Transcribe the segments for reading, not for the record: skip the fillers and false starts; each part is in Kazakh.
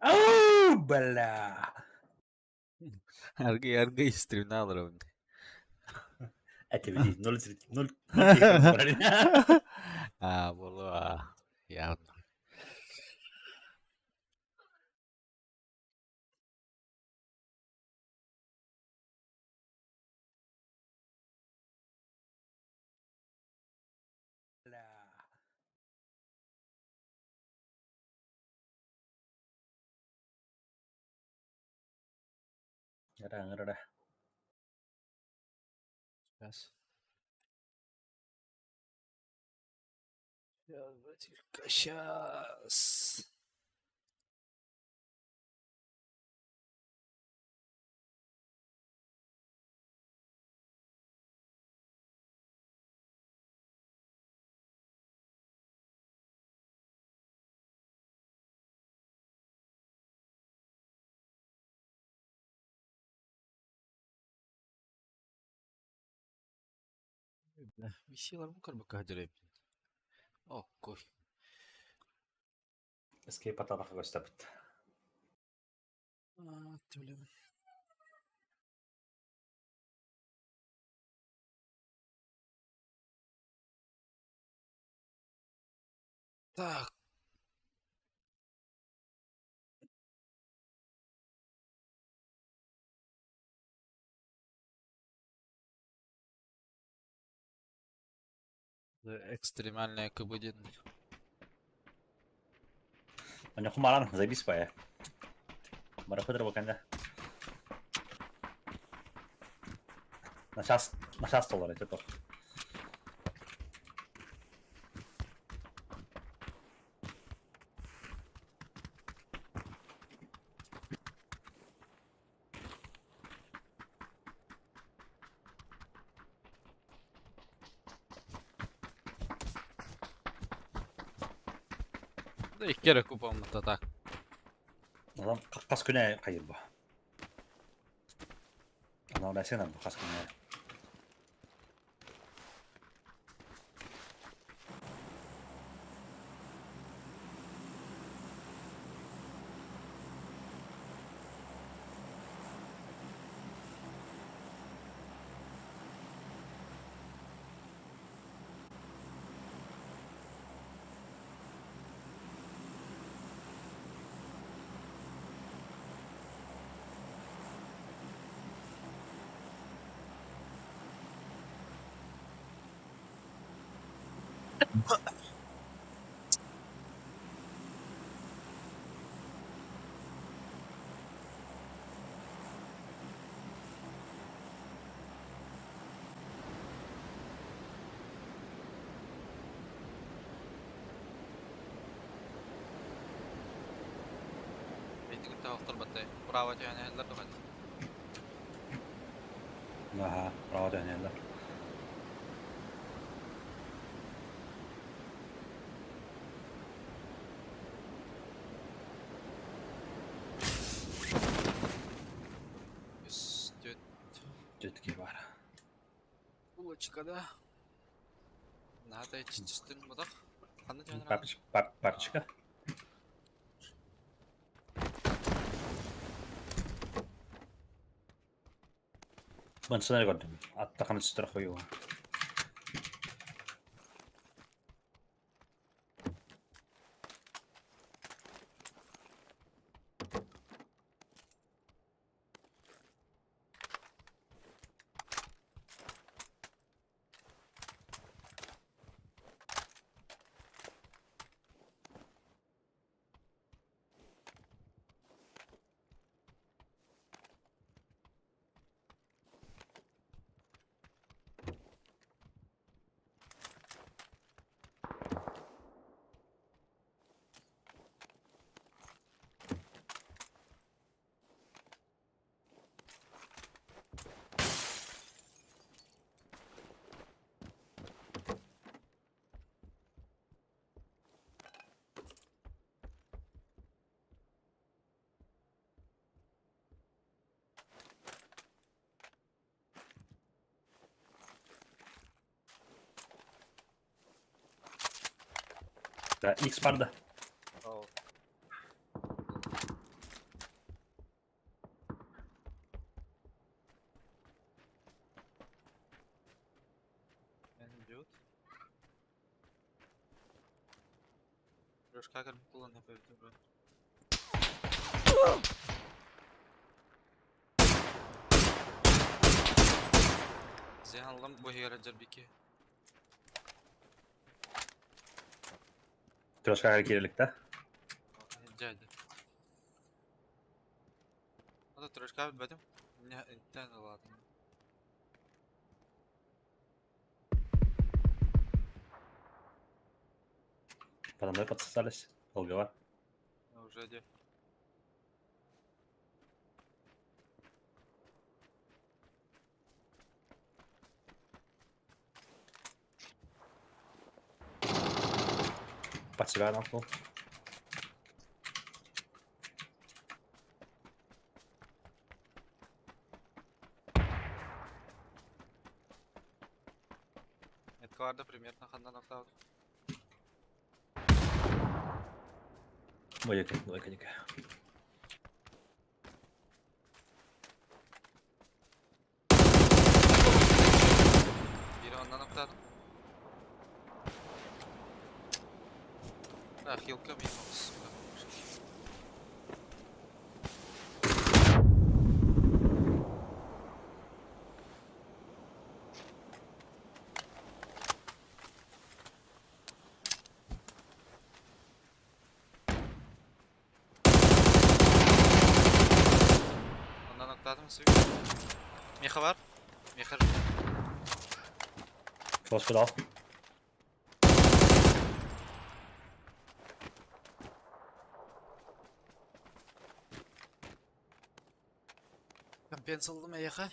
Ау, бля! Harga istri alır abi. Это ведь 0 кейкеров брали. Bolu ya. Бля. Nggak ada. Сейчас. Сейчас. Bir şeyler bu kadar bakar. Oh, koy. Escape атадағы gösterdi. Tüyleme. Так. Экстремальная КБ-1. У него хумаран, заебись по. Барахудра баканда. На час долларов это. Да iki kere kupamı tak. Adam kas güne kayır bu. Adam da sen bu kas güne. Beytik ünte vaktar battay. Bravo yani eller de hadi. Aha, bravo dönüyorlar. Üstü Ciddi var. булочкада. Надо чистын мудак. Қандай жана? Папочка. Ben sana gördüm. Hatta kanı üstüne koyuyor. Ya X vardı. Ol. Трошка как было на поверху. Зиянлым богера джарбики. Трошка кирлик, да? Дядя. Надо трошка бедем. Не, да ладно. Подо мной подсосались. Долгово. Уже де. Под себя намкнул. Это vardı примерно хандан октав. Двойка никакая. Biri ondan okladım. Ah, yılka bir olsun. Ondan okladım mı? Meha var. Meha. Флешку дал. Компенс aldım Meha.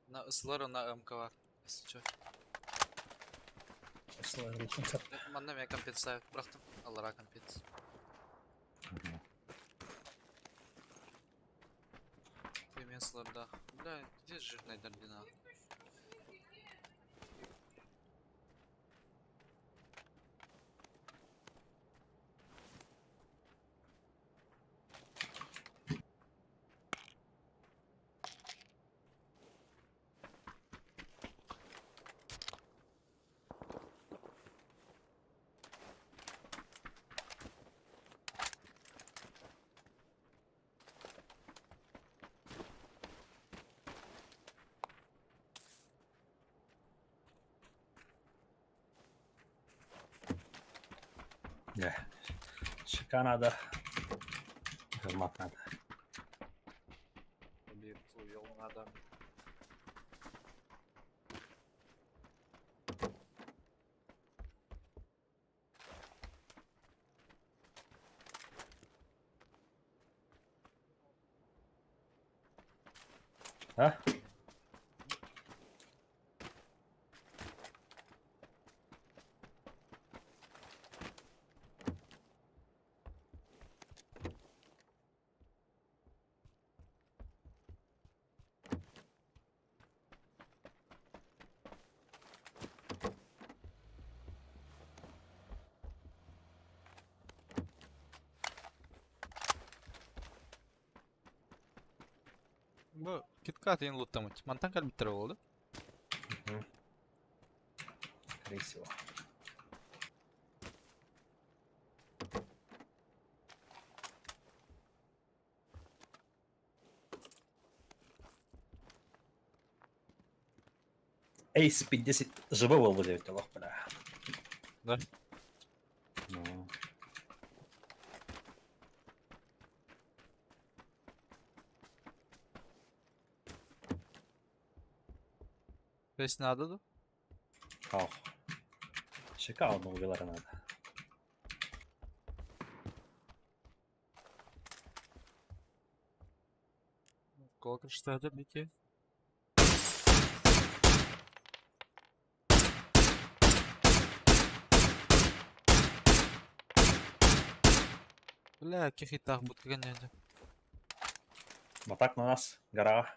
На ısılar ona МК var. Если что. Bana ben kompens bıraktım. Allah'a kompens. Месларда. Бля, где жирная дорбина? Да. Щека надо. Гермат надо. Блин, увел надо. А? Bu KitKat yeni lootlamış. Mantan kalbittire oldu. Скорее всего. Эйс 50 живого выдает лох, бля. Да? Ну. Песня надо да? Ох. Щека одного вилара надо. Колка что это, Микки? Бля, каких и так будут гонять. Атак на нас. Гора.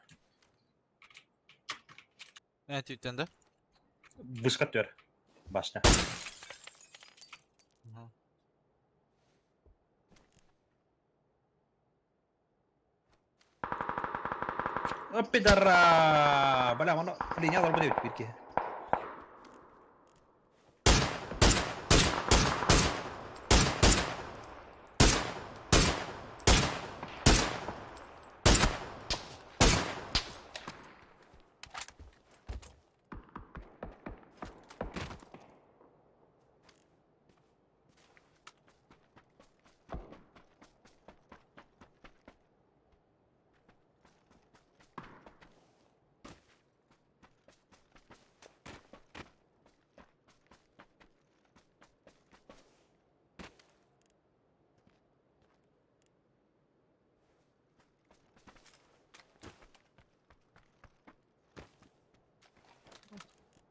Тюйтен, да? Вышка тер. Башня. Ага. О, пидора! Бля, воно линия должна быть пирки.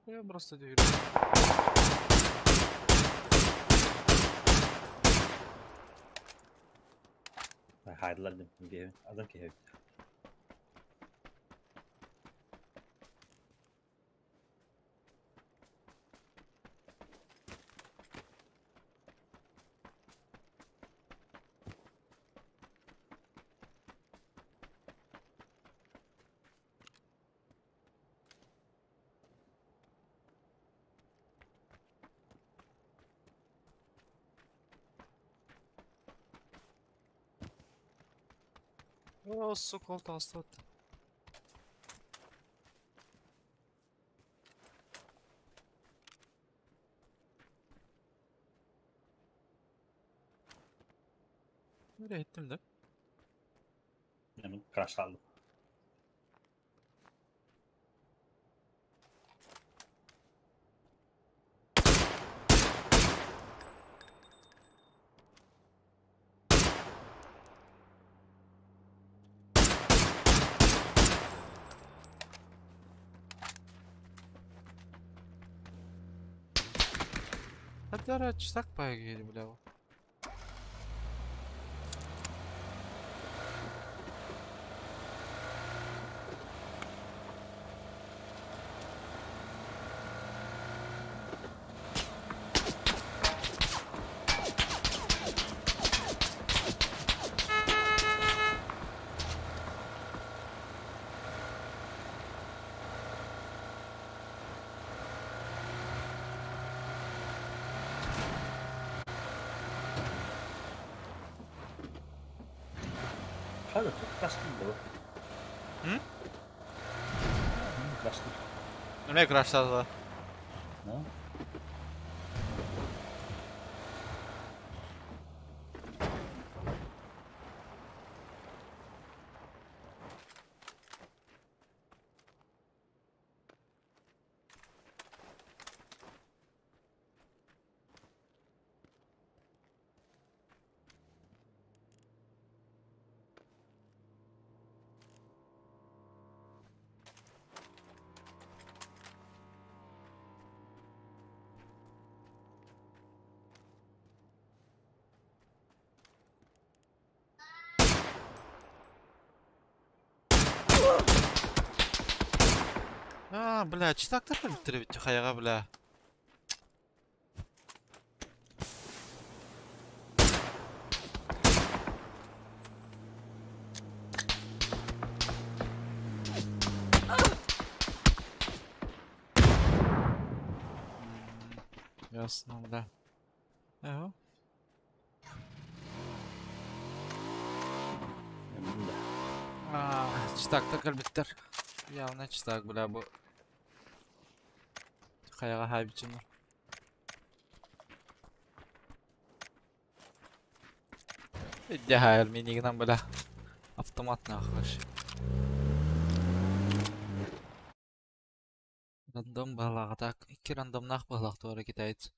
Я просто дверь. Haydiler dedim. Adam ki. О, сука, oldu hasta attı. Nereye ettim de? Yani crash aldım. Hadi araç tak bayağı geliyor bile bu. Hadi çok crash değil bu. Hı? Crash değil. Nereye crashladı? Ne? Бля, читактар биттире битти каяга, бля. Ясно, бля. Эго. Emin de. Читакта калбиттер. Явно читак, бля, bu. Каяга хайбичинер. Идде хайр минигинен, бля. Автоматный ахлаш. Рандом балага так. 2 рандомнах балак тоора китайт.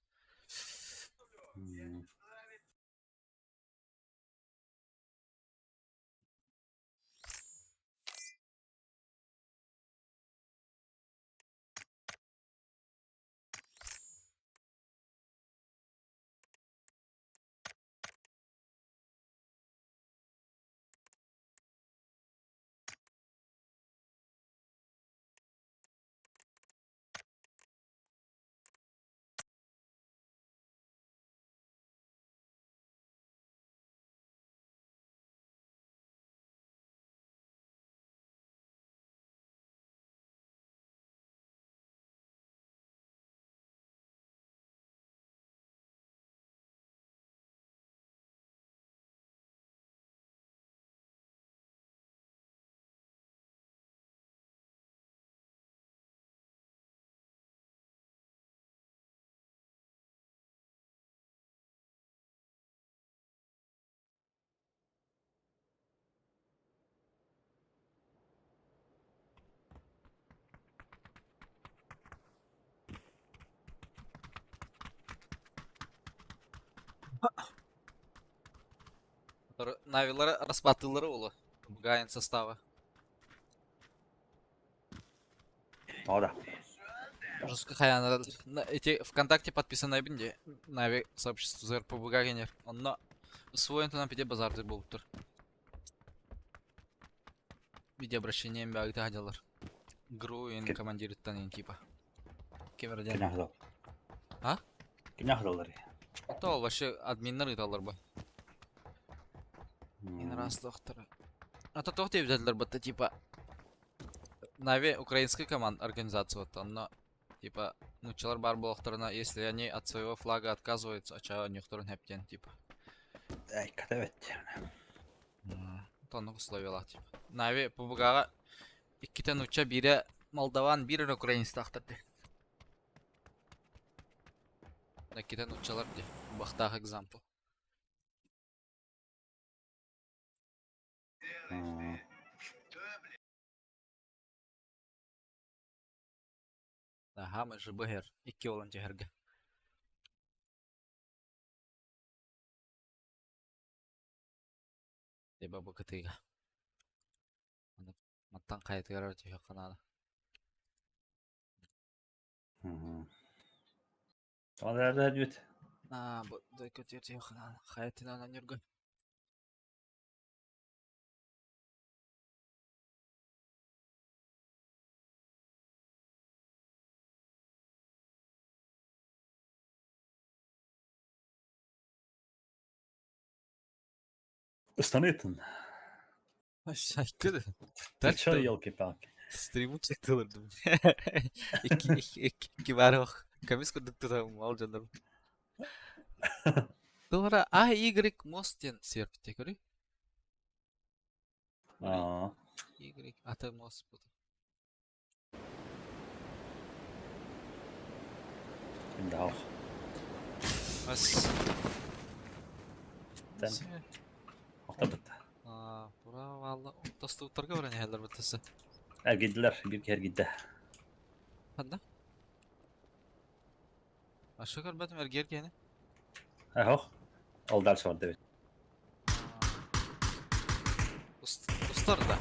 Навилары распатылары улы. Гайын составы. Orada. Жестко хаяна. Эти ВКонтакте подписаны бинде. Нави сообщество за РПБГ генер. Он свой на пиде базарды болуптур. Видео обращение бягда хаjalар. Гру ин командир танин типа. Кемерден. Кенах дол. А? Кенах доллар. Это ол вообще админнер италар ба. Ин раз доктор. Это то те взяли бата типа. Нави украинская команда организация вот она типа ну человек бар болохторына, если они от своего флага отказываются, а чего никто не хептен типа. Ай, катавет. Тону условия типа. Нави побугага иккитен уча бире Молдаван, бире украинец тахтырды. Иккитен учалар ди. Бахтах экзампл. Ага, мы же бэгер. Икки олон жехерге. Деба бакатыга. Маттан кайтыгар жеhe канада. Onlar diyor. Bu dökütür jehe kanada. Hayatına lan yürgün. Istanıydın. Aşağı Çay yolki-pалки. Стриму çektilerdim. İki var o. Kamis kurduk tutam al canım. Doğru A Y Most'ten serpte görü. Aa. Y ata Most bu. Şimdi al. As. Sen. Orta bitti. Bura valla dostluklarga öğren yerler bitesi. Her gittiler. Bir kere gitti. Hadi. Aşağı görmedim erger gene. Ha ho. Al ders var evet. Dostlar da.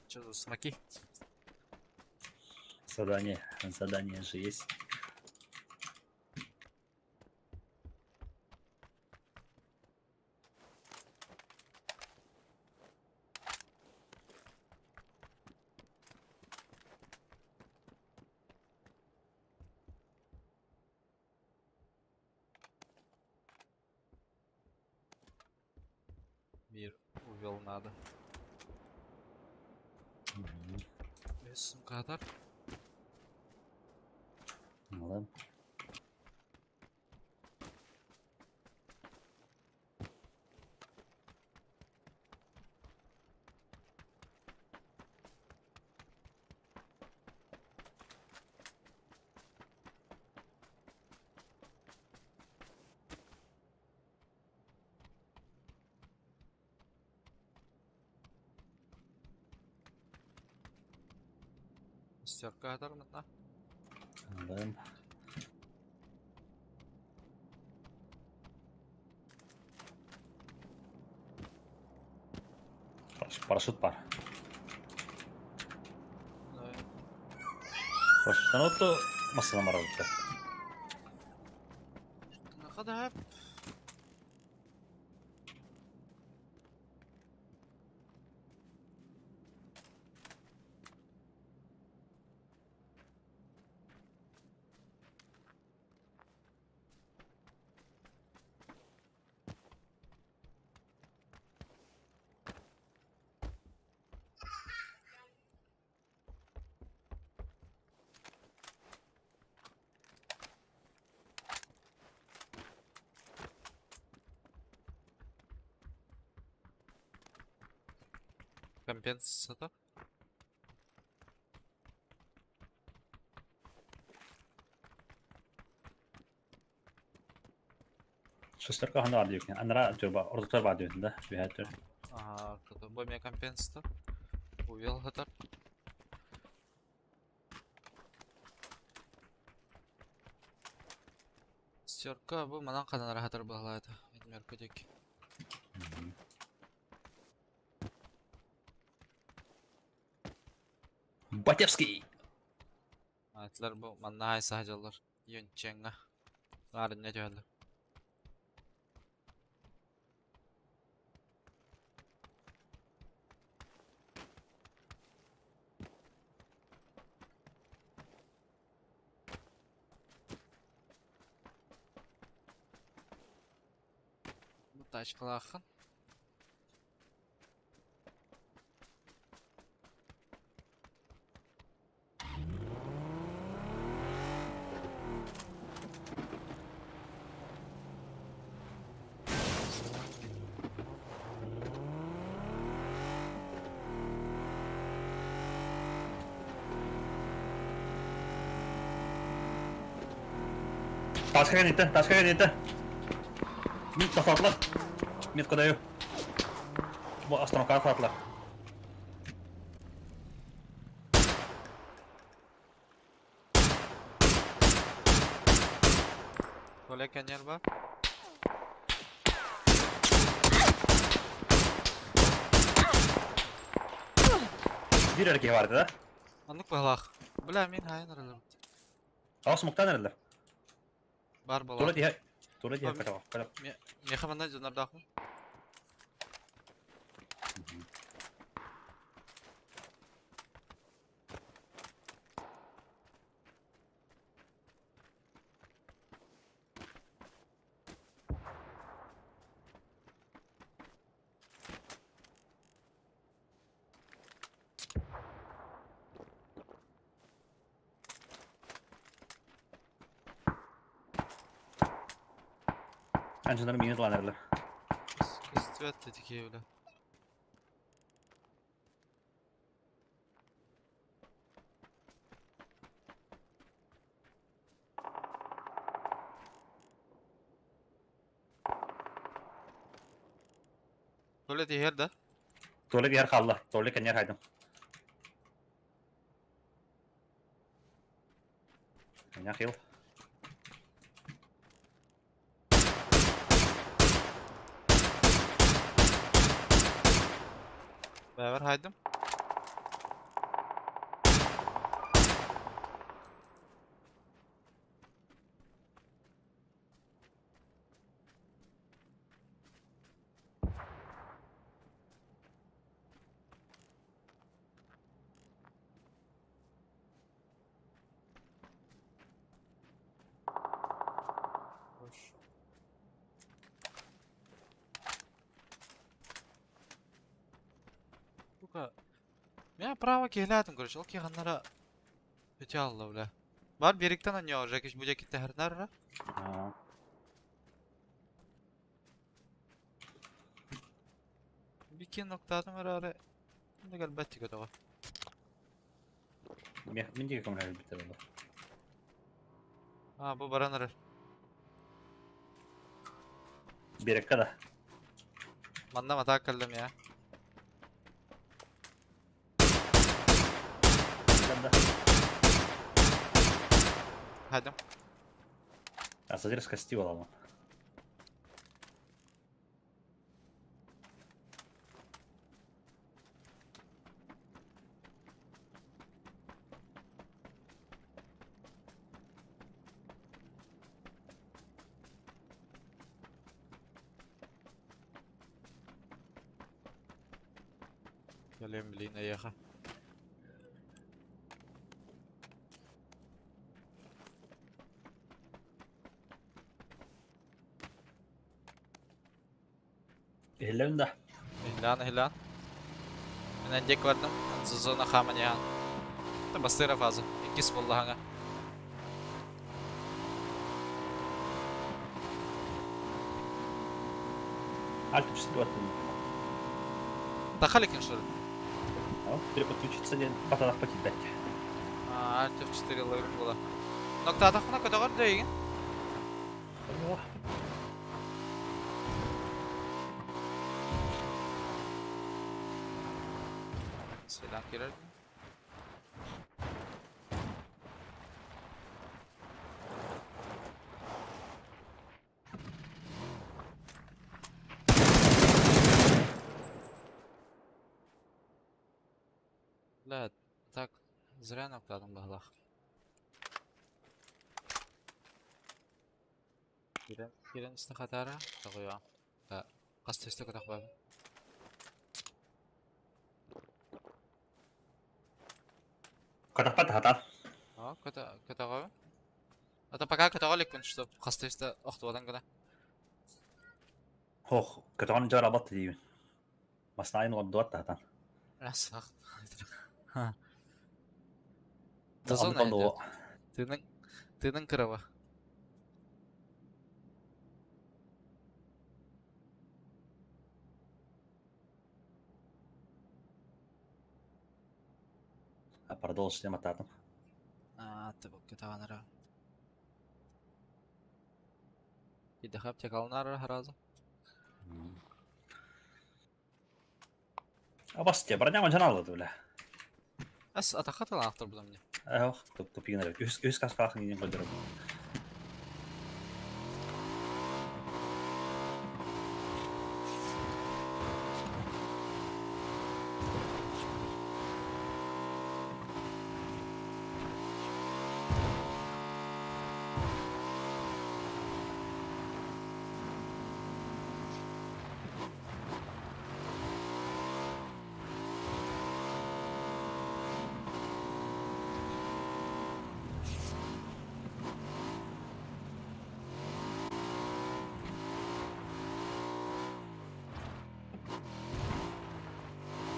Что за смоки? Задание. Задание же есть. Мир увел надо. Без кадар. Ну ладно. Şarkı atar mı lan? Anladım. Paraşüt var. Paraşütten oldu. Masana var oldu. Ne kadar hep? Компенсатор. Şişler kahında var diyor ki. Anlara diyor bak. Orada var diyor da. Bir hayat diyor. Ага, arkada. Boyma компенсатор. Uyal atar. Şarkı bu manan kadar atar bağlaydı. Etmer kötük. Batevski. Ayetler bu manna hay sahacılar. Yönçenge. Garın ne diyorlar? Bu taş kılakın. Taşka gitti. Taşka gitti. Mit farklı. Mit kadar bu astronomlar farklı. Kolay kanyer var. Bir erkeği vardı da. Anlık bağlak. Bula min hayın aralar. Ağız muktan nerede? Bar bağlak. Tuvalet ya. Tuvalet ya kadar. Kadar. Mehamanda canlar dağım. Ançınların minus olan nerede? İstivat dedik ya öyle. Böyle diğer de. Tuvalet yer kaldı. Tuvalet kan yer haydım. Ya khil. Beraber haydım. Hoş. Бука. Я право кейләтим, короче, ул киганнара өте алла белә. Бар беректен anya жакеш бу жакетте һәрнәр. Ha. Бикен ноктадан арары. Инде әлбәттә көтә. Min diye kamera bitti valla. Ha, bu baranır. Bir dakika da. Manda mata kaldım ya. Ben de. Hadi. Асадир скостил ладно. Geleyim bileyim ayağa. Ehlerim de. Ihlan. Ben endek vardım. Zuzuna kaman ya. Da bastıra fazla. İkis vallahi. Альт 4 Тахаликин что ли? Переподключиться один. Патронов хватит дать. Alt F4 ловим было. Nokta atakına kadar da iyi. Silah girer. La tak zrя nokladım bahlak. Kiren istikhatara taqıyor. Ha, qast istikhatak bab. Катапат хата. Kata qav. Ata пока kataqalik kun что qast ista oxtuadan kada. Хох, катан жара бат дийм. Маснаyn wadduat хата. Asaq. Ha. Тазон Тазон айдет. Тының кырава. Продолжить тема татам. Ты бок kataqanara. Idahab tekalnara harazı. А бас тебе броня манжанал да. As ataqatan aqtar budan mene. Ох, тупигнер. Үс каскахын ин кылдырып.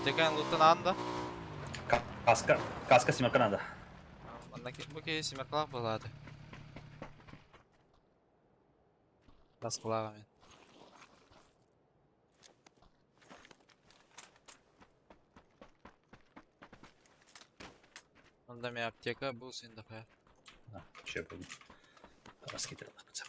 Tekan loot'tan anda. Каска семерка надо. Ondaki bu ki simerklaq болады. Басқаларға мен. Onda мен аптека бұл сенде қая. Че буду. Раскидывал пацан.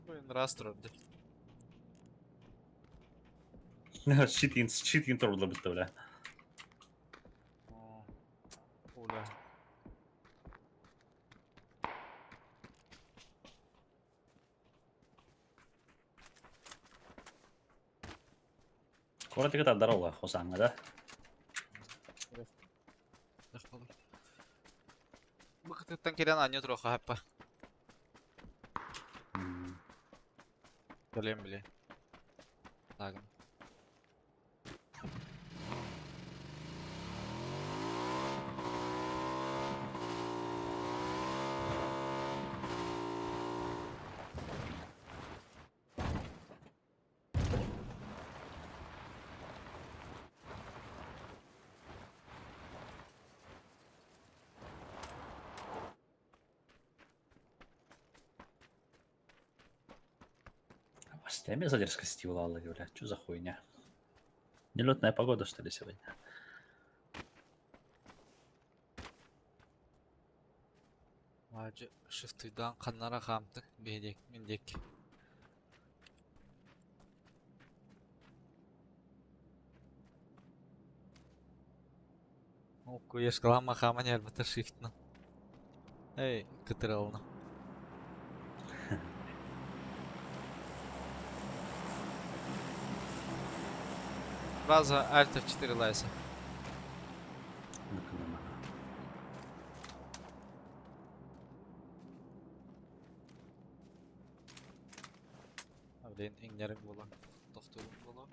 Oyun rahatsız oldu. Щит интро выставляю. Оля. Скоро ты когда дорога, Хосанга, да? Бакыттан келен аню троха хаппа. Білем біле. Тагын. Время задержка стивала, говорят. Что за хуйня? Нелетная погода, что ли, сегодня? Acı şıftıydan kanlara kamtık. Behdek, mindek. Oku yaşkalan makaman elbette shift'na. Ey, kıtır alına. Bazı Alt F4 лайса. Ableyin inglerin bola. Doktorun bola.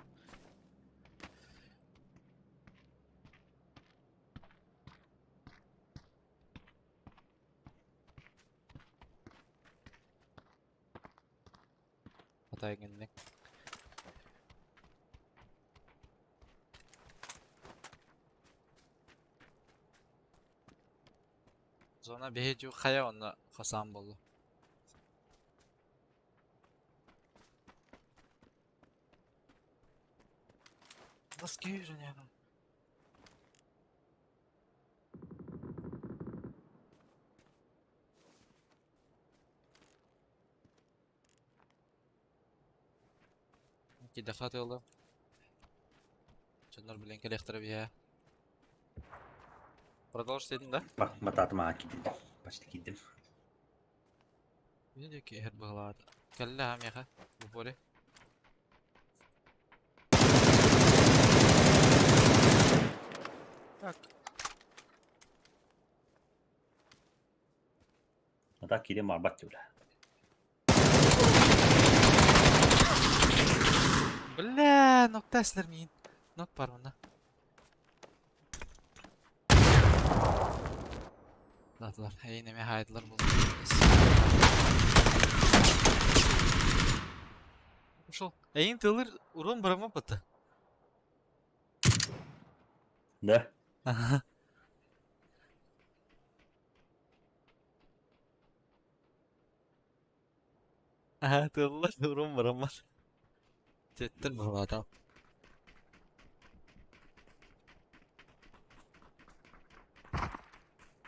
Hatay günlük. Zona behecu kaya onu Hasan bolu. Nasıl geliyorsun yani? İki defa yolu. Canlar bilen kelektere bir ya. Продолжь dedin de. Bak, matematıma gittim. Başta gittim. Ne diyor ki her bağladı. Kelle ham ya. Bu böyle. Bak. Matak gideyim var bak diyorlar. Bля, nokta esler miyim? Nok var bunda. Ladılar. Hey neme haydılar buldu. Ушел. Эйн тылыр урон барама бата. Да? Ага. Ага, тылыр урон барама. Теттер бұл адам.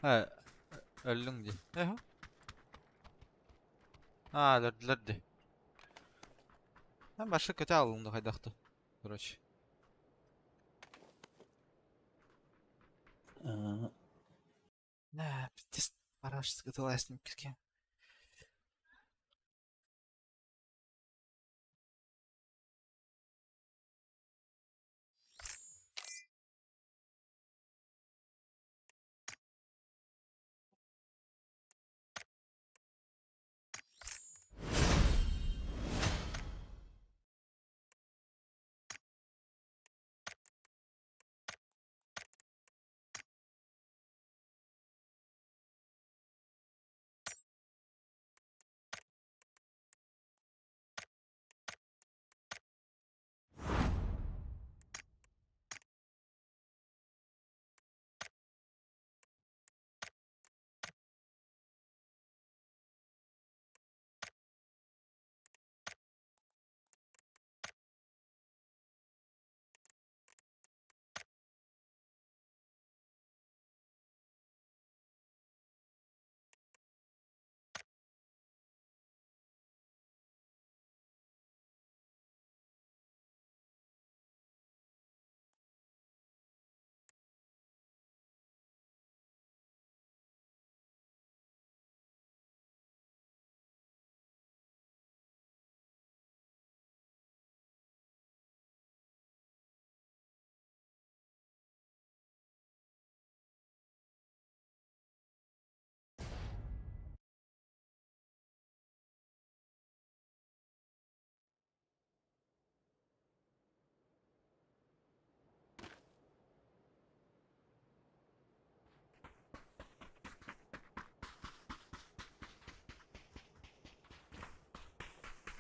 Ha, öldün diye. Eho. Ha, öldüler de. Ben başka kötü alındı haydaktı. Короче. Ne, bitti. Araç sıkıntılı esnim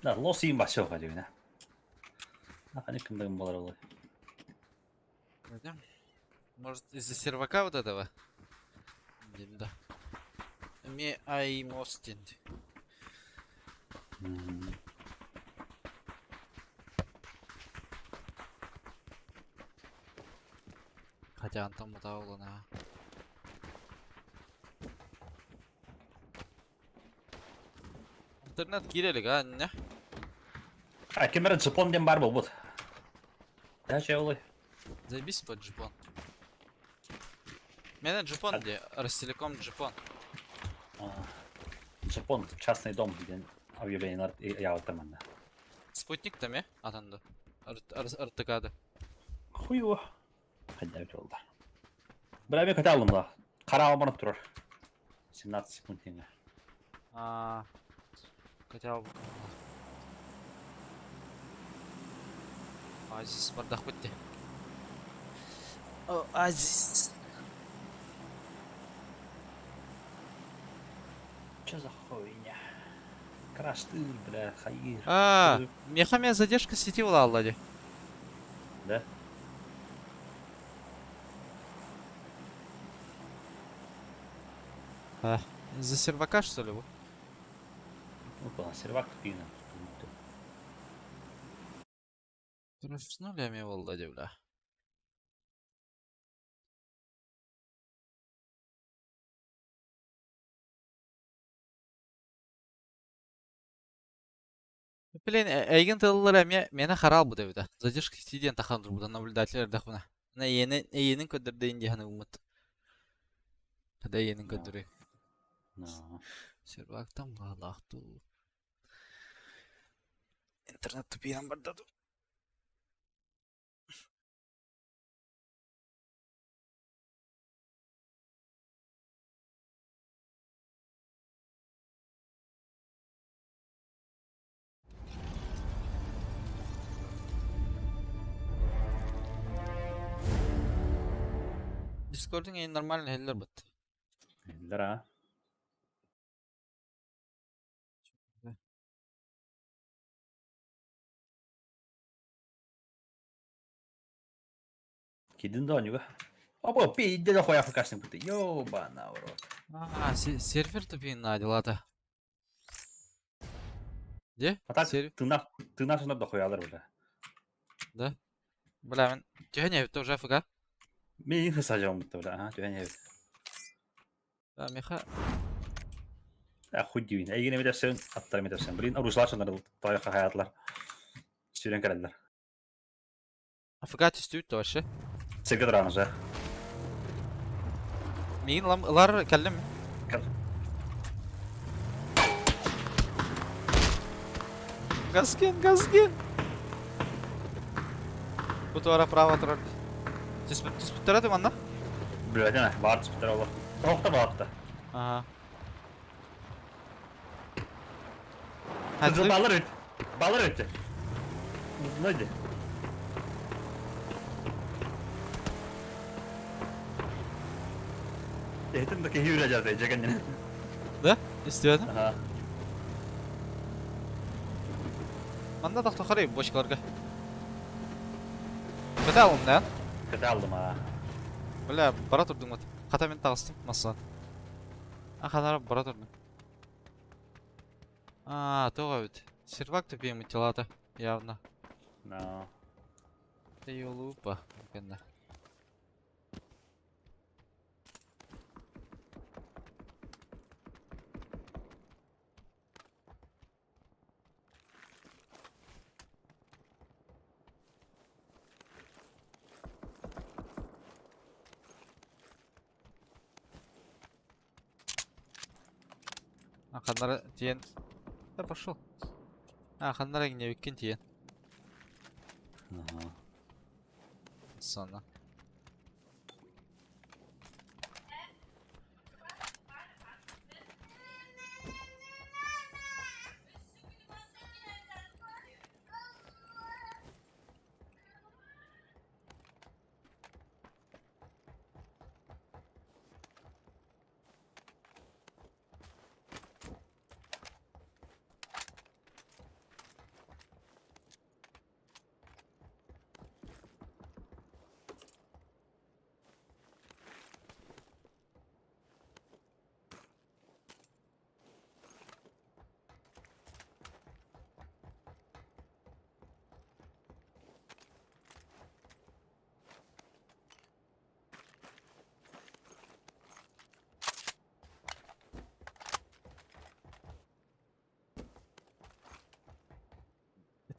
Да, лосин басё гадина. А они кимден болар олай. Пойдем. Может, из-за сервака вот этого? Да. Ми ай мостин. Хотя он там утаулана. Интернет кирелик, а, не? А кемерен Жапон ден бар болбот. Да, че олай. Заебись под джипон. Мене джипон де, Ростелеком джипон. Жапон частный дом деген объявлениелер ягып тұрман да. Спутник таме атанды. РТК'ды. Хуйо. Қайда жолда. Бір әме көте алдым да. Қара алманып тұрар. 17 секунд теңге. Хотел бы. Азис бардақ бітті. О, Азис. Че за хуйня? Краштыр, бля, хайыр. Меха меня задержка сети была, Аллади. Да? Из-за сервака, что ли? Ну, понял, сервак тупина. С нулями, Аллади, бля. Блин, эйген тыллар мені қарал бұды өйді. Задержка сетиден тақандыр бұда наблюдателер дақына. На иенің көдірдейін дегені ұмыт. Қада иенің көдірі. Сервактан бағалақты. Интернет тупиян бардады. Дискордың ең нормальный хеллер бұд. Хеллер, а? Кидін да онюға. Опа, пейді да қоя факашның бұты. Ёбана, бро. Сервер тупин надилата. Де? А так, ты нашында да қоялар бұда. Да? Бля, мен түйен ебітті уже ФК? Мен ең қыса жауым бұтты бұда, түйен ебіт. Да, меха... Хуй дейін, әйген еметерсен, аттар еметерсен. Блин, ұрушылар шындар тайыққа хаятылар. Сүйрен кәрелдер. ФК тестуют-то вообще? Сірге тұрағын жа. Мейін лар кәлдім. Газген, газген! Бұтуара право тұрар. Теспіттер әді манда? Біләден, бар теспіттер олар. Тоқта бағытта. Ага. Балыр өт. Балыр өтті. Нойды. Ehtim de kehi yüreceğiz diyecek kendine. Да? İstiyordum. Aha. Manda da takarayım boşkalarga. Kötü aldım lan. Kötü aldım ha. Бля, бара тұрдың бат. Қата мен тағыстым маса. Қанарап бара тұрдың. Тоға өт. Сервак тупейм утилата, явно. No. Да ёлупа, кенда. Ханнара тиен. Да пошел. Ханнара не викин тиен. Ага. Sonra.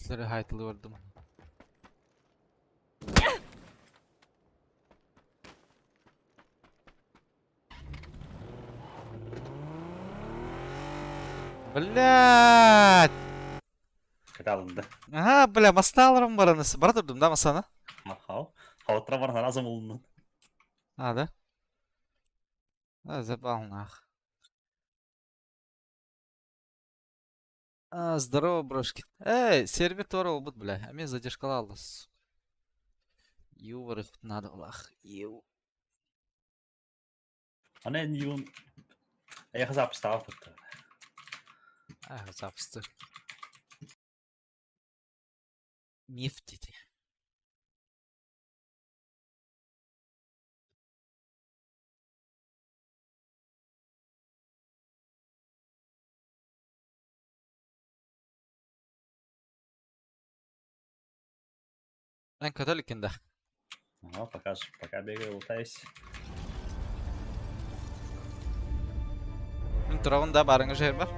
Кислері хайтылы көрдім. Блядь! Kete alındı. Aha, бля, масаны алырым бар анысы. Бара тұрдым да масаны. Hao. Havatıra var lazım olundu. А, да? А, забавно. Здорово, брошки. Эй, сервер тоже обут, бля. А мне задержкалалось. Ювар их надо лах. Ю. Hani en yun. Я запись стал тут. Запусти. Миф деди. Ben Katolik'in de. Ага, пока бегаю, лутаюсь. Мен тұрағында барыңы жер бар?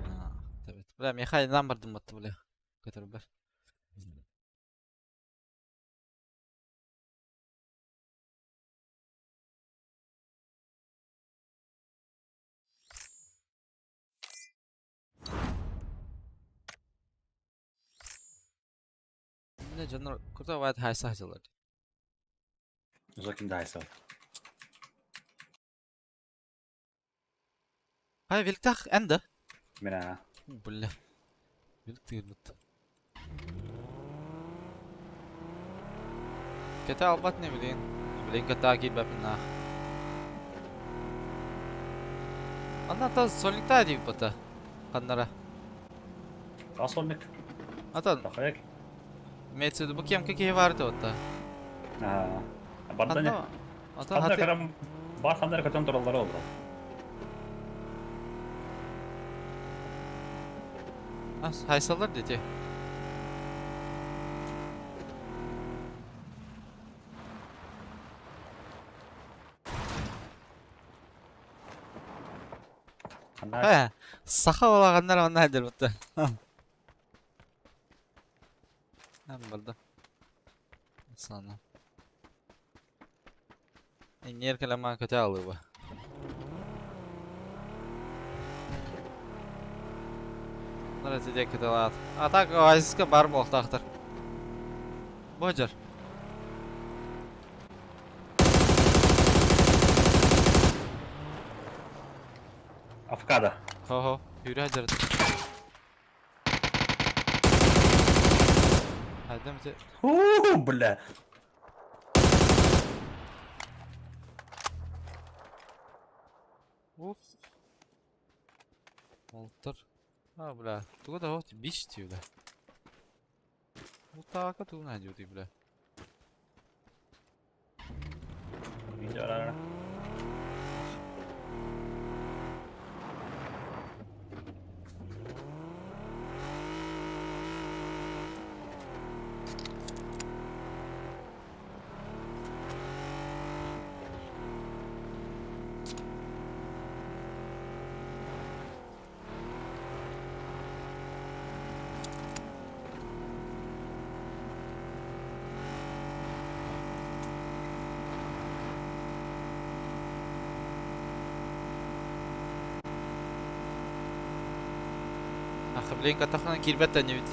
Ага. Evet. Бля, мен хайдан бардым баттı, бля. Көтір бар. Бля, жанр, күрді вайд хайса хажалар. Жакин дайсал. Хай, веліктақ әнді? Mina. Бля. Велік түйірмітті. Кете албат не білейін. Білейін кете аки бәпін ақ. Ана та солникта дейіп бата. Қаннара. Kasonnik. Ата, Tahayak. мейцеді бұл кем кекей варды бата. Ага. Barda ne? Ата, Kanlar хаты... karam. Bar kanlar kaçan turalları oldu. Хайсалар дети. Kanlar. Саха олагандар онна айдыр бата. Барды. Сана. Нер калама көте алып ба. Нарати де көте алат. А так айсызға бар болықтақтыр. Боджар. Afkada. Хо-хо, yürü hacer. Haydi mi? Бля. Уф. Олтыр. А, бля. Туга да вот биш тиу да. Утака туга найдет и бля. Video ara. Ах, блин, катахана кирбетта не ведь.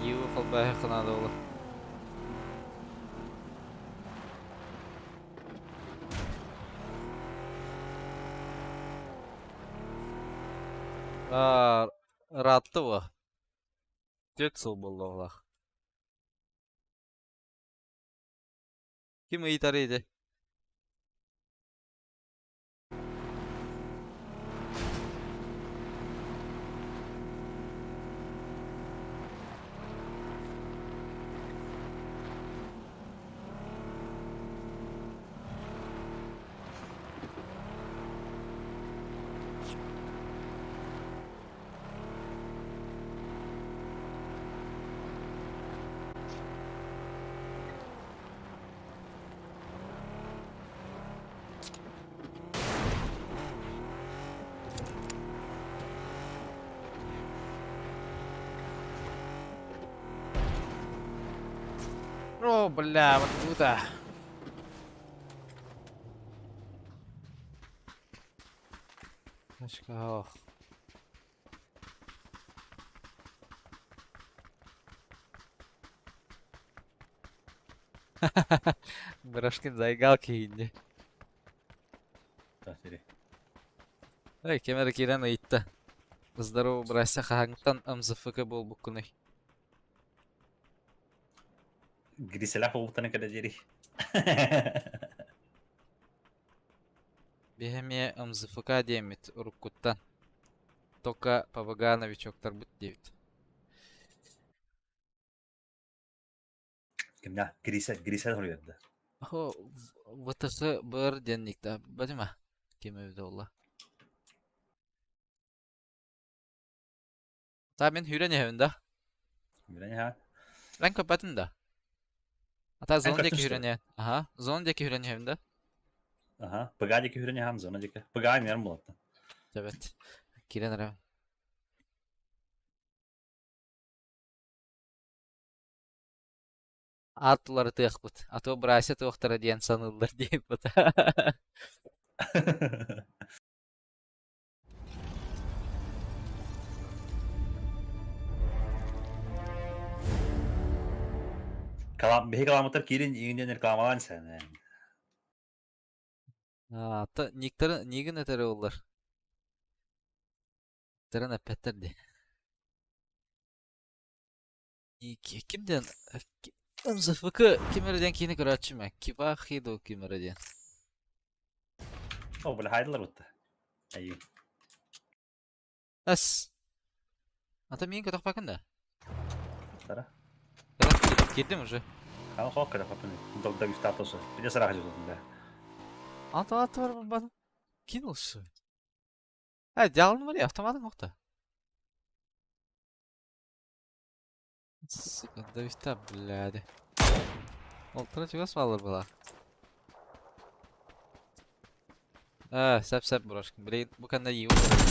Его колбая хана дола. Раттыва. Тетсул болды олақ. Кім ыйтар еді? О, бля, вот круто. Ох. Брошкин заигал кейинди. Так, сири. Эй, кемер кирен ыйтта. Здорово, брася хагантан МЗФК бол букуной. Гриселя хубутаны kada жери. Бехеме МЗФК демит уруккуттан. Только ПВГ новичоктар бут девит. Kimna? Grisel oluyordu. О, ВТХ бір денникта. Бадима? Кеме видолла. Та мен хүрен евинда. Bilene ha. Lan kapatın da. Ata En zondaki kötüsü. hürene. Aha. Zondaki hürene evinde. Aha. Pagajiki hürene ham zona jika. Pagaj yarım bulattı. Evet. Giren ara. Atları tıkbıt. Ato braysa tohtara diyen sanılır deyip bıt. Kalam behi kalamatlar kirin ingin reklamalan sen yani. Ata niktarı nigin etere olur. Teren epetter de. Kimden? Zıfıkı kimerden kini kıraçım ya. Kiba hido kimerden. O böyle haydılar bıttı. Ayı. As. Ata miyin katak bakın da. Sara. Girdim уже. Kalan kok kada kapını. Dogda bir statosu. Bir de sıra hacı da. Ata var mı bana? Кинулся. Ha, diğerini var ya, автоматın yoktu. Сука, да ведь та, бляди. Олтыра чего свалыр была? Сәп брошкин. Блин, bu kadar iyi olur.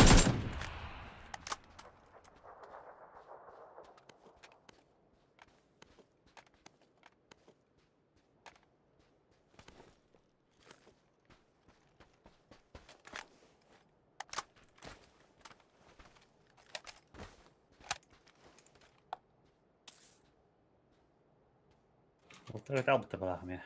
Otur da bıttı balağım ya.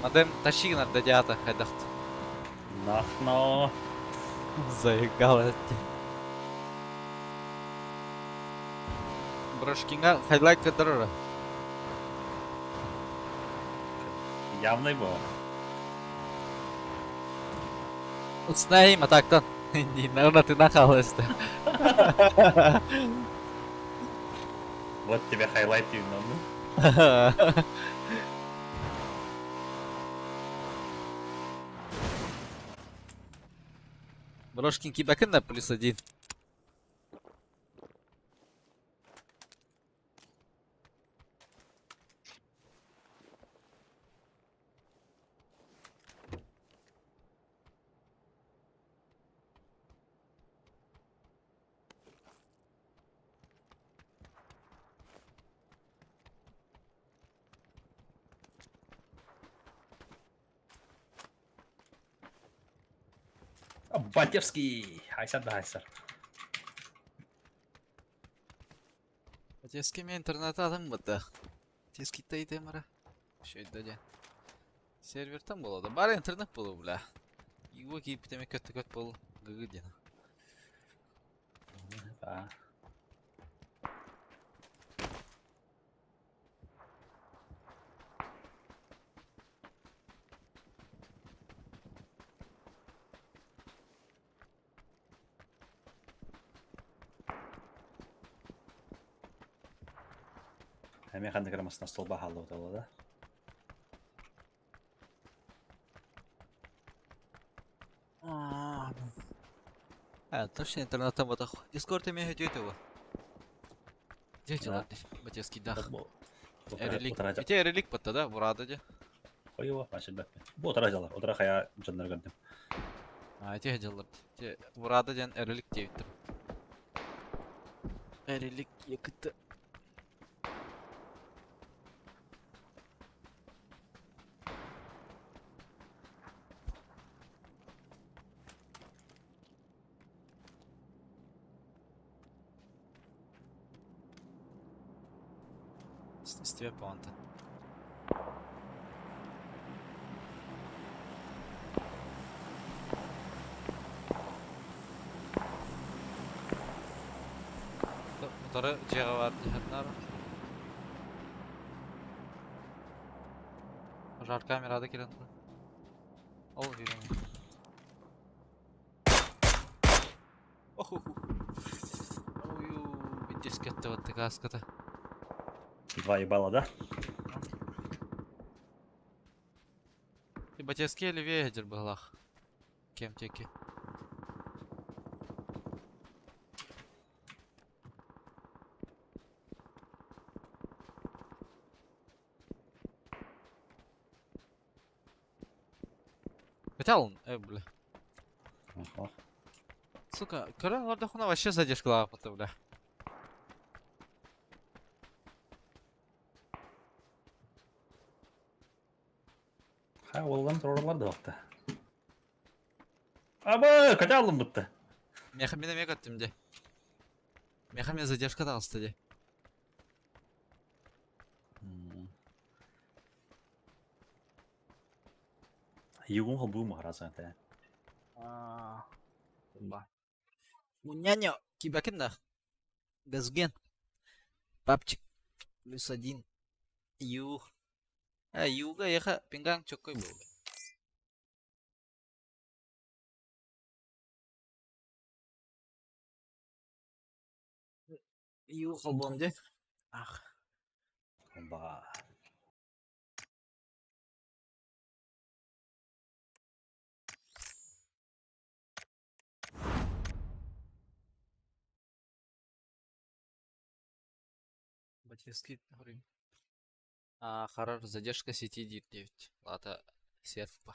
Мадем тащигнар да дята хайдахт. Нахно. Заигал эти. Брошкинга хайлайт кадыры. Явный bu. Устнаем атактан. Не, наверное, ты нахалась-то. Вот тебе хайлайт юнонlu. Брошкин кибакын на +1. Батевский. Хайсар да хайсар. Тески мен интернет адам быты. Тески тейте мара. Şöyle de. Serverden buladı. Bari internet bulu bula. Его кип теме kötü bul. Gıgı diye. Ha. Әме қанды кірамасына столба қалды оталы да. Точно интернетом батах. Дискорд имеет YouTube. Дети батевский дах. Релик. Отыра Эти релик батта да, burada де. қойуы, мәшіл бәппен. Бұл отыра жалар, отыра қая жандар көрдім. Эти жалар. Те burada ден релик дейвиттер. Релик екіті. Снестиве понта. Motoru cega var cihatlar. Жар камерада келен тұр. Ол келен. Ой, битес кетті бітті каската. Два ебала, да? И батевский левее гедер бағлақ. Кем теки. Металлон, бля. Ага. Сука, көрін орда хуна вообще задержкалаға пыты, бля. Ха, олған тұрарлар да вақты. Абы, қата алдым бұтты. Меха мен емек өттім де. Меха мен задержка да алысты де. Югун қыл бұғы мағарасың әті. Ба. Муняньо, кибакинда. Газген. Папчик. +1. Ю. Юга еха пинган чоккой был. Ю холбонде. Ах. Ба. Батевский говорим. Харар задержка сети 9. Лата серфпа.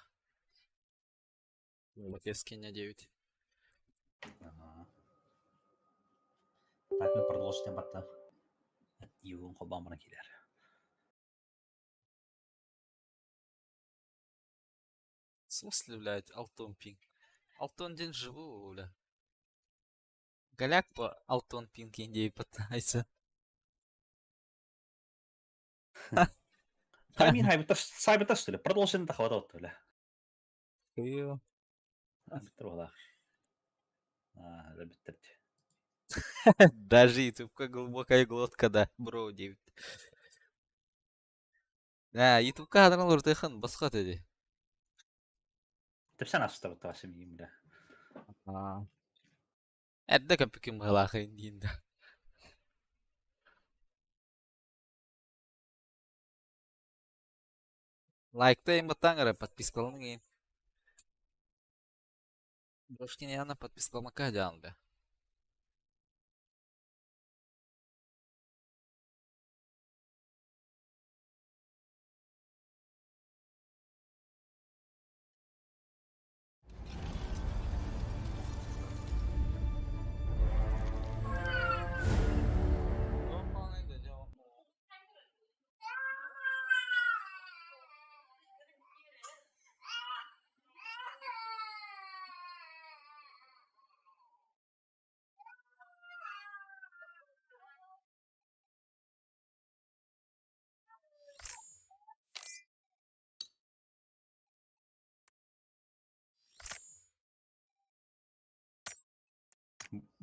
Батевский не 9. Ага. Так, мы продолжим потом. Югун қыл бамына келер. В смысле, блядь, Алтон пинг? Алтон день живу, бля. Голяк по Алтон пинг индей пытается. Камин сайбыта что ли? Продолжим это хватать, бля. Хуё. Биттер ола. Да биттер. Даже ютубка глубокая глотка, да, бро, 9. Ютубка адырын ұртайхан басқа деді. Тіпсен асыста бұтта басым ейім, бля. Әдді көпікім ғалақы индейінді. Лайкта им батангара, подпискалының ең. Брошкин яна подпискалма кадян, бля.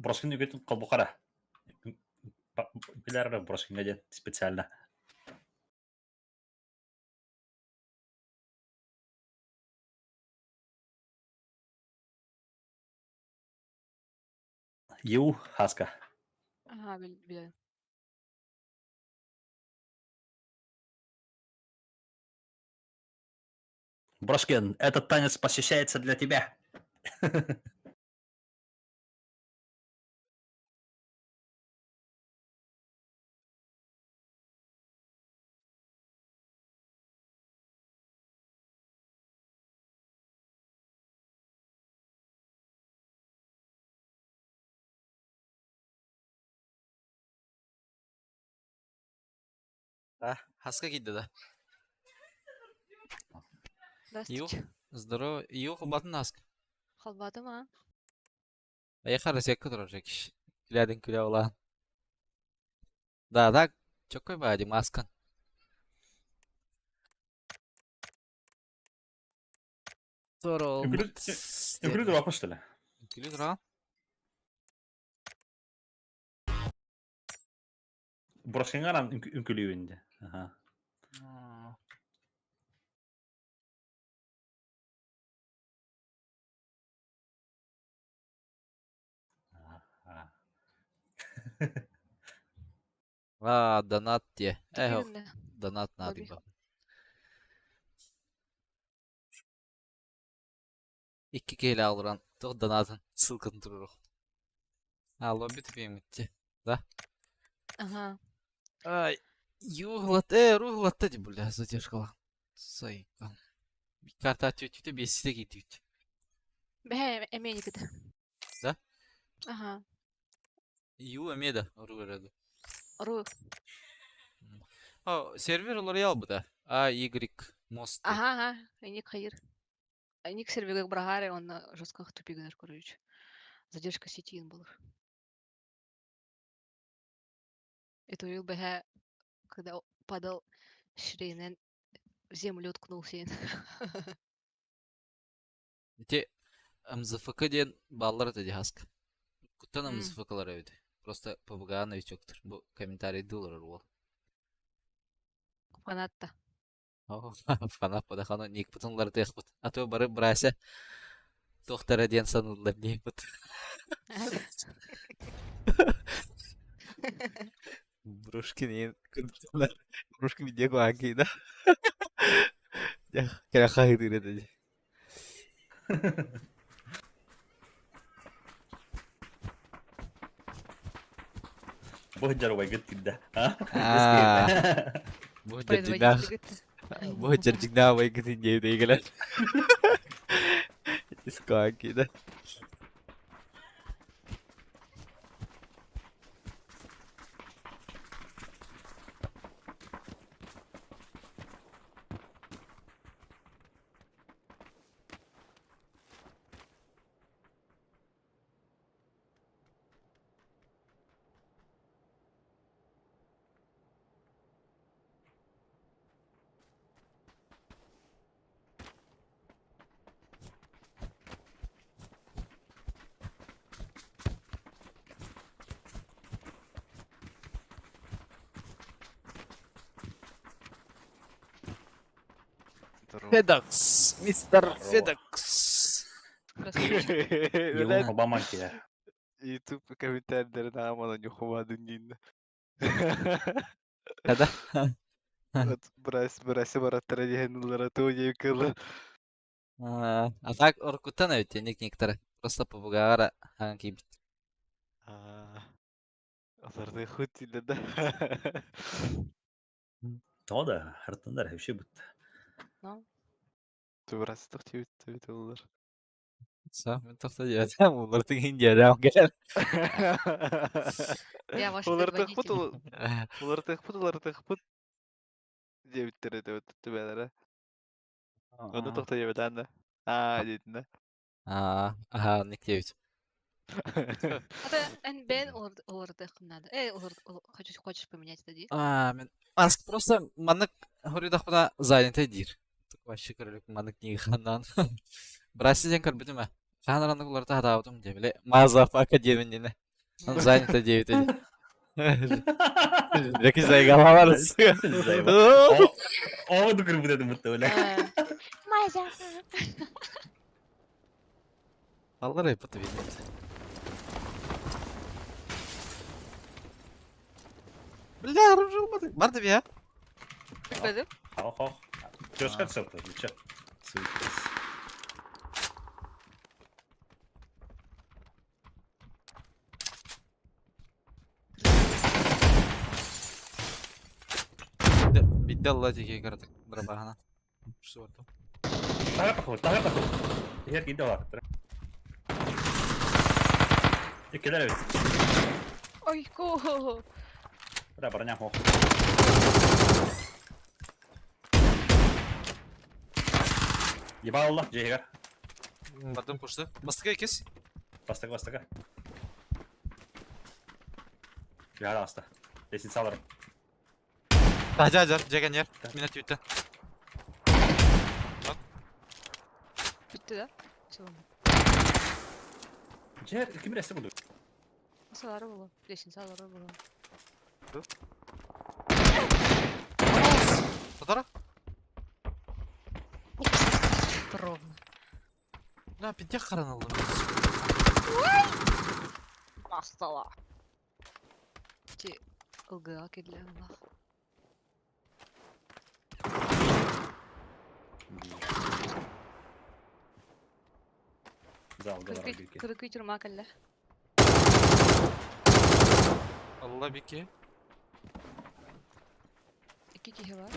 Броскин үгетін қыл бұқара. Біләрі броскинға ден специально. Ю, хаска. Ага, білем. Брошкин, этот танец посвящается для тебя. А, Хаска кидді да. Здравствуйте. Здорово. Юх, батын Хаска. Халбады ма? Аяққа ресеккі тұрар жекіш. Күләдің күлә олан. Да, çok koy bari maskan. Sonra olmaz. Игры дропа, что ли? Gülü duran. Брошкин ғана үңкілеуінде. Ага. Ага. Donat diye. Тупигінде. Donat Lobby. надо бak. İki kere alıran. Toch donatın sılkın durur. Ha, lobby tüpeyim gitti. Ага. Ай. Руглат тади, бля, задержкала. Сайкан. Bir kartı atıyor tüte, bir site gidiyor. Бәһә әмәне кеді. Да? Ага. Emeda, oru verdi. Ру. Server olarak yal bu da. Y, Most. Ага. Эник хайыр. Эник сервегак брагаре, он на жестках тупигдер, короче. Задержка сети был. Это был бәһә, когда падал ширинен в землю уткнул сен. Те МЗФК diyen ballar dedi Hask. Kutan МЗФК'lar evde. Просто побугая новичоктыр. Bu комментарий дылар ол. Фанатта. Фанат подаханы ник бутынлар текбут. А то бары брася тоқтара ден санылдар ник бут. Брушкин ен күнтілер. Брушкин видео аги да. Кера хайыр иреді. بهجر ويقت كده. Бохджар жигнаа вайгатын жевдейгілер. Иско аги да. Федекс, мистер Федекс. Красавчик. Обама кия. YouTube комментарийлерин аманан жокобадың дейін. Kada? Burası бараттара дегенлара то жекылы. А так Оркуттан өтті некоторые. Просто побугара хан кибит. Оларды худ дейді да. То да, хартандар вообще бут. Ну, Burası çok tüyüt olurlar. Sağ ben toxta diyeceğim. Bunlar tıkın diyeceğim gel. я ваш Олар предводитель. тахпут. Жебиттері де өтті бәлері. Оны тоқта жебеден де. Дейін да. Aha ник diyeceğim. Это ben оларды надо. Хочешь поменять это, ди? Мен Аск просто маннык хоридах бuna занятый дир. Вообще королек маннык не ханан. Брасы ден көрбүдүм а. Ханараны буларда хадабытым дебеле. Мазаф академине. Он занято девять. Деки зайгалаларыз. О, ду кырбы дедим бутта öyle. Маза. Аллар айпаты билет. Бля, оружие болмады. Барды бия. Bekledim. Хох. Чё скат сопты? Чё? Sweetness. Бидде алла теге картак драбахана. Что это? Taga kafu. Diğer gidi var. İkiler evet. Ойко! Bırak bana ho. Еба Allah Ceygar. Батын пушты. Бастыга екес? Bastık. Ceygar hasta. Desin alırım. Ажар, жеген ер. Мина түйті. Bitti de. Все. Ceygar kim resti buldu? Masaları bulun. Beşinci saları bulun. Татара? Ровно. Да, пидде қаран алды. Астала. Ти ылгыга келе ана. Залда var bir Кырыкый тюрьма келе. Алла бике. İki kişi var.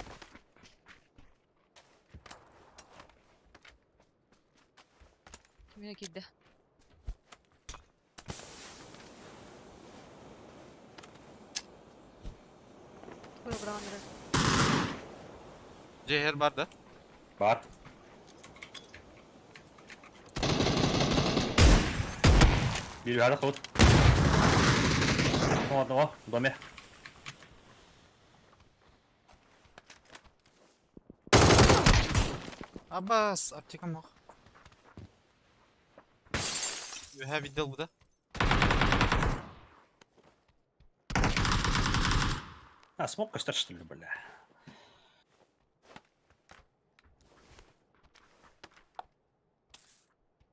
Kimine gitti? Program biraz. Ceher бар да? Var. Bir yerde kod. O, domi. Аббас, аптека мох. Юха видел буда? А, смог костер, что ли, бля?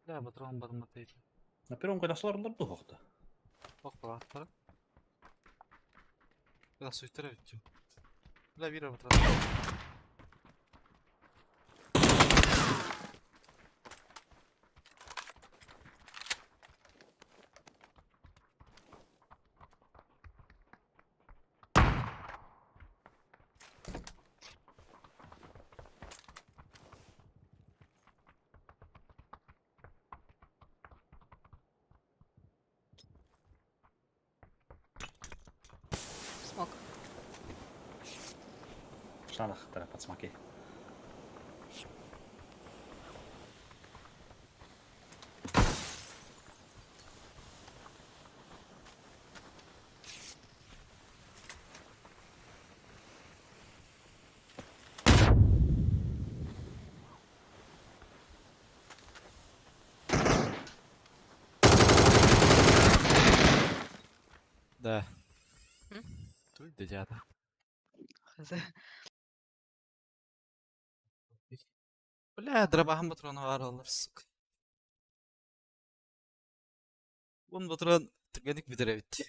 Да, батрон барматайт. На первом году слордер духовта. Ох, палаттар. Да, суйттар өттү. Да, бир батрон. Смог. Штанах, тогда подсмоки. Да. М? Туй дядя. Хз. Бля, драбахан батроны бар олар, сука. Он батрон тыганик битіребет.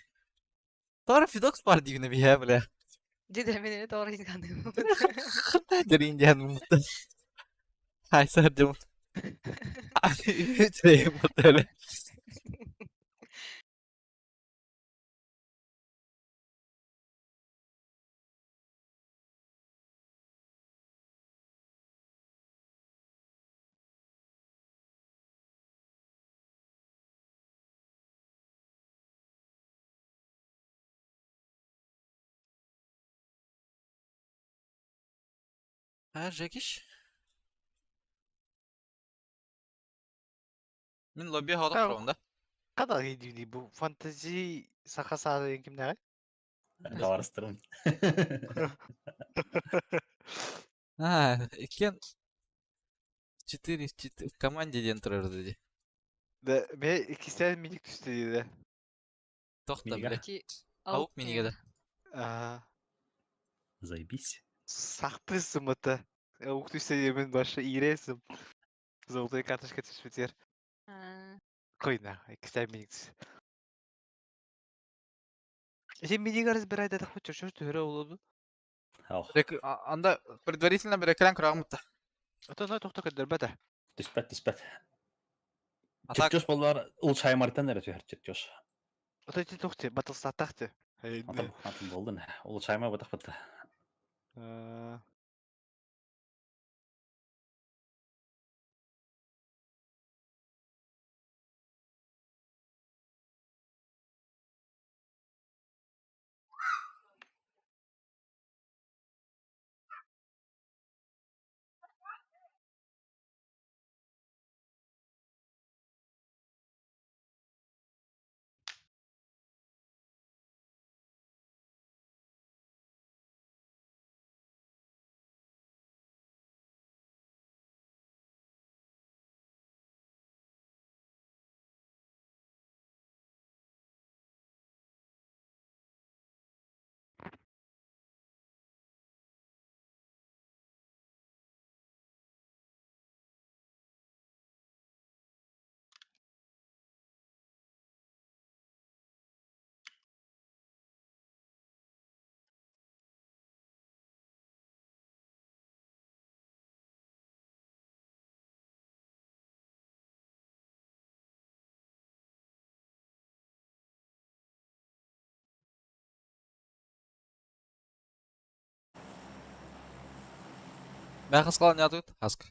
Тора фидокс бар дегені бия, бля. Диде мені doğru gitkandım. Қандай дерейін дегені мұнда. Айсар дем. Үтірейін мұнда өлі. Жекиш. Мен лобби хавадық Тау. тұрауында. Kadar iyi bu fantezi saka sağlayan kimler? Davarыстырым. Екен 4 в командеден тұрар деді. Ve ikisi minik düştüydü. Тоқта, Минига. бля. İki Ауық менеге да. Заебись. Saklı sımıtı. Avuk düştüydü ben başı iğrençim. Zoltaya kartış getirmiş biter. Koyun ha. İkisi minik düştü. Şimdi minik arası bir ayda da hoş töre oldu. Ох. Анда предварительно бір экран құрағым мұтта. Ото на тохта кадер бата. Түспәт. Атак. Чертеж болар ул шаймаритан әрі түйер чертеж. Ото ти тохте батылсаттахты. Атым болдын. Ул шайма батақ бітті. Бәхіс қалан ятыгыт, хаск.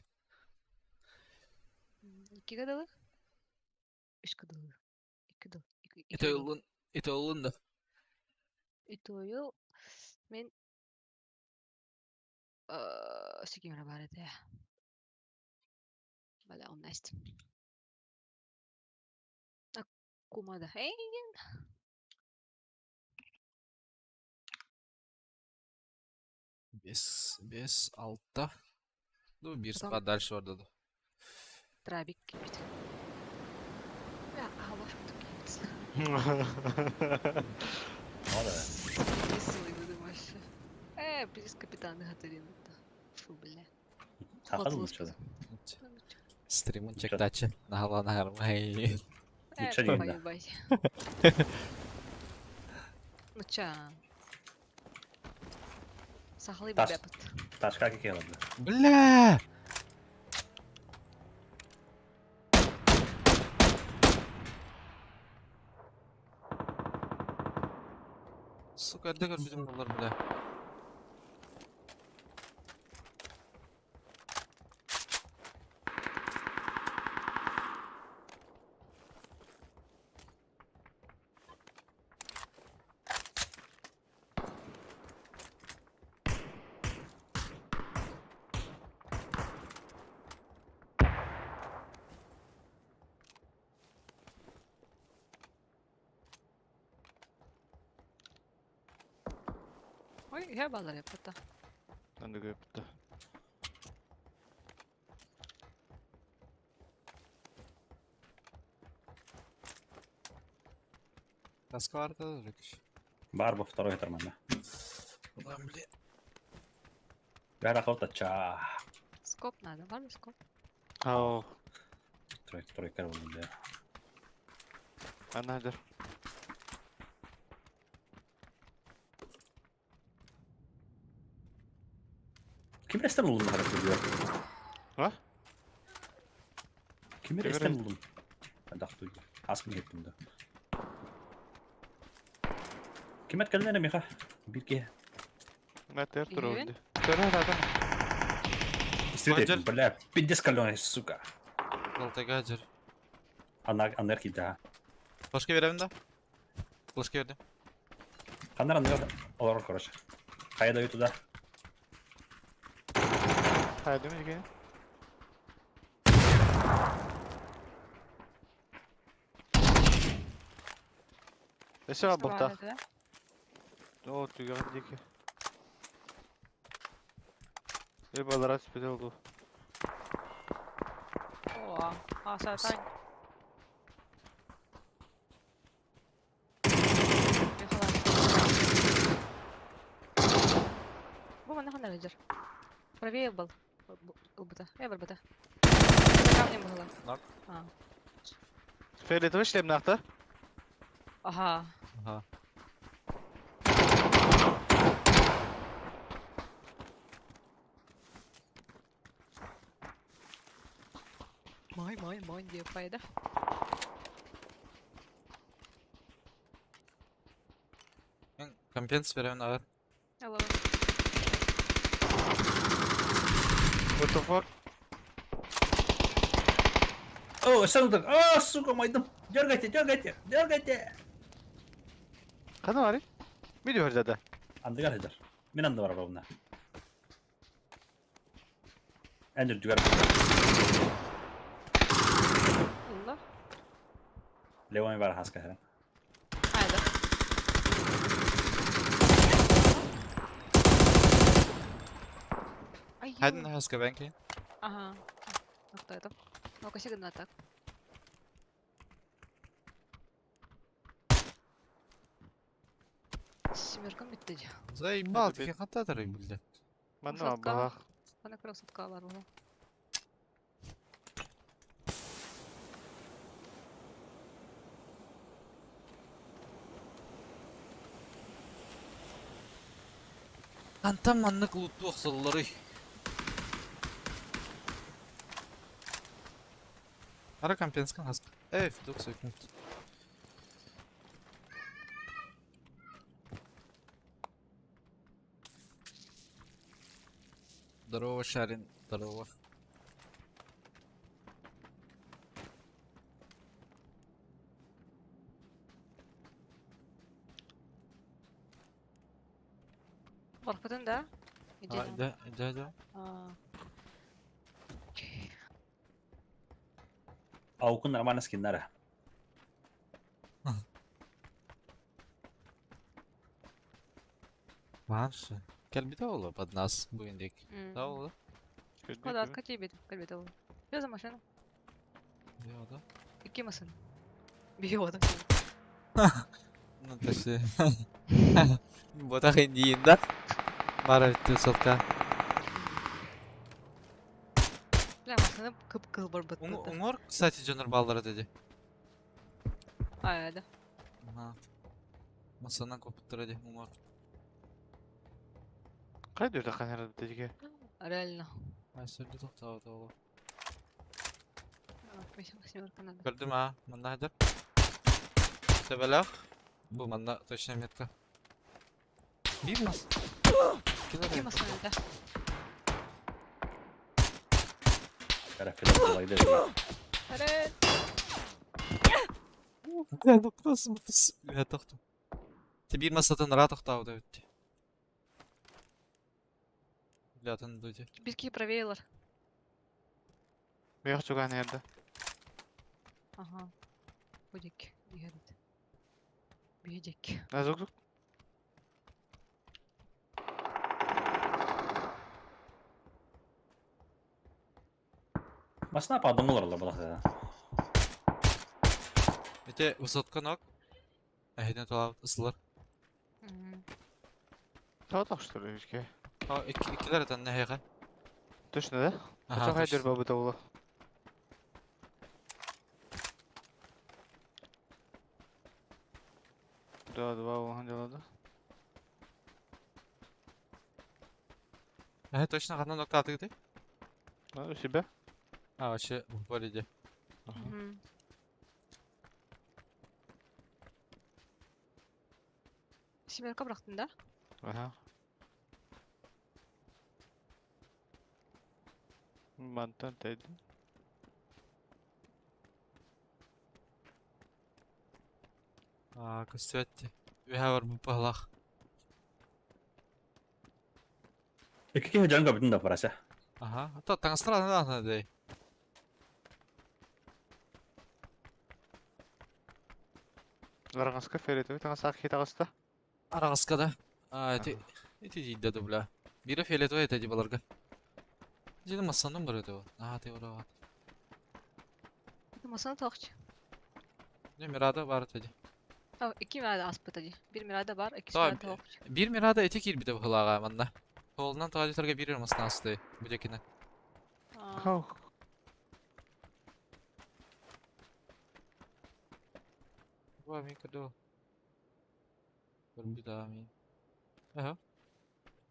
2 кадылы? 3 кадылы. 2 кадыл. Ите ұлын да. Итою мен сикемера бар еді. Бәлі он näst. Kumada. Ейген. Бес, алты. Ну, bir Потом- sıra дальше var dedi. Трабик кипит. Я алаш кипит. О, да. Веселый выдумаешь. Приз капитана Гатарина. Фу, бля. Тақадым Отзывы ұшады. Стримін чектачы. Нағалана қармай. Ничего не видно. Поебать. Ну ча. Сахлый Таш. бәпіт. Ташқа кеке алады. Бля! Сука, әдді көр bizim болар, бля. Ой, я балар yapıta. Ben de göptü. Таска var da röküş. Бар бұл второй етерман, да. Ulan bля. Бәрі ақылта, ча. Скоп надо, var mı скоп? Ау. Трой кәр болдым, да. Anladır. Кемер естен болдым, қарасы бүйір. Ha? Кемер естен болдым. Дақту, асқын кеттім, да. Кемет кәлінені меха. Бірге. Мәтер тұр Үйін? önde. Törür adam. Істететін, Баджар. бля, 50 кәлінені, сука. Алтайга acır. Анар кейді, ha. Флешки verelim de. Flash verdim. Қандар анар олар, короче. Қайда үй туда. Haydi mi gene? Eşe var bakta. O tüygen diki. Ebalara spede oldu. Oha, asatan. Bu mana kadar acır. Правее был. ЛБТ. ЛБТ. За камнем было. Нок. А. Feride mi işlem nakta? Ага. Ага. Мой диye пайда. Мен компенс беремін ағыр. Алло. What the fuck? О, саңдық. О, сука, майдым. Дергайте. Қаны бар? Мені көрдеді. Andı garajlar. Min andı var arabamda. Ender dügar. Allah. Levan var haska her. Hayda. Ай. Хайден хаска бәнки. Ага. Кто это? Ну-ка, сигнал так. Семерка бітті. Заебал, теке қантадыр білді. Мана Сатқа. бағақ. Қана красотка бар бұл. Қантам маннық лутты оқсалылары. Ара компенскен хаска. Фидок секунд. Здорово, Шарин. Здорово. Барқытын да? Да. Aukun нормально скиннары. Ваншы. Кәлбіде олы под нас бүгіндек. Да олы? Куда откати бит, кальбит ол. Что за машина? Биода. Какие машины? Биода. Ну, тәші. Ботақ енді да. Бара өтті сотқа. Бля, машина кып-кыл бар бұтты. Уңор, кстати, жоныр балдары деді. Да. Масанан көпіттірі де, уңор. Қайды өте қанар бітеге? Реально. Айсырды тоқтауы да олы. Восьмерка надо. Көрдім мында хайдар. Себелақ. Бұл мында точно метка. Бивнас. Какие машины, да? Karafil olaydı. Арет! Бля, ну просто мутыс. Бля, тоқтым. Ти бір масадан ра тоқтауы да өтті. Бля, тын дөйде. Бізге правейлар. Меқ жүгән ерді. Ага. Будек. Бедек. Назук. Masna apa adamlar Allah balak. Ете высотка ног. Әйден толап ысылыр. Тау что ли, үшке? Икілер әтен нәхеға. Точно, да? Қача қайдыр бабы тауылы. Да, два оған жалады. Точно қандан нокта аты кетей? У себя? Вообще в полиде. Семерка бірақтың да? Ага. Мантан тәйді. Көстөтті. Үхә бар бұл пағлақ. İki kere canım kapatın da parası. Ата таңыстыра да дей. Лараңасқа феретовый таңас ақ хет ағыста. Арағысқа да. Эти дейді да, бля. Бире фиолетовый это баларға. Жені масанның бір өте ол. Ты ұрағат. Масаны тоқчы. Мирада бар өте. Iki mirada aspıt hadi. Bir mirada var, iki Tamam. mirada toqçı. Bir mirada eti kirbi de бұғылаға манда. Қолынан тағадетарға берер масына асты. Бүдекені. Хау. Ва, мен кірді. Көрінбі да мен. Аха.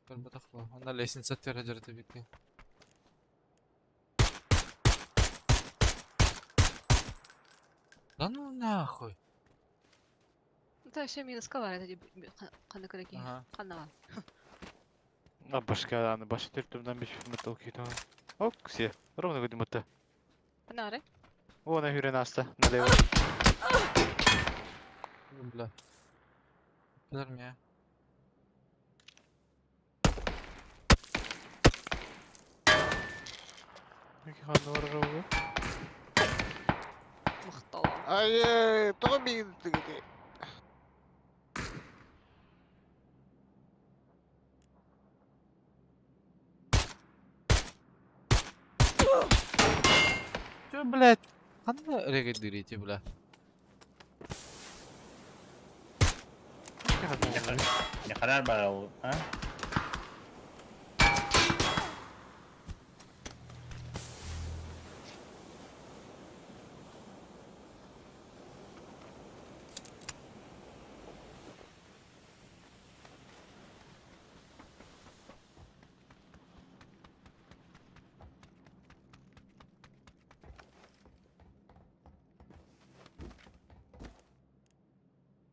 Көрінбі тақла. Онда лесін сәттері жүрді бекке. Да ну нахуй. Это все минуска var это қаны күреки. Ага. Қанава. Башка, аны башы төртімден беш мыты окейді. Оп, ксе. Ровно гуди мыты. Қана аре? О, на хюрен аста. Налево. Бля. Килер меня. Які ханны бар ровно. Мақтала. Ай, тоғы мейін тігіде. Чё, блядь? Қандай регет дырите, бля? Ne kadar var o? Ha?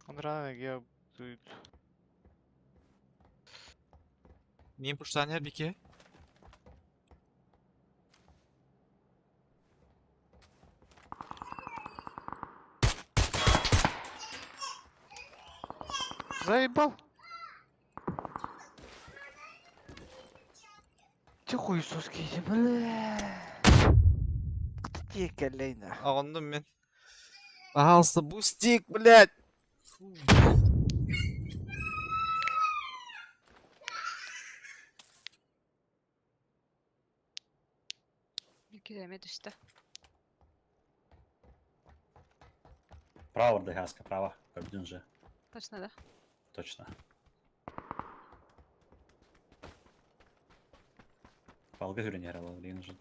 Андрана, я... Нейін пұштан бике? Заебал. Ты хуесоский, бля. Кто тебе колейна? Ағындым мен. Пожалуйста, бустик, блядь! Фу. Километр düştü. Право, Ордегаска, право. Gördün же. Точно, да? Точно. Полга Юрий не играла, блин, уже.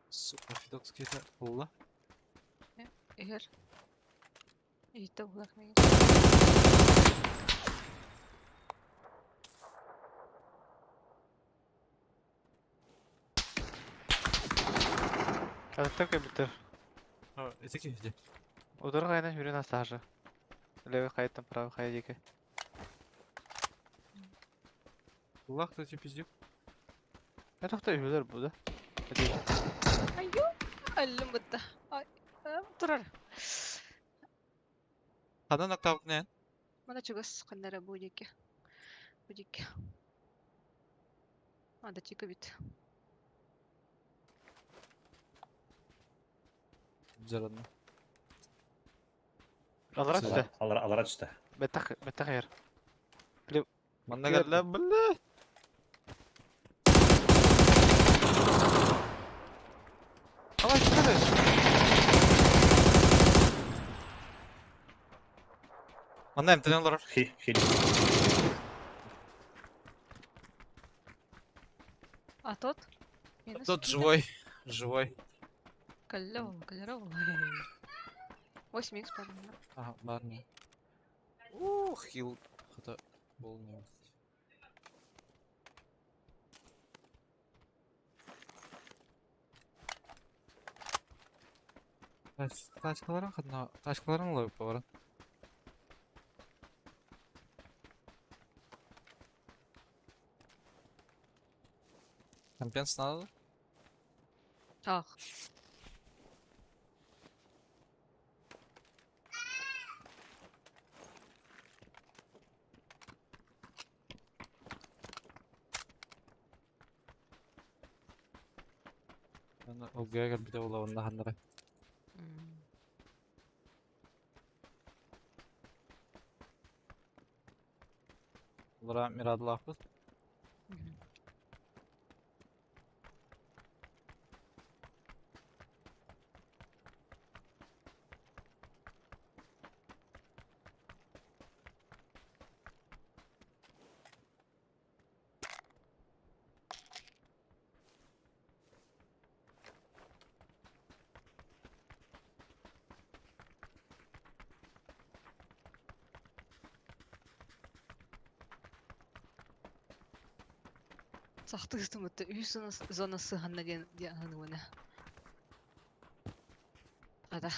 Сука, фидокский это пулла. Егер. Итті олақ мен. А так бітер. Это где? Удар қайна жүрен астажы. Левый қайттан правый қайд еке. Пулла, кто тебе пиздюк? Это кто үйлер бұл да? Айо! Әлім бұтты. Ай, тұрар. Қадан октавық не? Мана чугас қандара будеке. Будеке. Ада чика бит. Зарадно. Алар түсті. Алара düştü. Бәтті қайыр. Манда geldi бля. Ала шықады. Манда МТН олар. Хил. А тот? Минус. Тот живой. Живой. Калерово. 8 икс, по-моему. Ага, ладно. Хил. Хата был не. Тачкаларын ловит поворот. Компенс надо? Ах. Өлгөйгөр бите улабында хандырай. Улара мирадылакпыз. Сахты ыстымытты үй зонасы ханна ден хануына. Ада.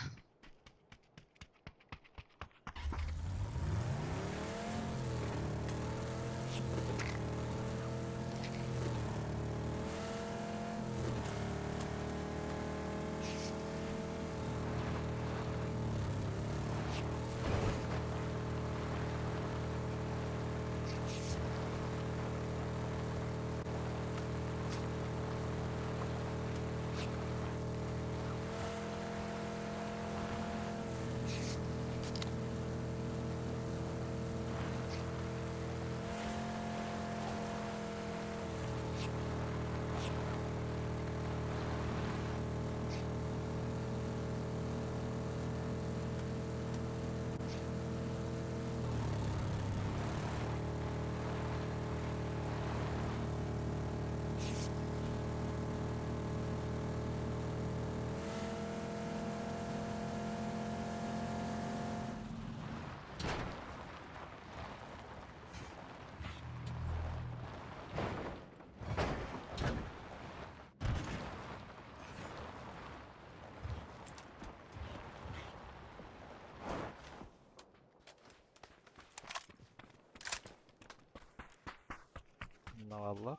Ну ладно.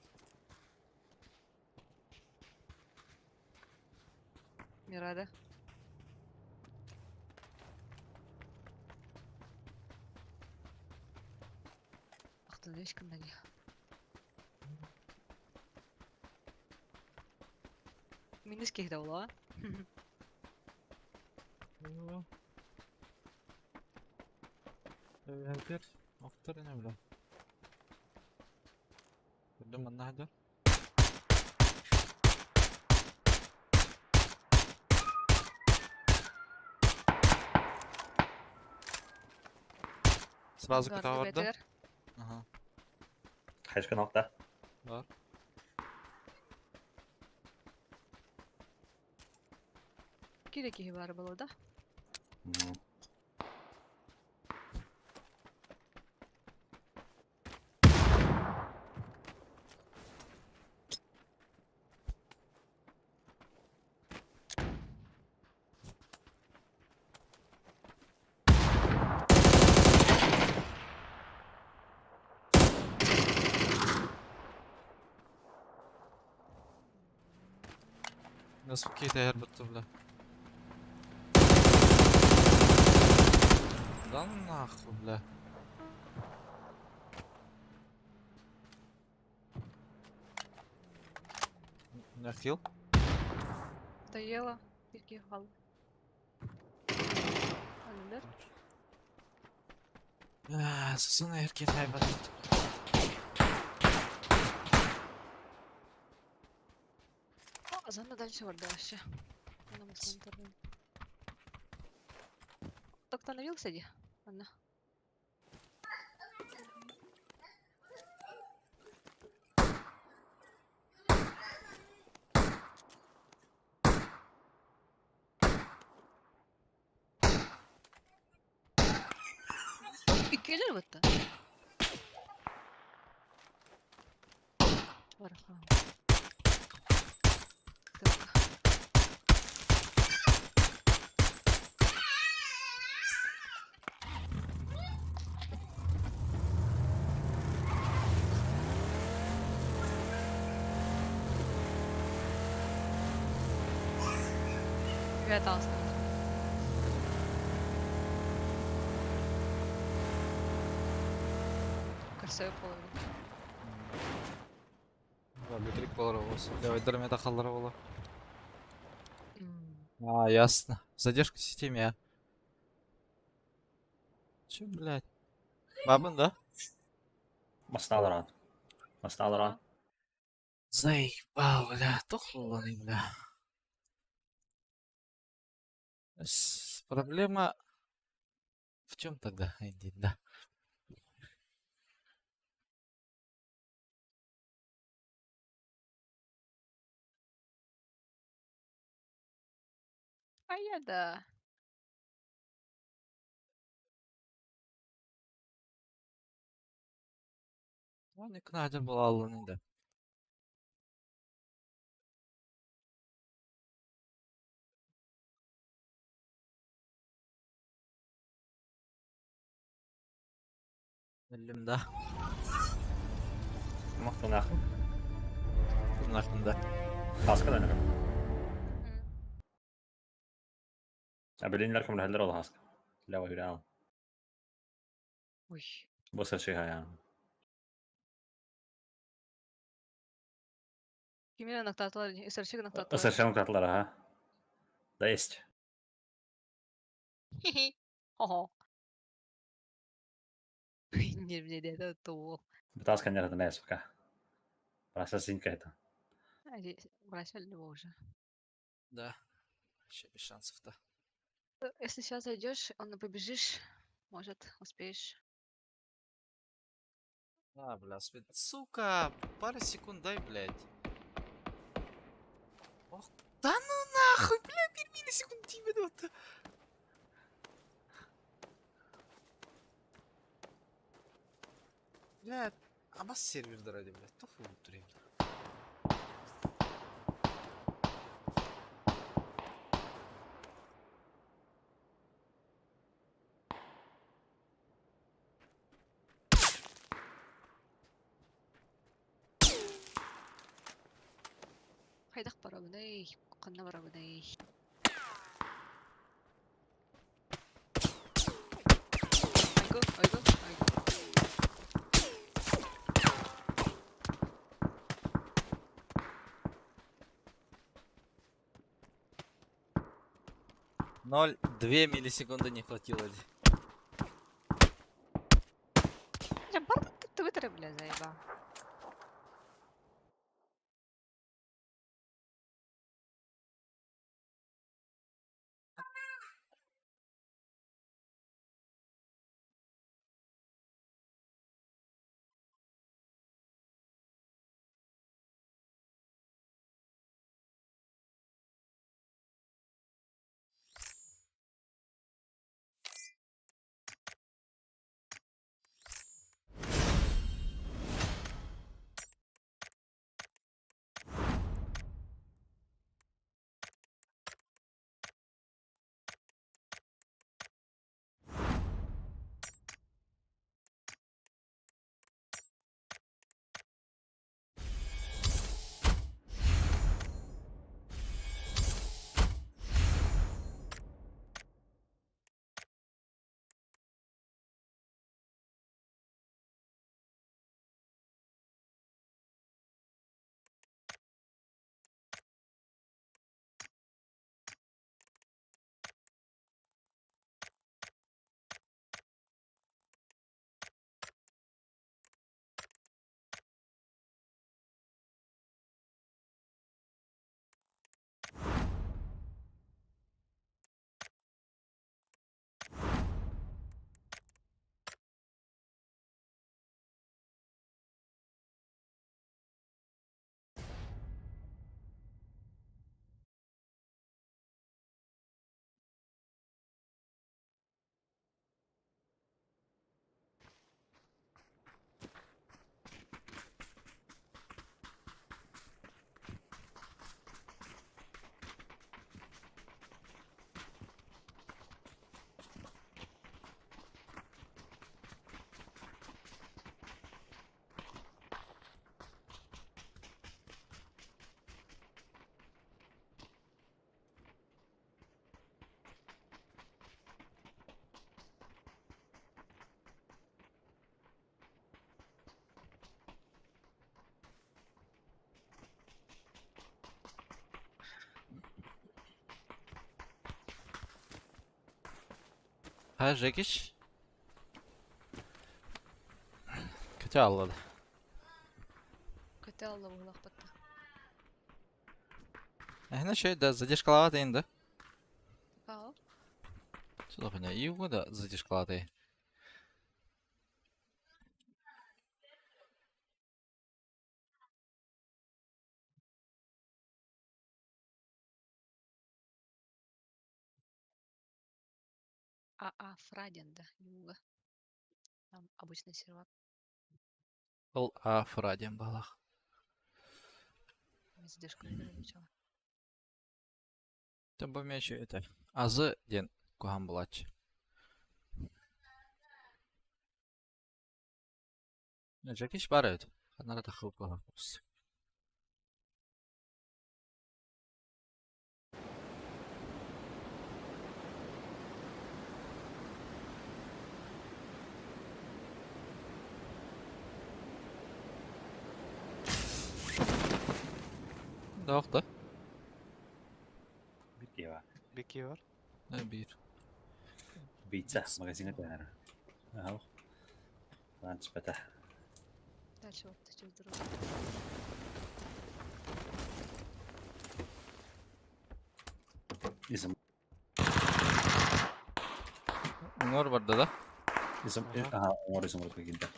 Мирада. Ақтын ешкімді не. Минус кейді ола. Хәзер актыр не белә. Күрдем монда хәзер. Сразу Гарны көтә барды. бәтер. Ага. Хайшка нокта. Бар. Кире бар было, да? Наскільки ти гербати, бля? Да нахуй, бля. На хил? Доела. Тільки гал. Аллер. Сосуна еркет хайбат. О, азанда дальше var da aşağı. Anlamasın tabii. Остановился где? Ладно. İki gelir mi hatta? Var ha. Так. Ребята, осталось. Красивый половина. Битрик болар болса. Давай дырмета қалдыра болар. Ясно. Задержка в системе, а. Че, блядь? Бабын, да? Масталаран. Масталаран. Заебал, бля. Тухлый, бля. Проблема в чем тогда, Энди, да? А я да. Ну, не кнадер был Аллан, да. Білдім да. Мықты нақын. Нахында. Хаска да нақын. Білейін ләркім ләхелдер ол хаска. Ләуа хүрі ал. Ой. Бұл сәр шей хаян. Кимера нактатылар, исерчик нактатылар. Сәр кратылар, ага. Да есть. Хо-хо. Нервне деді туыл. Бітас кәнер это нәс пока. Праса синька это. Брась его уже. Да. Ще без шансов-то. Если сейчас зайдешь, он побежишь, может, успеешь. А, бля, сука, пару секунд дай, блядь. Ох, да ну нахуй, бля, 1 миллисекунд именно. Бля, а бас серверді ради, блядь, тофу тұрайым. Хайдақ бара бұдай, қанна бара бұдай. Айгу. 0,2 миллисекунды не хватило. Бар, ты вытри, бля, заеба. Ha, Jekic. Kötü ağladı. Көте алла бұлақ бітті. Эхна şey да задержкалаватый енді. Кау? Сюда хуйня. И его да задержкалаватый. Фраден, да, юга. Там обычный сервак. Ол Афраден балах. Задержка не начала. Там по мячу это. Азы ден куган булач. Jakiś baret. Kanara ta chyba. Yok da. Bir var. Beki var. Ne bir. Pizza. Magazine döner. Aha. Lan spete. Дальше вот через дорогу. İzim. Var burada da. İzim. Aha. Aha. Umar izim olup gitti.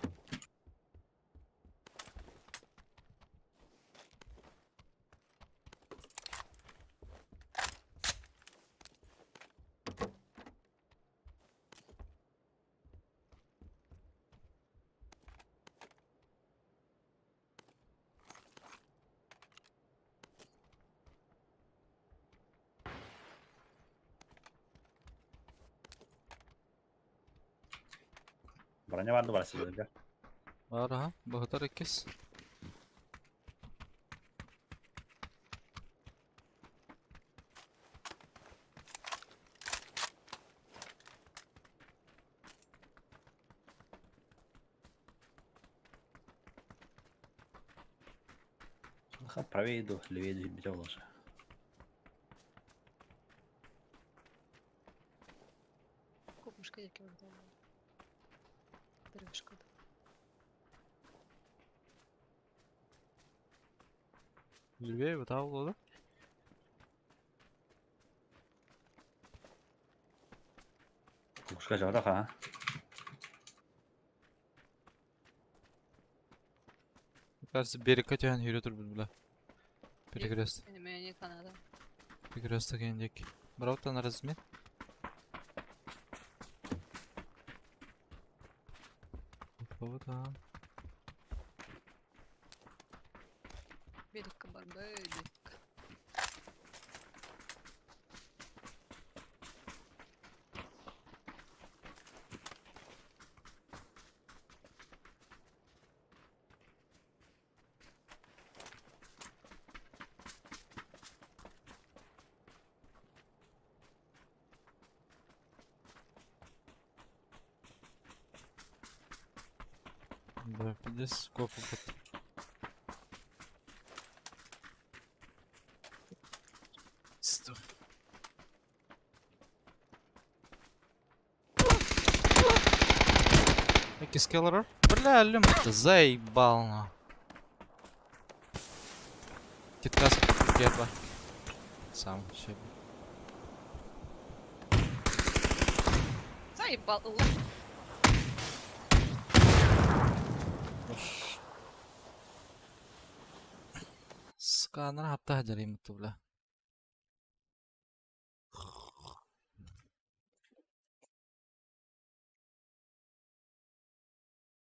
Bana vardı var sizde. Var ha. Bu kadar ikiz. Правее иду, левее бить лучше. Копушка яке вдома. Перевишка. Lübeye mi? Tamam oldu. Кукушка жора ha. Кажется, берег көтен үйретір бұл бля. Перекрест. Мені Канада. Перекрест дегендек. Бірауттан размен. Там. Берегка бар, берег. Да, пиздец, копу под. Сто. Какие скеллеры? Бля, люм, ты заебал, на. Киткас, герба. Сам ще. Заебал. Сканер хапта жарим ту бля.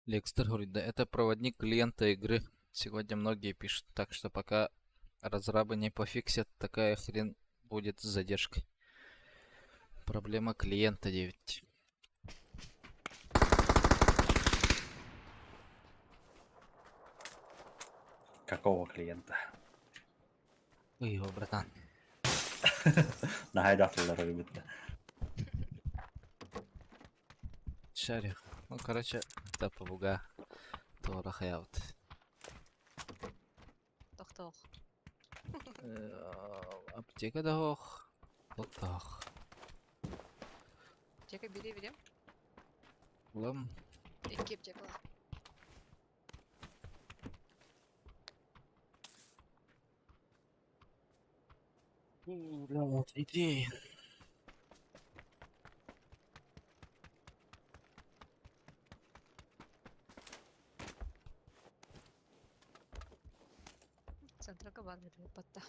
Лекстер говорит, да это проводник клиента игры. Сегодня многие пишут, так что пока разрабы не пофиксят, такая хрен будет с задержкой. Проблема клиента 9. Какого клиента? Его, братан. На хайдатылар bitti. Шарик. Ну, короче, это побуга. Тора хаят. Тох-тох. Аптека да ох. Тох. Аптека бери, берем. Лам. Екі аптека. Вот, иди. Центрака бар берем, патта.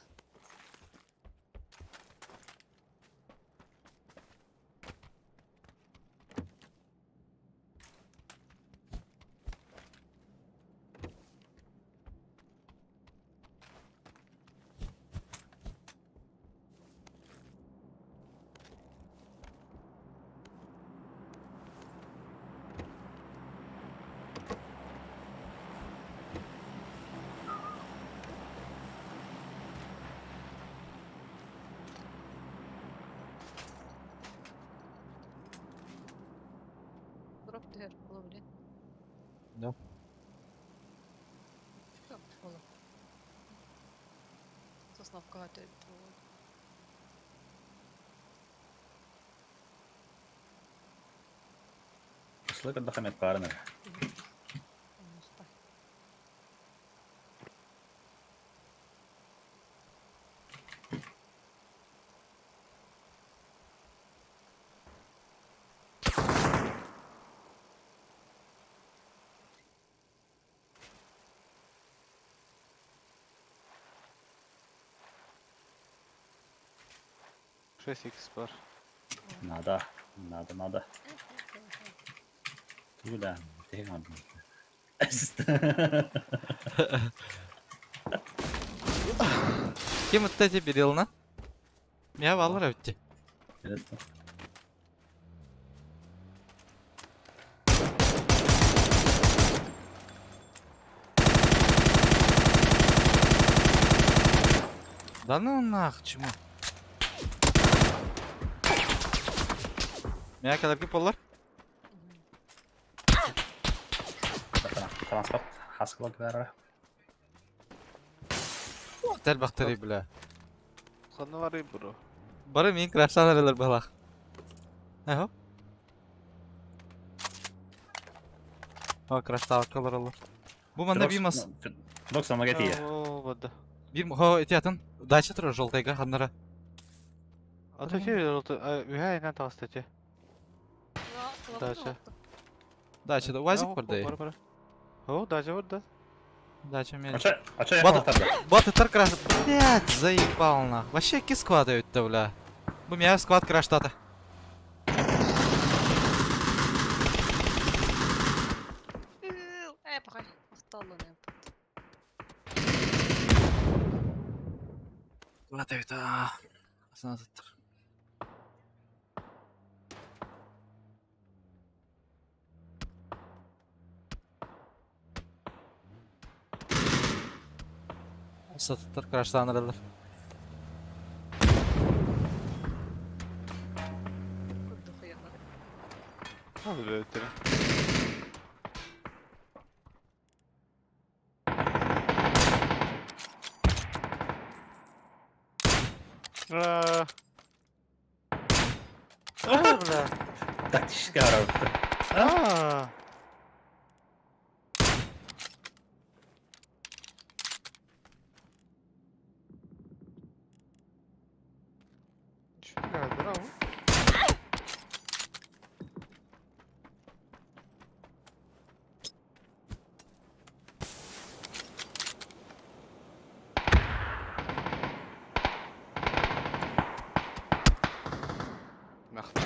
Да. Yok oğlum. Sosnovkağa tövbe oldu. Слышь, отдыхай от парня. Usta. Шесть икс бар. Надо. Надо. Туда. Тихо, надо. Kim itti bir yılına? Ya vallahi ötti. Да ну нах, чему? Меня kadar pollar? Транспорт. Хаскала квара. Tel bakteri bile. Kanı var ya bro. Barı min crash'tan aralar balak. Eho. Ha crash'ta arkalar alır. Bu manda bir mas. Фидок самогатия. О, вода. Bir ho etiyatın. Дача тұры жолтайга ханнара. Ата şey oldu. Ühe aynen tastacı. Ya, Дача. Дачада уазик бар да. Бар. О, дача var da. Дача мен. А чё я Вот. хотел тогда? Вот это краш. Блядь, заебал нах. Вообще ки сквада өтті, бля. Bu меня сквад краштата. Похай. Ахталлы не yaptı. Вот это. Санатыр. Satır kraştan aralar. Kurdu hıyarları. Hadi böyle ötürü. Aaa. Aa, bля. Тактическая работа. Aa. Şunu geldi lan bu. Maqta.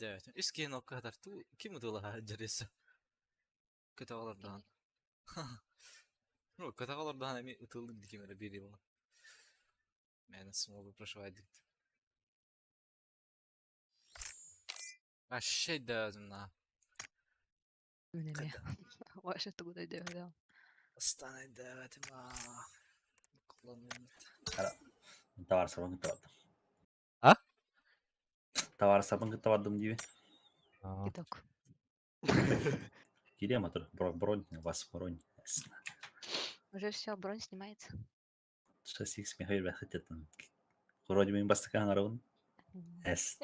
Evet. Üskiyen o kadar. Tu kim udula jarisi? Kötü olardan. Ну, kötü olardan emi ıtıldı dikim öyle bir yılına. Yani small прошивает. Вообще да, на. Önemi. Ваша тугу да diyor. Останай да, тема. Kullanıyorum. Товар сабын кытаваттым. А? Товар сабын кытаваттым дейби. Гидок. Кирема тур. Бронь. Вас бронь. Уже все, бронь снимается. 6x Михаил бәхеттен. Вроде мен бастыкан арабын. Эс.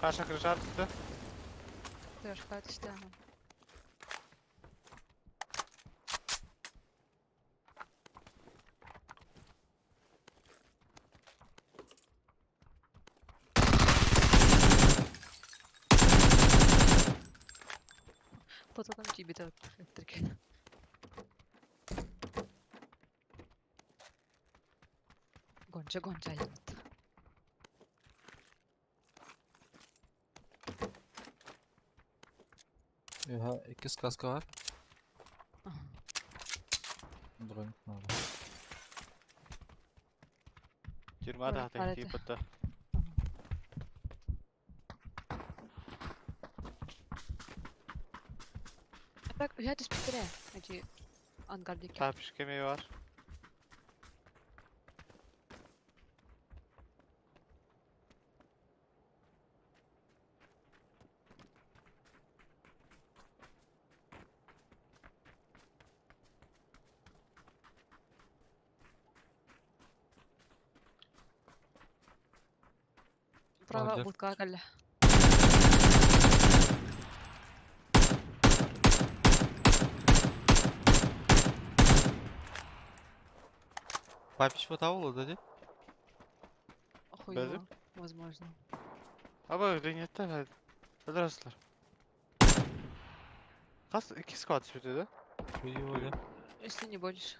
Каша крыша түсті. Құяшқа түсті. Потом тебе так электрики. Гонча айланат. Aha, 2 kaska var. Bronk ne oldu? 20 Ой, да, парады. типа-то. Bak ya düz bitire. Acı angardaki. Tapiş kemiği var. Права Ладно. будка калля. Папич потавул, да, Охуенно. Возможно. Ama ringette hadi. Hadi rastlar. Kas 2 squad sürdü. Хуёво, да? Если не больше.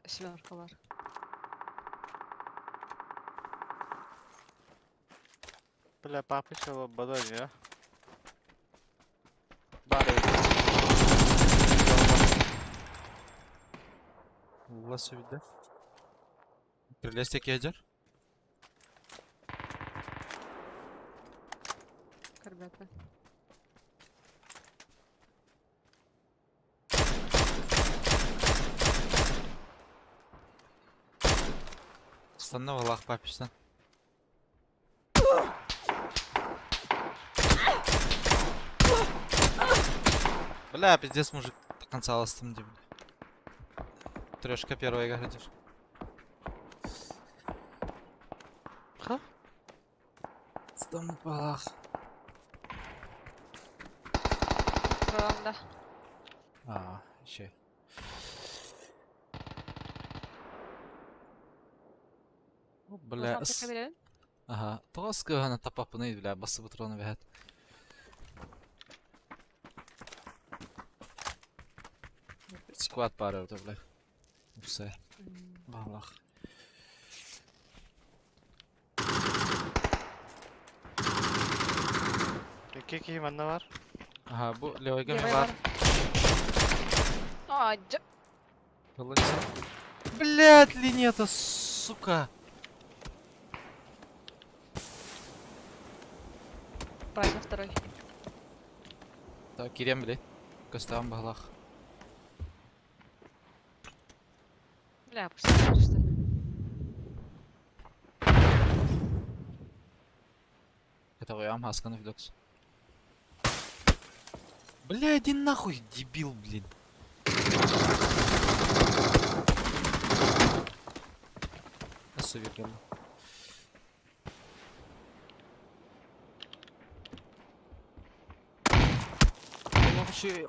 Семерка var. Бля, папич его бадон ya. Bari. Власы видно. Прилестик ядер. Ребята. Станна валах папичтан. Бля, пиздец, мужик до конца ластым, бля. Трешка первая гадишь. Ha? Станна валах. Правда. Еще. Бля, Проверяю. ага. Тоска на тапапу не бля, басы патроны вяд. Сквад пара это, бля. Все. Валах. İki kim bende var? Ага, bu Лёйга Левая var. А, Получил. Блядь, линета, сука. правильно, второй. Так, Кирем, блядь. Костам балах. Бля, пусть что ли. Это Роям, Хаскан, Видокс. Бля, иди нахуй, дебил, блин. Особенно. Я вообще...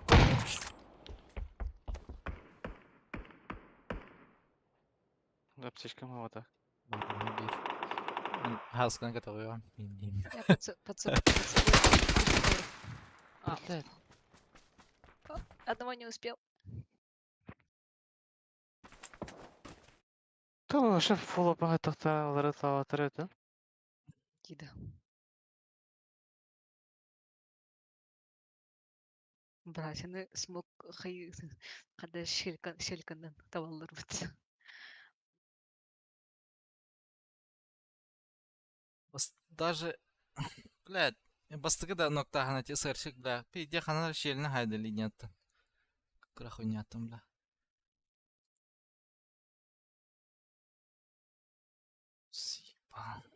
Аптечка havada. Хаскан, это Роям. Я подцепил. А, Блядь. одного не успел. Tamam, şef follow bana tahtaları tavatır edin. Кида. Бра, сені смог хай қада шелканнан табалар бит. Даже... Блядь. Бастыгы да нокта хана те сыршик, бля. Пейде хана шеліне хайда линията. Крахуйнятым, бля. Съебал.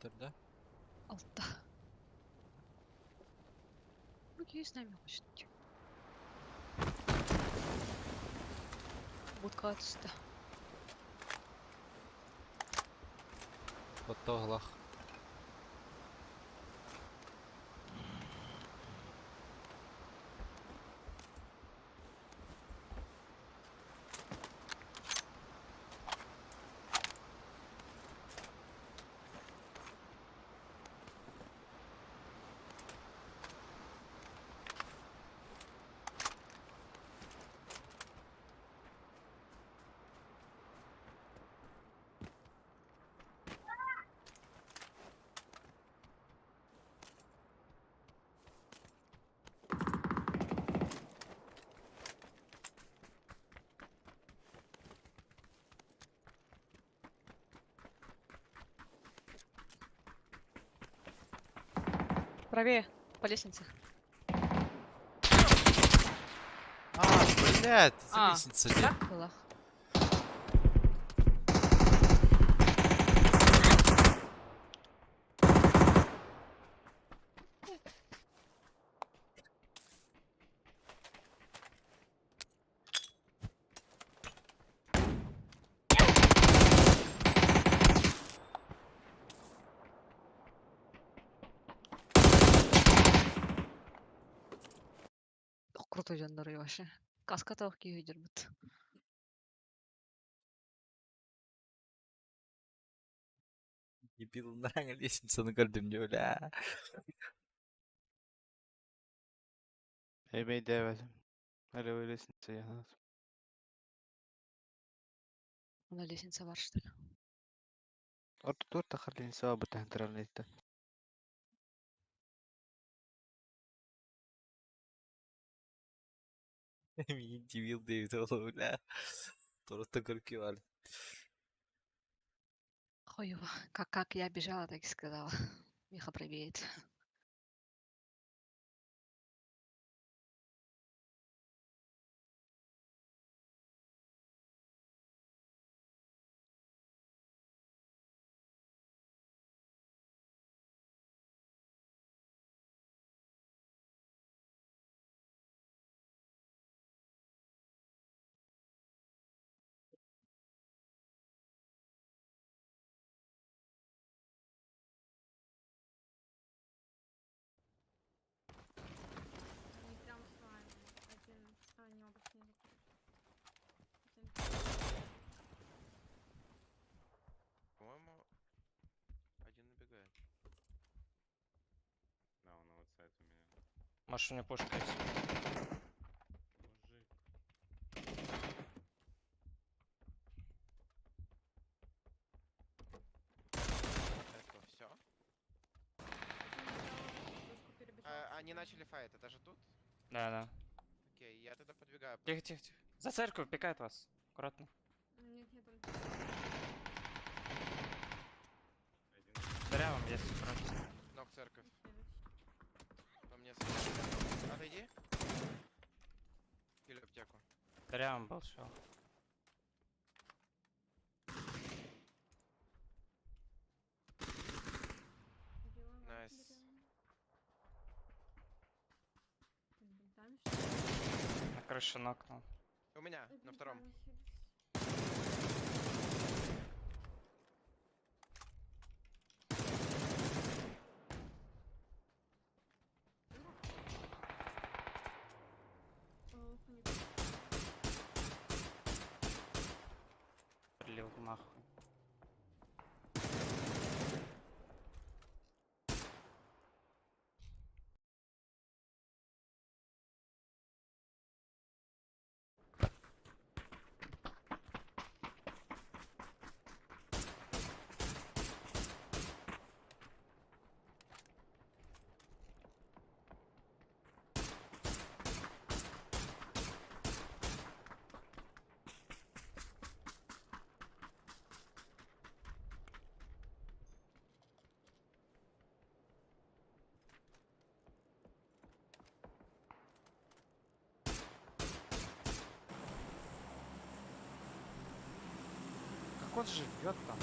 да? Алтта. Окей, с нами хочет идти. Будка түсті. Вот оглах. Правее, по лестнице. А, блядь, это А, лестница где? так было? Ох, крутой жандар вообще. Каска тағы күйге жүрбіт. Дебилдың лестницаны көрдім де бля. Эбей дәвәлем. Әлі ойлайсың сен. Она лестница бар, что ли? Орта тахарлин сабы интернетте. Мен дебил дейді ол бля. Тұрықты көркі бар. Хуево. Как я бежала, так и сказала. Миха пробеет. Они прям с вами. Один, они оба снизу. Один. По-моему, один набегает. Да, он аутсайд у меня. Может, у меня пушка есть. Мужик. Это все? Доску перебежал. Они начали файт, это же тут? Да. Окей, я тогда подбегаю. Тихо. За церковь пикает вас. Аккуратно. Нет, он Один. Да рядом есть. Аккуратно. Ног церковь. следующий. По мне смотрит. Отойди. Или аптеку. Да рядом был все. Убила Найс. вас, берем. Бинтами, что ли? На крыше нокнул. У меня, на втором. Бинтами хились. Ох, они Прилил нахуй. Как он живет там?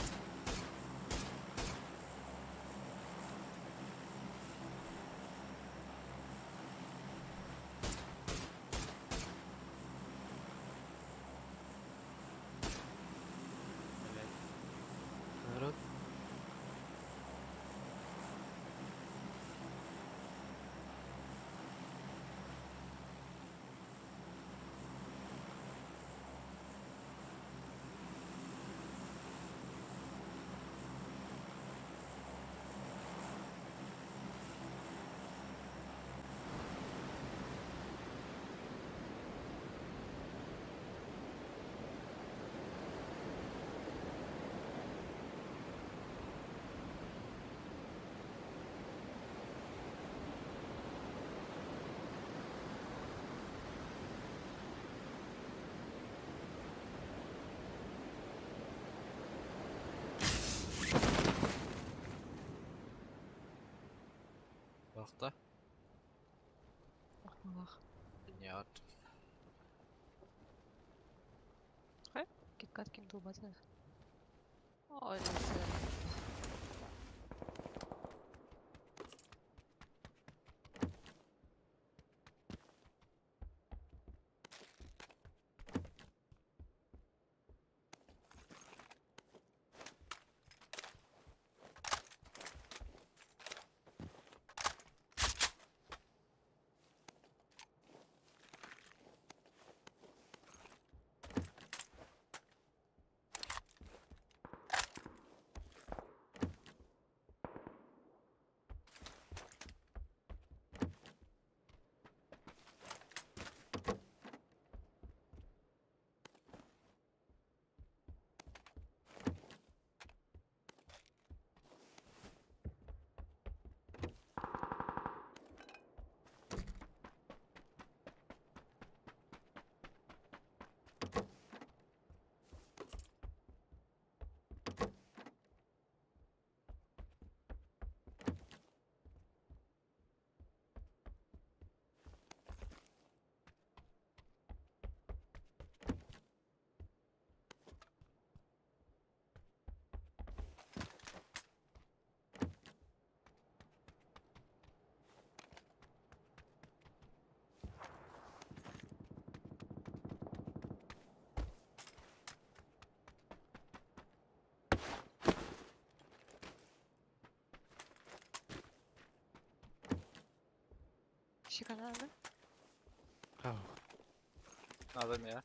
нет. Киткат ким долбатыр. Ой, нахер. 시간 하나? Надо мне.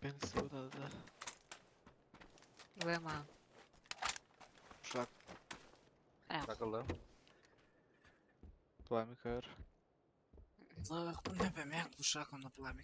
Компенсация. Вема. Ушак. Takıldım. Пламя кар. Зах, не поймек, ушаком на пламя.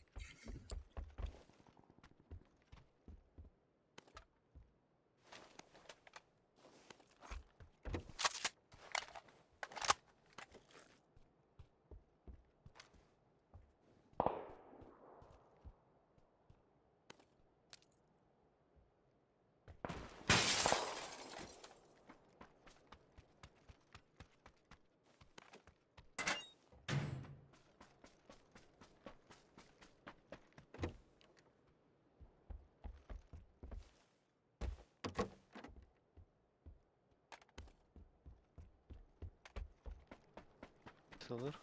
Сылыр.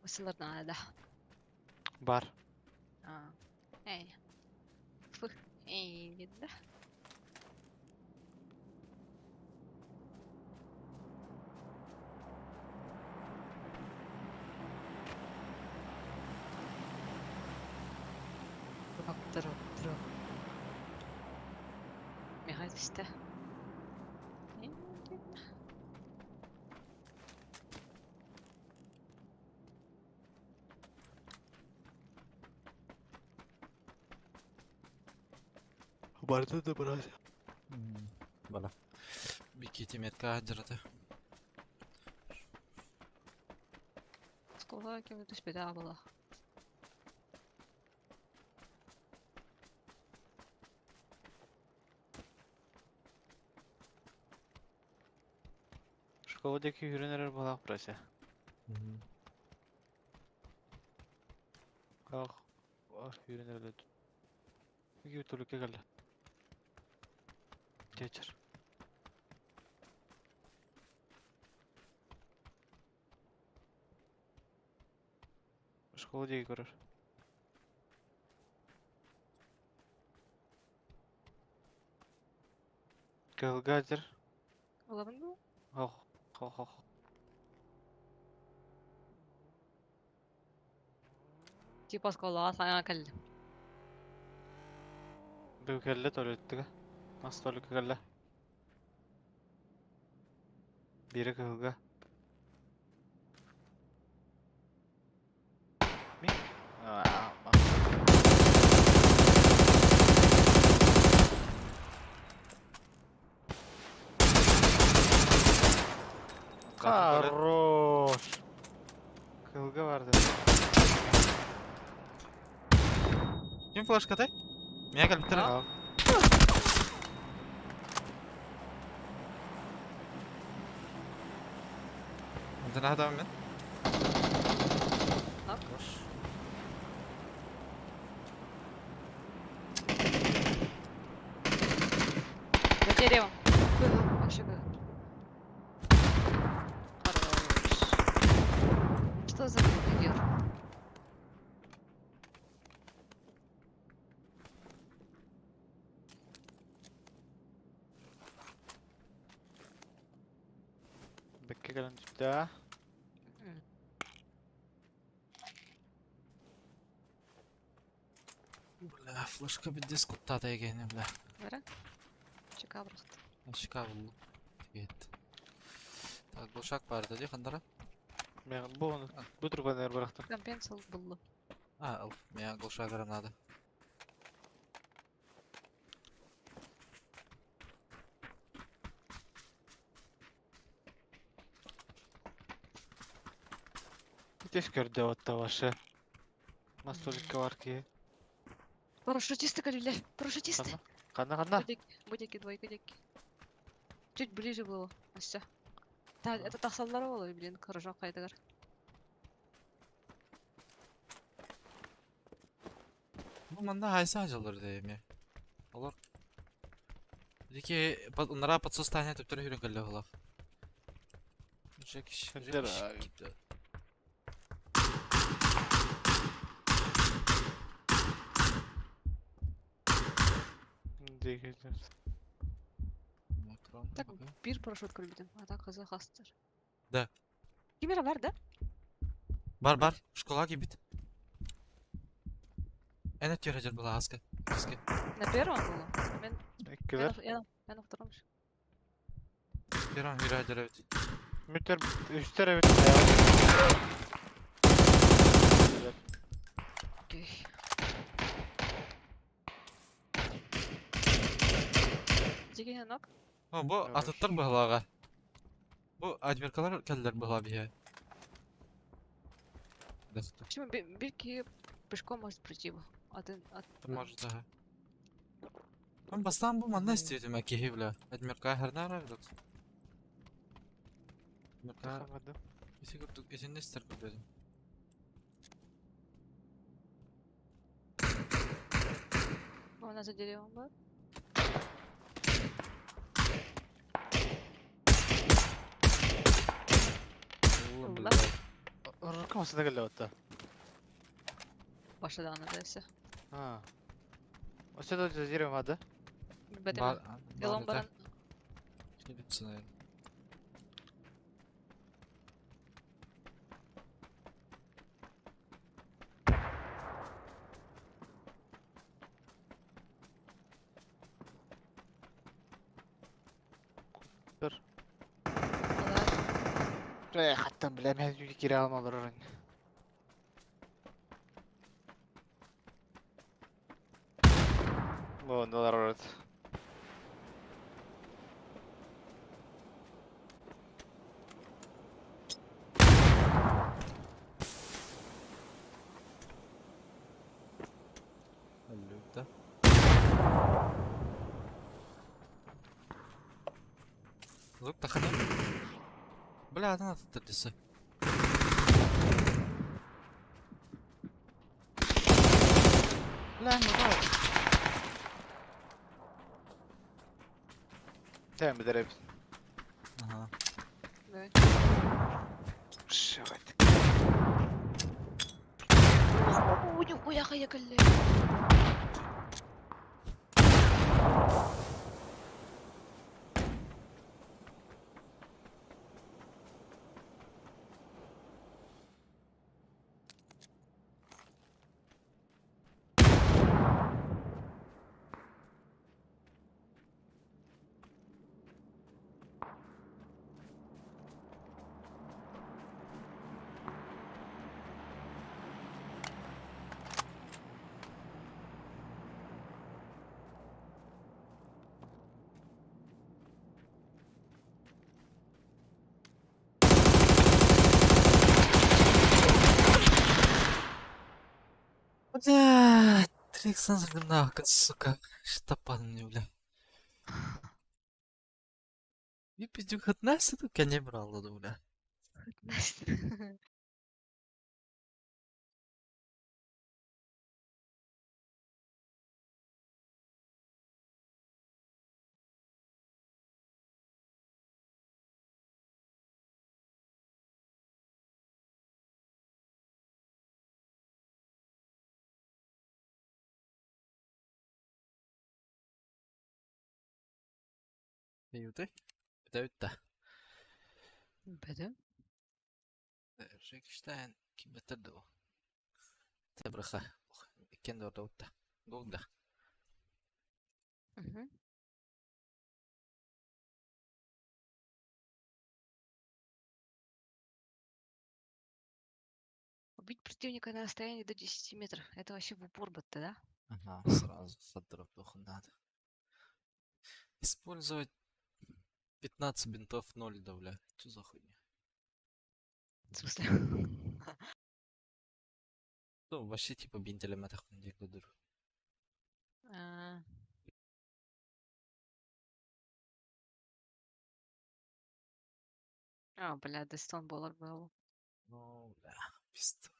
Высылырдан ада. Бар. Эй. Фух. Эй, видно? Дроп. Мехать işte. Эй, видно? Барды да брать. Bana. Bir kiti metka hacırdı. Сколько кем-то спида было. Школадагы үйренерер балақ біресе. Ах, үйренерлер. Неге өтілікке келді? Geçer. Школадагы көрер. Кылгадыр. Олабын бу? Ох, ох, ох. Типа сколага саңа келди. Бұл кәлі төлеттігі. Нас төлікі кәлі. Бері кылга. Ми? Хорош. Кылга барды. Kim flash katay? Mega gel bitir. Al. انت هذا من؟ Nak. Boş. За деревом. Вообще бы. Хорош. Что за идиот? Bekle gelen daha. Бля, флешка бит куттата егені, бля. Бара? Чека бұрықты. Ашка булду. Кетті. Так, бұл шак барды де, қандара? Ben bu turbanları bıraktım. Компенсал булды. Al, мен бұл гранада. Gidеш gördü o tavaşı. Nasıl var ki? Парашютисты кәлілі. Парашютисты. Қана. Будеки, двойка, деки. Чуть ближе было. Все. Да, это тахсаллар было, блин, хорошо қайдығар. Бұл манда хайса ажалыр дейме. Олар. Деки, онара подсостание төптер үйрен кәлі олақ. Жекиш. Дегенер. Так, bir парашют көрбедім. Ата қызы қастыр. Да. Кемера бар, да? Бар, школа кибит. Әне түйір была аска. На первом было? Ekkiler. Я на втором. Первом үйрі әдер өт. Mütter üstler evet. Окей. Дегене нок? О, бұл атыттар бұғылаға. Бұл адмиркалар кәлілер бұғыла бия. Почему Бирки пешком может прийти его? Может, ага. Он бастан бұл манна істейді ма кеге біля. Адмирка әрна ара білді. Адмирка... Есі күрттік, есі не істер білдім. Она за деревом был? Rırkı masada geldi hatta. Başladı neredeyse. Ha. O sırada cezire vardı. Betim. Yalan baran. Şey bitsin ayın. Hatta bilemez bir kere almalar orayı. Bu ondalar orada. Öldü. Звук тахана. Бля, она тут десе. Бля, ну да. Tamam bir de rap. Ага. Давай. Шевать. О, нихуя хаякали. Бля, Александр нахуй, сука. Штапан мне, бля. И пиздюк от нас, это коня брал, да, бля. Настя. Юты? Это юта. Бәді? Жекштайн, ким бітірді ол. Тебріха. Кенді орда ұтта. Голда. Мгм. Убить противника на расстоянии до 10 метров. Это вообще в упор быта, да? Ага, сразу содрав духу надо. Использовать 15 бинтов 0, да, бля. Что за хуйня? В смысле? Ну, вообще типа бинтелем это хуйня дуру. А. А, бля, Дестон Боллар был. Ну, бля, пизда.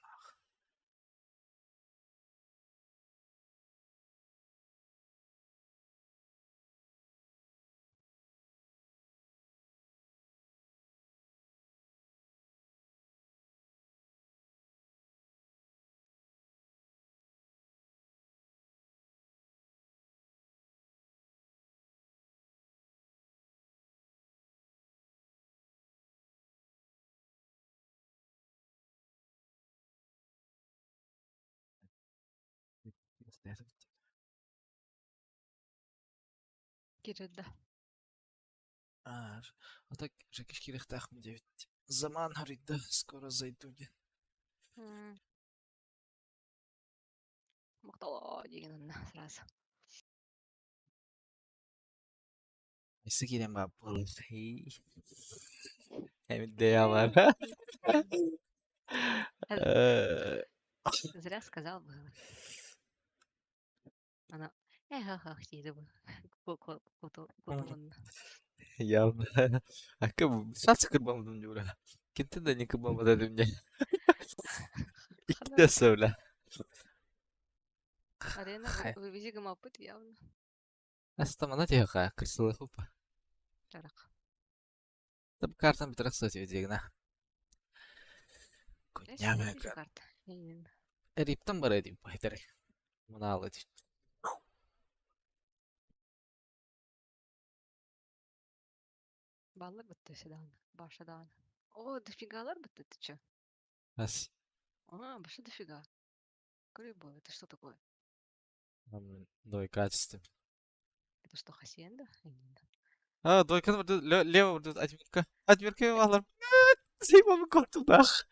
Кирилл, А, а так, Жекишки рехтах мне 9. Заман говорит, да, скоро зайду. Мақтала деген онда сразу. Esse aqui é uma bola. É ideia, mano. Зря сказал бы. Она эх, дейді бы. Кутуын. Явно. А кем? Шансы кырбамдым жура. Кенте да не кырбамады деп мне. Икте сөйле. Арена Хай. вывези гамапыт явно. Астамана тиха, крысылы хупа. Жарақ. Там картам битрак сөз ведегна. Коняме кар. Карта. Риптан бар едим байдар. Мына алып. Баллар бітті седан. Башадан. О, дофигалар бітті, ты чё? Раз. А, вообще дофига. Крыбо, это что такое? Дой качество. Это что, хасиенда? А, дойка лево адмирка. Адмирка алар. Зеймам кортудах.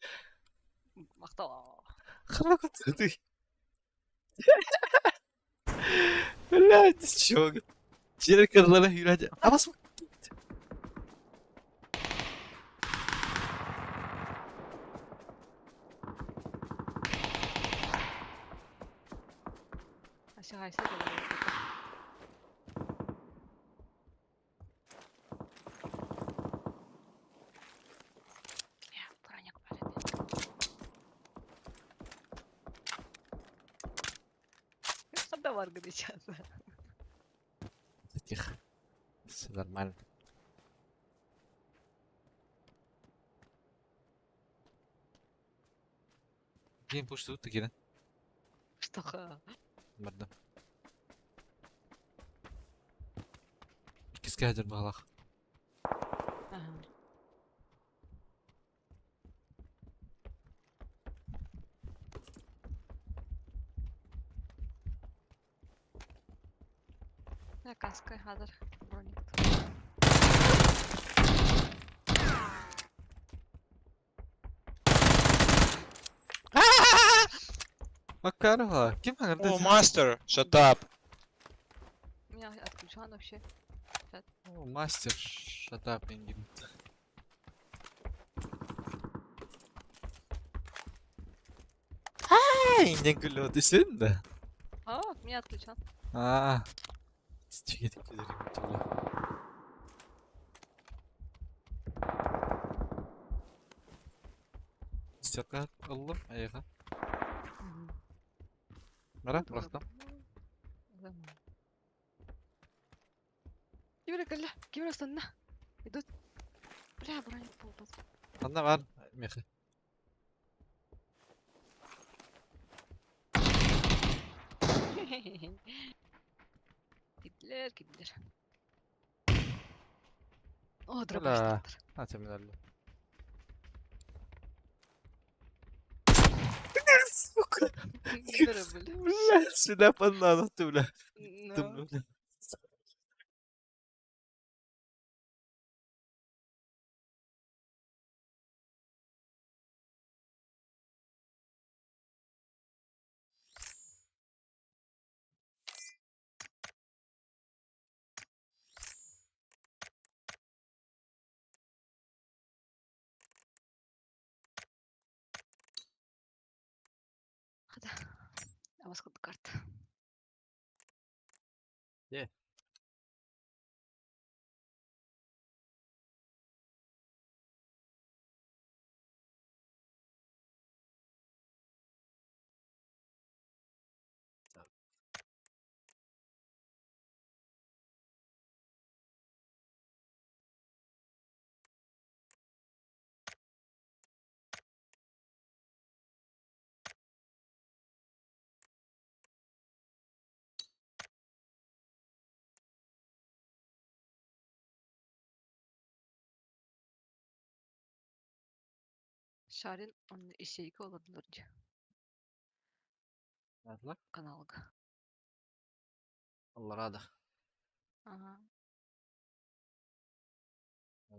Мақтала. Хана ты. Блядь, чё? Черек кырлары юрады. А бас. Ася хайсы да. Броник палит. Когда варга сейчас? Тихо. Все нормально. Game push тут таки, да? Что ха? Бардам. Ikisi geldir bağlaq. Ага. Ya kaskı hazır. Броник. Макарова, kim hangarda? О, мастер, shut up. Меня отключен вообще. О, мастер, shut up, engin. инден күлі өтесін да. А, меня отключен. Чекетіп кедерім түрлі. Степка ұлым, аяға. Бара, бұрақтам. Юля, Галя, Юля, останови. Идут. Бля, броню полпас. Анда бар, меха. Gidiler, gidiler. О, Бля, дробаштар. атя мен әлі. Сука, Бля, бля. бля, сюда поднадо ты, бля. Ты, Ну, бля. хада. А вас ход карта. Е. Шарин, он ищейка olabilir diyor Atla. kanalga. Allah rada. Ага.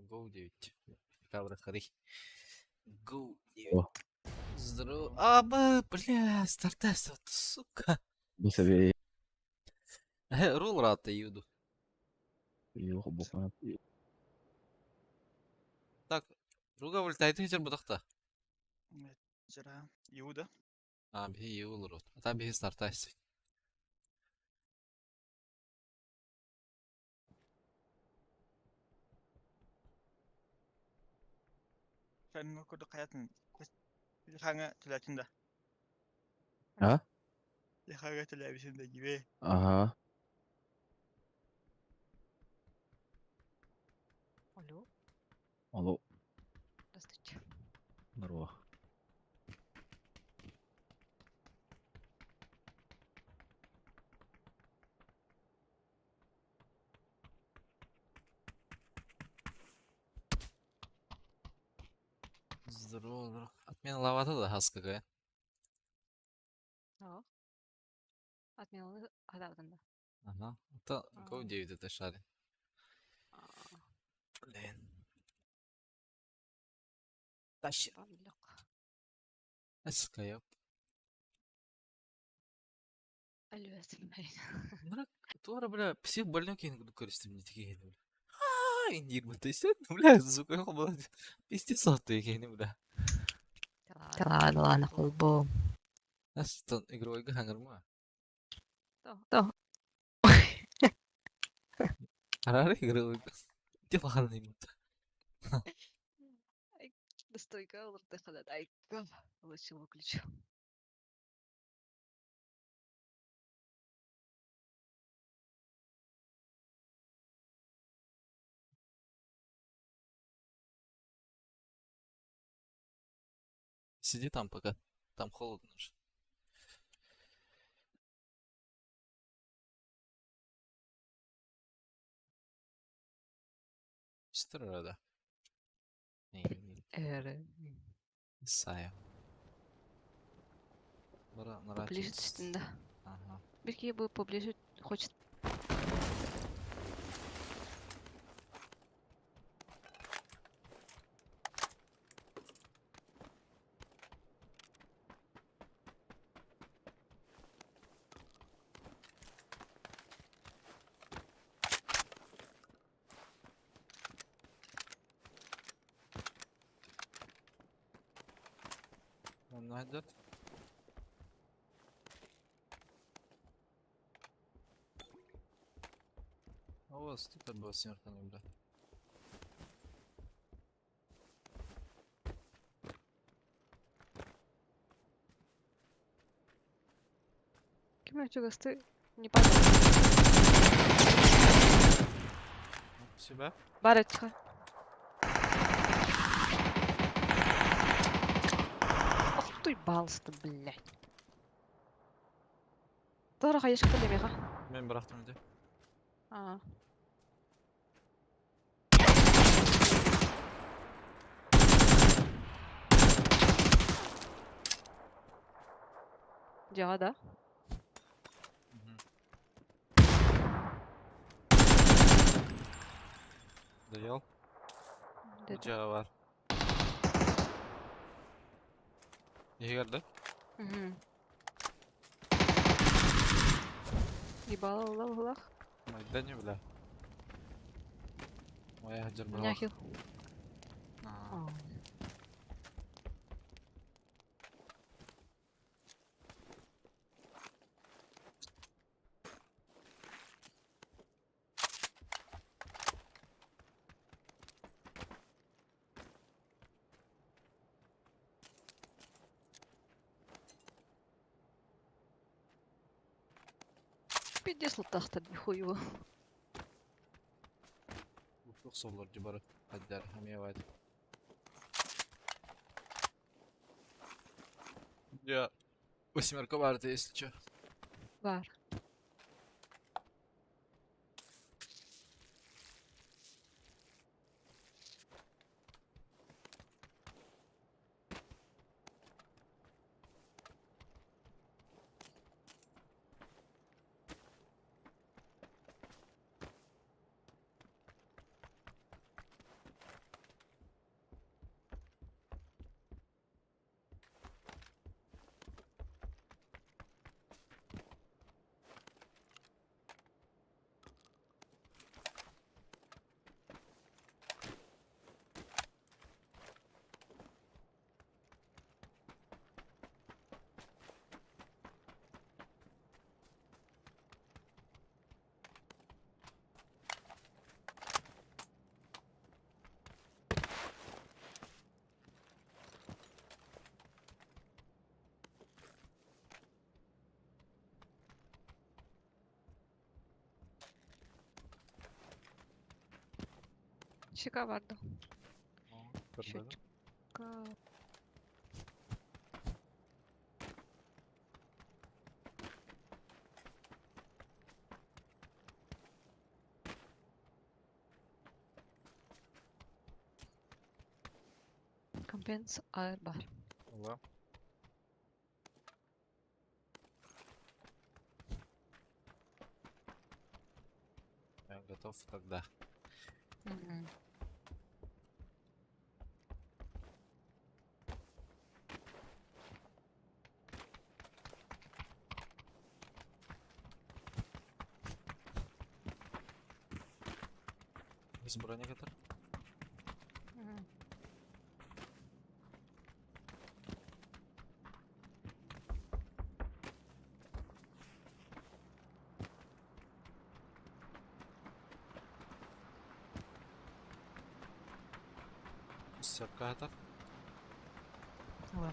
Go 9. Кабра ходи. Go 9. О. Здорово. Аба, бля, стартайся, вот, сука. Bu seviyeyi Рул рата юду. yok bu. Так, руга вылетает хитер будахта. Жара Иуда. Биhi iyi olur o. Hatta bihi stартайся. Sen okuduk hayatın. Lihanga televizinde. Ha? Lihanga televizyonda gibi. Ага. Алло, Алло. здравствуйте. Здорово. Здорово, здорово. Отмена лавата да хас какая. Да. Отменил адавданда. Ага. Это Go А. 9 это шаре. Блин. Тащи. Барлық. Эская. Әлбәттім Мрак, туара, бля, псих больной кейн көрістім не текейін, бля. Индир бітейсен, бля, звукай қобалады. Писте сатты екейін, бля. ладно, ладно, холбо. Астан игровойга хангар ма. Да. Арары игровойга. Дела ханны мут. Достойка оларды қадады. Айкам. Лучше выключу. Сиди там пока. Там холодно же. Страда. Сая. Бара Поближе наратив. түстінде. Ага. Берке бұл поближе хочет. Он найдет. Осталось тут от 20 смертных, бля. Кем ты? Не падай. Себя? Баретка. Ох ты ебался-то, блядь. Тора кайышка телемеха. Мен бырақтым де. А. Жага да? Доел? Деди. Жағы бар. Егерді? Мгм. Ебало лах. Майда не, бля. Моя У жер меня бырақ. хил. А, Пиздец лутахта хуево. Ufuk solur jibara. Hajar, hamia wajib. Я 8 vardı, если чё. Бар. Şika vardı. Көрдөгү. Şika. Компенс ağır бар. Ага. Я готов тогда. Мгм. Без бронекатор. Мгм. Сепка атак. Ладно.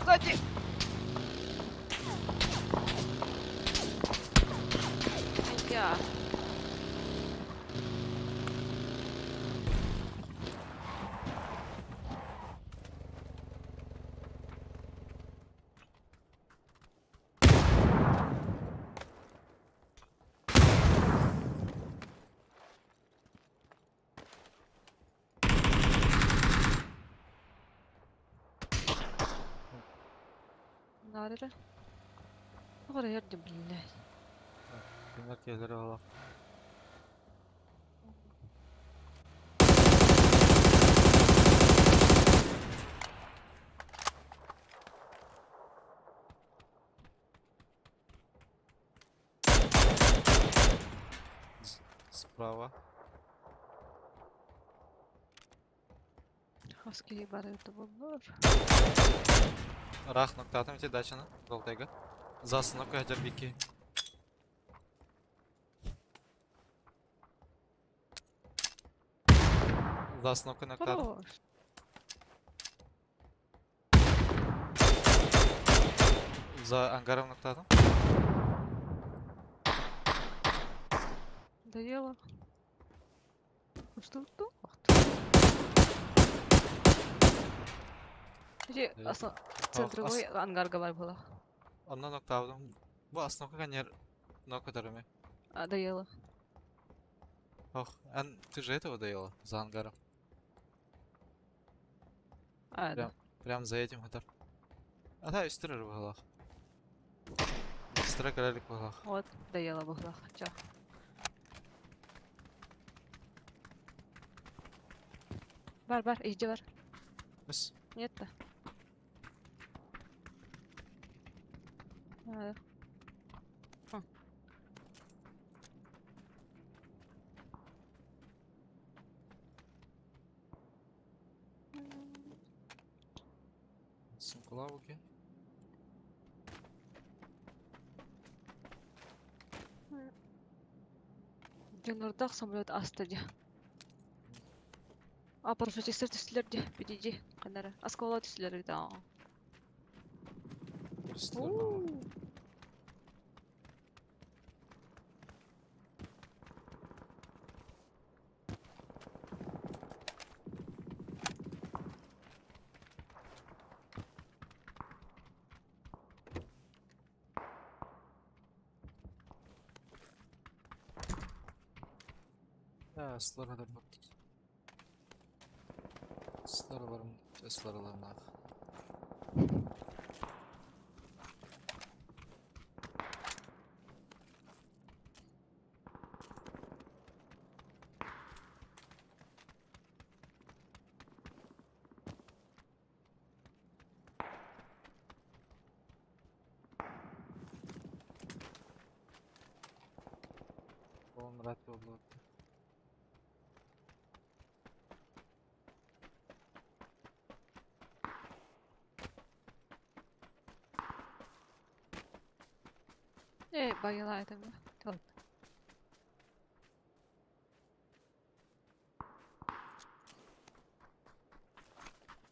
Сзади! Я. Nerede? Oraya yerde billahi. Kimler gelir valla. Справа. Хаски бар это булар. Рах ноктатым те дачаны. Голтайга. За остановкой хатер бики. За остановкой ноктатым. Хорош. За ангаром ноктатым. Доела. Что? Где центровой ангарга бар была? Онна ноктатым. Бу остановка канер ноктатарыми. А, доела. Ох, ты же этого доела за ангаром. А, да. Прям за этим хатар. А да, истрер в головах. Истрер королик в головах. Вот, доела была. Чё? Бар, иди бар. Мыс. Нет-то. А, да. Синкулауки. Жанурдах самолет астыды. А парашютистер түстілерді, бедеде, қанары. Аскола түстілер еді, аға. Истрер вала. Ya ıslara da bak. Islarlarım, ıslarlarına. Он рад oldu. Bayıla это было. Вот.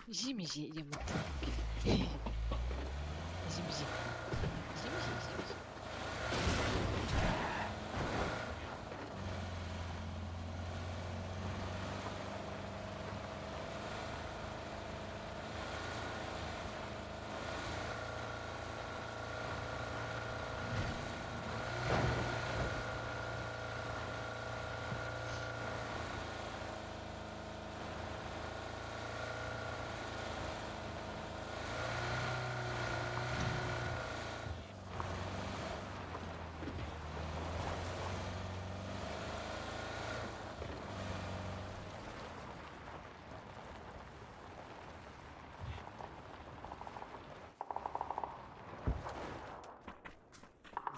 Зимзи едем. Зимзи. Зимзи.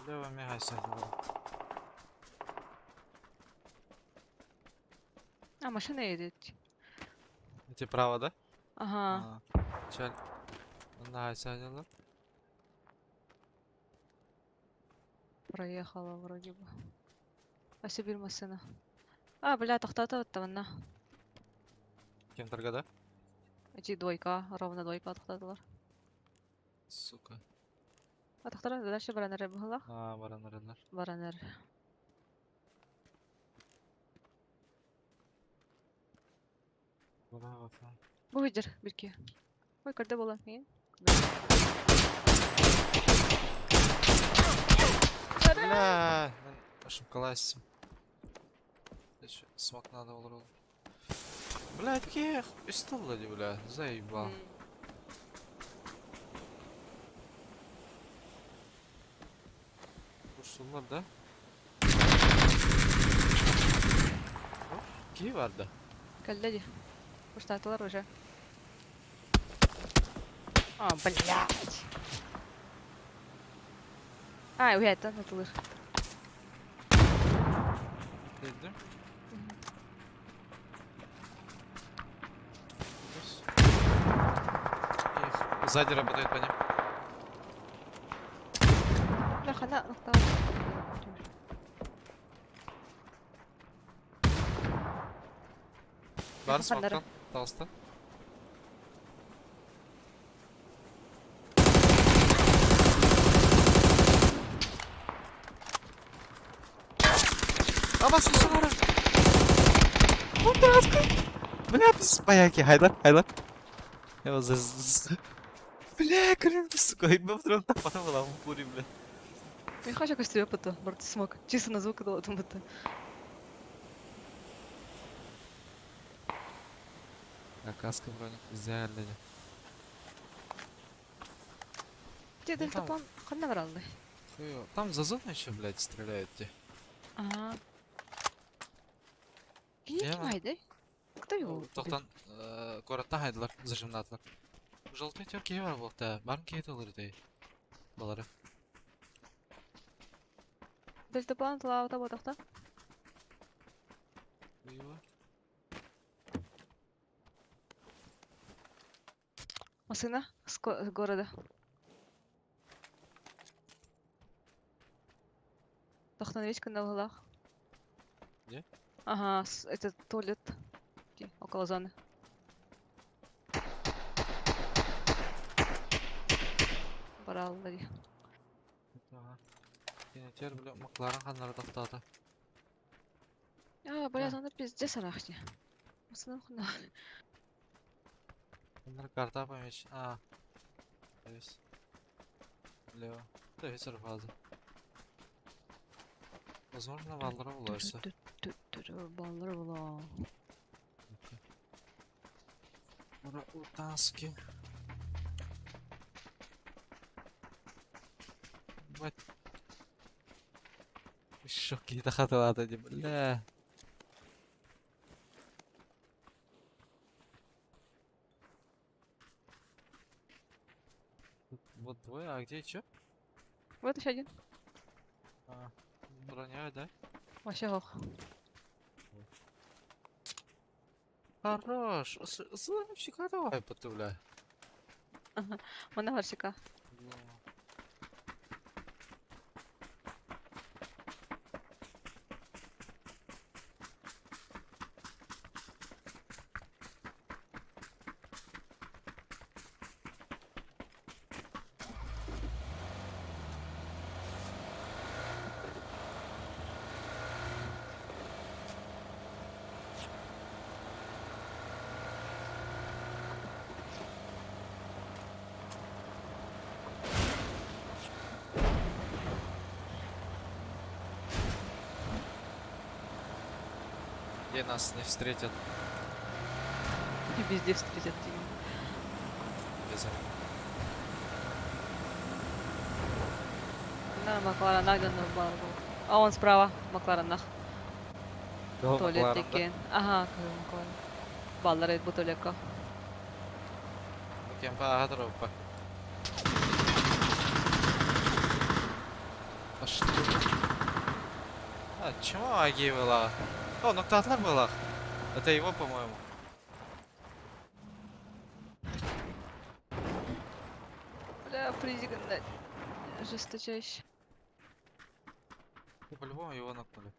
Лево мягайся. А, машина едет. Эти право, да? Ага. Чаль. Нагайся одела. Проехала вроде бы. А себе машина. А, бля, тахтата вот там на. Кем торгада? Эти двойка, ровно двойка тахтатылар. сука. Атактар дальше баранар бахалах. Баранарынар. Баранар. Бу хидер бирки. Ой, кырда болам мен. Бля, мен ошибкалась. Смог надо было. Блядь, кех, пистолет, бля, заебал. Kurşunlar da. Ки vardı. Калдади. Уштатылар уже. А, блядь. А, уят, атылыр. Dedim. Их сзади работает по ним. Бля, хана ноктал. Бар Yakınları. смоктан. Толсто. Ama susana. Бля, паяки, хайдар. Его Бля, крым, сука, и мы вдруг топанула в буре, бля. Я хочу костюм потом, борт смог. Чисто на звук дало там это. А каска броник идеально. Где Ну, там- дельтаплан? Хана вралды. Там за зоной еще, блядь, стреляют те. Ага. Я Кем вам- айды? Кто его? убил? Тоқтан, коротта хайдылар, зажимнатылар. Желтый терки бар болта, барын кейт олар дей. Балары. Дельтаплан тылаута ботақта. Уйва. Машина с города. Тохтан речка на углах. Где? Ага, это туалет. Около зоны. Баралды. Кенетер, бля, макларын ханлары тоқтады. А, бля, зоны пиздец арахни. Машина хуна. Onlar karta помечь. Здесь. Лево. Да, ветер фаза. Возможно, валдара улажся. Баллар була. Ура, утаски. Бать. Еще какие-то хаталаты, бля. Вот двое, а где чё? Вот еще один. Броня, да? Вообще ох. Хорош! Славчика давай потуля. Мене горщика. Где нас не встретят И везде встретят тебя. без На Макларенах да на балу. А он справа, Макларенах. Туалет текен. Ага, Макларен. Баллар ет бутылека. Кем по дорога. А что? Чему Аги была? О, ну Татлар была. Это его, по-моему. Бля, призиган дать. Жесточайше. По-любому его накнули.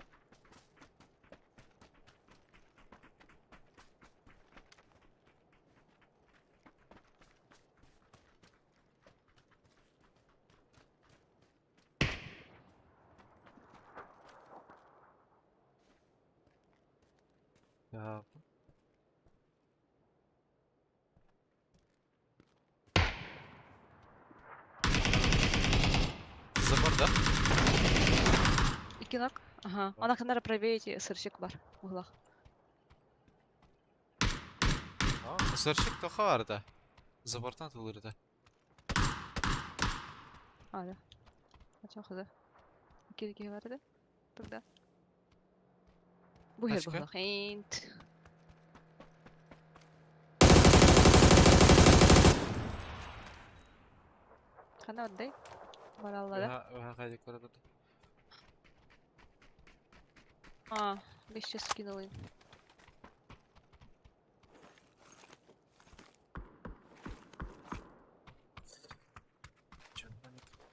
Ya. Забор, да? İki nak. Aha. Var. Ana kadar правее эти сырчык бар. Углах. Сырчык тоха var da. Забордан тулыр да. Hala. Kaçan kızı. İki var da. Burada. Bu her Kaçka? buhlak. Hint. Kana odday? Baralları. Öha kaydık orada. Aa, 500 skin alayım.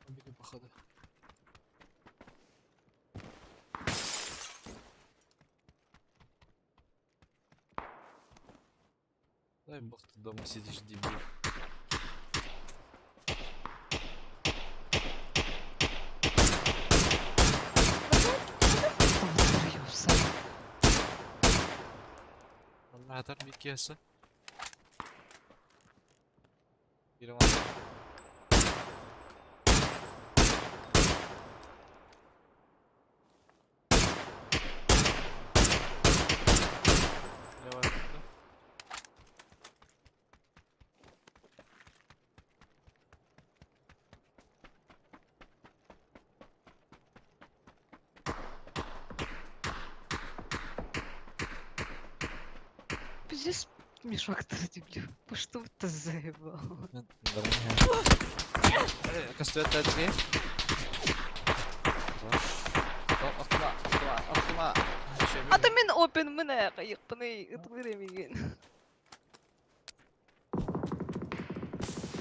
Biri baxadı. Дай бог ты дома сидишь, дебил. Anahtar bir kese. Biri var. Ne var burada? Здесь мешок дебил. Вы что это заебал? Кастует тәдіге. Ақтыма. Ата мен опен міне қайықпыны ұтылыр емеген.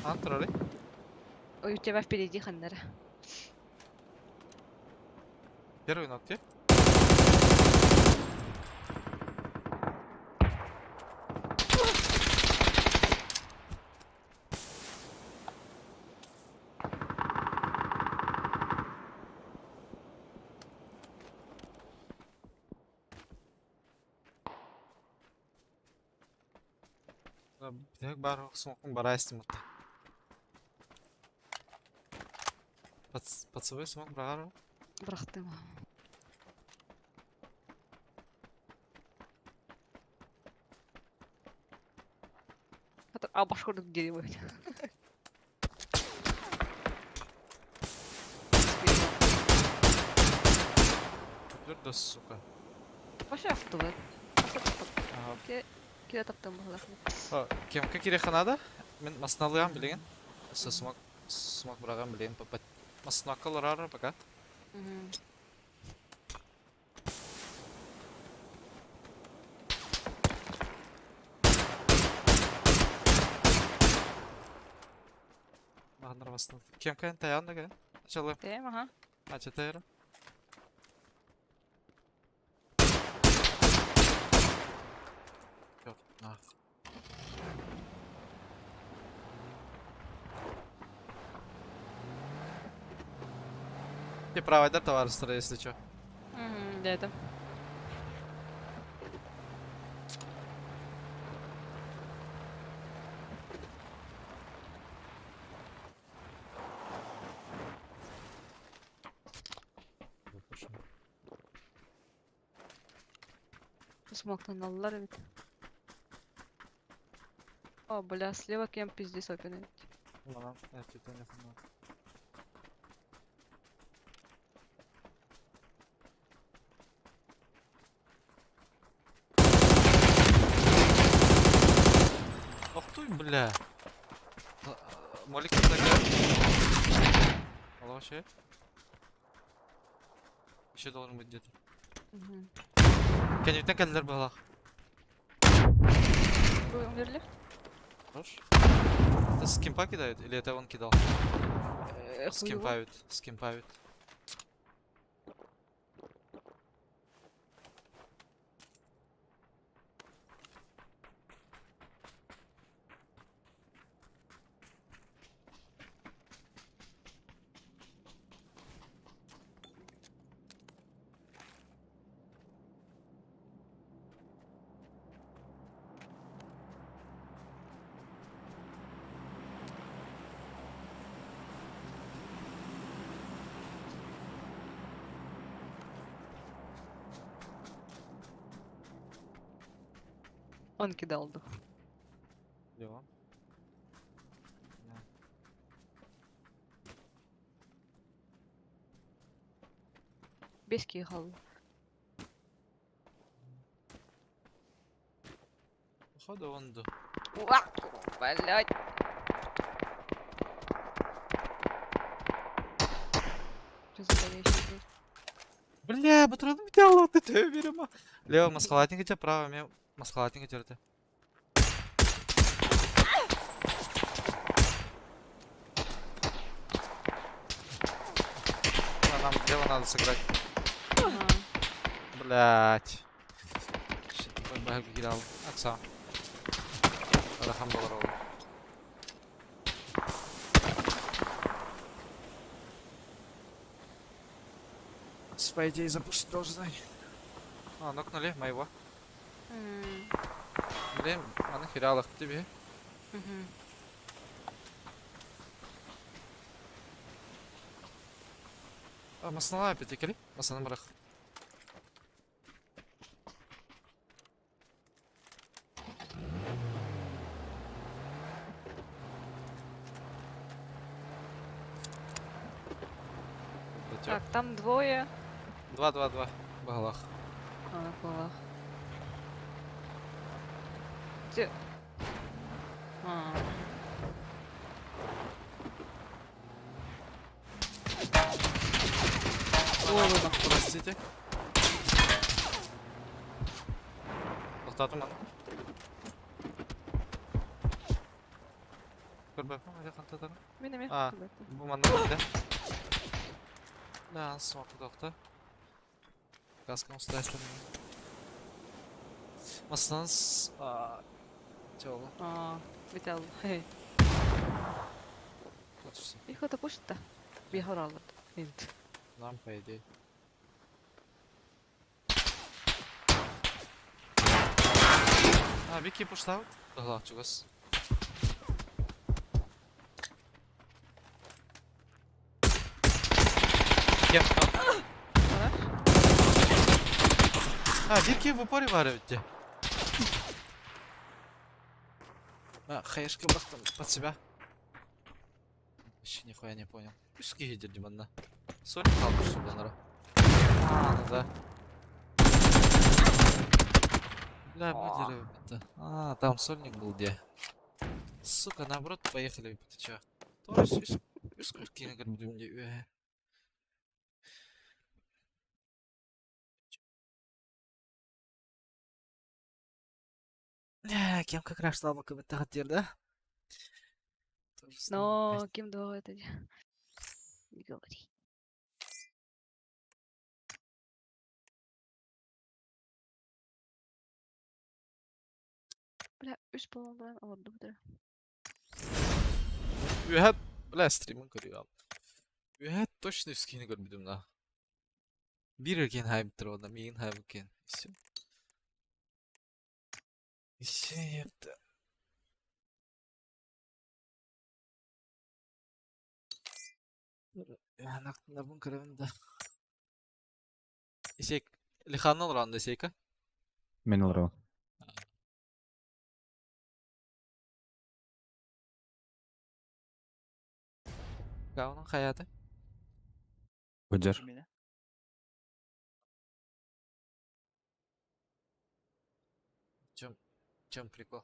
Антрали. Ой, у тебя впереди Ханнера. Первый ногти. Бітек бар, смокын бара естімді. Пацевой смок брағар ма? Брахтым. А башкорт дерево. Жүрді, сука. Вообще автовый. Ага. Кире таптым бұлақ. Кемка кереханада? Мен масыналыған білеген. Смок браған білеген. Масынаққа ларар пока. Мағандар басынады. Кемка ен таяғында ға? Ачалы. Тем, ага. Ача тайыры. Yok, nah. И провайдер товарища, если чё. Да, это. Смоктан аллар ведь. О, бля, слева кем пиздец опенает. Ладно, я что-то не знаю. Ох ты, бля. Молик такая. Алло, вообще? Еще должен быть где-то. Кенютен кәлдер балақ. Вы умерли? Хорош. Это с кемпа кидают или это он кидал? Скимпают, скимпают. 12 de oldu. Devam. 5 kişi kaldı. Hadi ondu. Уа! Блядь. Что за горящий тут? Бля, патроны взял, вот это берем. Лево, маскалатник идет, право, мне маскалатник идет. Нам лево надо сыграть. Ага. Блять. Что-то баг кидал. Акса. Рахам долларов. По идее запустить должен. А, нокнули моего. М, Блин, а нахера их тебе? мгм. А, маснала опять икали? Масана марах. Так, там двое. 2-2-2. Багалах. А, на полах. Где? А. Ой, выбор. Простите. Тоқтатым аны. Көрбеппін, әлі қантатары. Менеме. А. Бұл манда да? Да, смоқты тоқта. Каскам ұстайсылар. Масынаныз... Жолы. А, битал. Хей. Қатышсын. Их это пушит-то. Бегал алат. Инт. Нам, по идее. А, Вики пуштау? Бағлақ жүгіс. Кем? Хорош? А, Вики в упоре var ведь. А, хаешка бахтам под себя. Вообще нихуя не понял. Üstü yedirdim bana. Sonra kalmışım onlara. А, ну да. Бля, выдеры это. А, там сольник был где? Сука, наоборот, поехали, ты чё? Тоже üst курткины görmedim diye. Кем как раз слабо комментатор, да? Но кем два это? Не говори. Бля, üç balon bilen oldu bu da. Ühet, bля, стримін көрüyorum. Ühet точно üskini görmedim da. Bir erken hayıptır o da, meyin hayıpken. İşte yaptı. Naqtında bun kırımda. İşek, Lihan'ın oranında Seyka. Мен ұрау. Gav'ın hayatı. Бөдер. Мені. Чем прикол?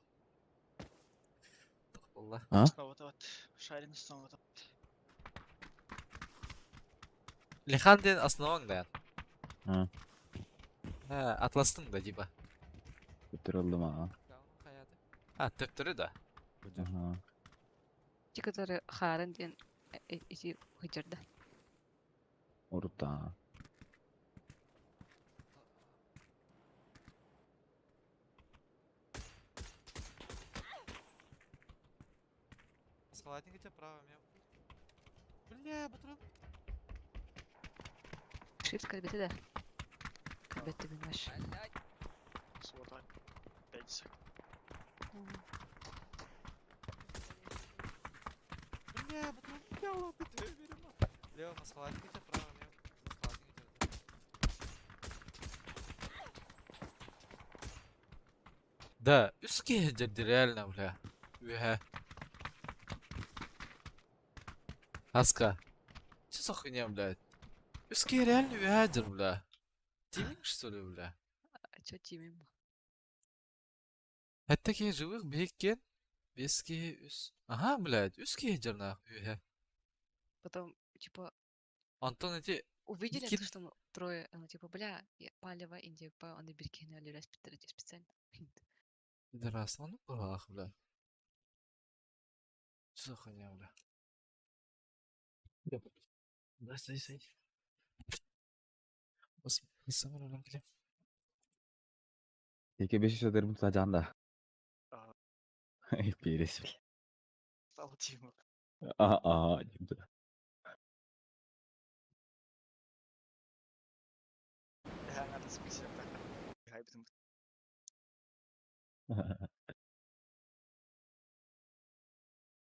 Так болды. А? Вот. Шарин сон вот. Lihan den основан da. Ha. Ha, Atlas'tın da diba. Бөтер oldu ma. Gav'ın hayatı. Ha, töptürü da. Ага. Те, которые харен ден эти хыжырда. Урта. Скалатник тебе право, мне. Бля, патрон. Шифт кальбети да. Кальбети bilmez. Сворда. 5 сек. Бля, патрон. Я ладно, ты верим. Лево, скалатник тебе право, мне. Скалатник тебе. Да, үске жерде реально, бля. Үхэ. Аска. Что за хуйня, блядь? Үске реально үхэ, бля. Тиминг, что ли, бля? А чё тимим? Это такие живых бейкен. Беске үс. Ага, блядь, үске жерна үхэ. Потом, типа, Антон эти... увидели Никит- то, что мы трое, типа, бля, палево, Индия, он и биркены алюля специально. Пидорас, ну пах, бля. Что за хуйня, бля? Йоп. Да, стой, стой. Басамар olan келем. Теке 500 öderim tutacağında. Aa. Bir resim. Стало Тима. Aa. Я надо списать так. Хайпом.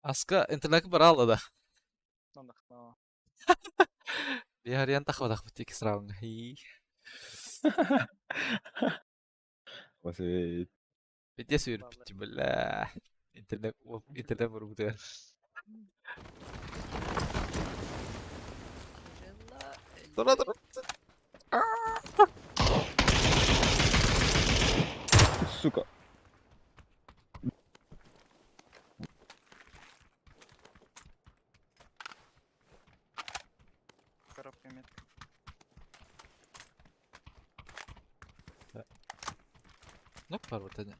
Аска интернет баралла да. Ну. Bir hariyan takmadık bu tek sıralım. Hii. Basit. Bence sürüp bitti bela. İnternet vurgu der. Angela, Dur. Сука. Коробка метка. Nok var burada ne?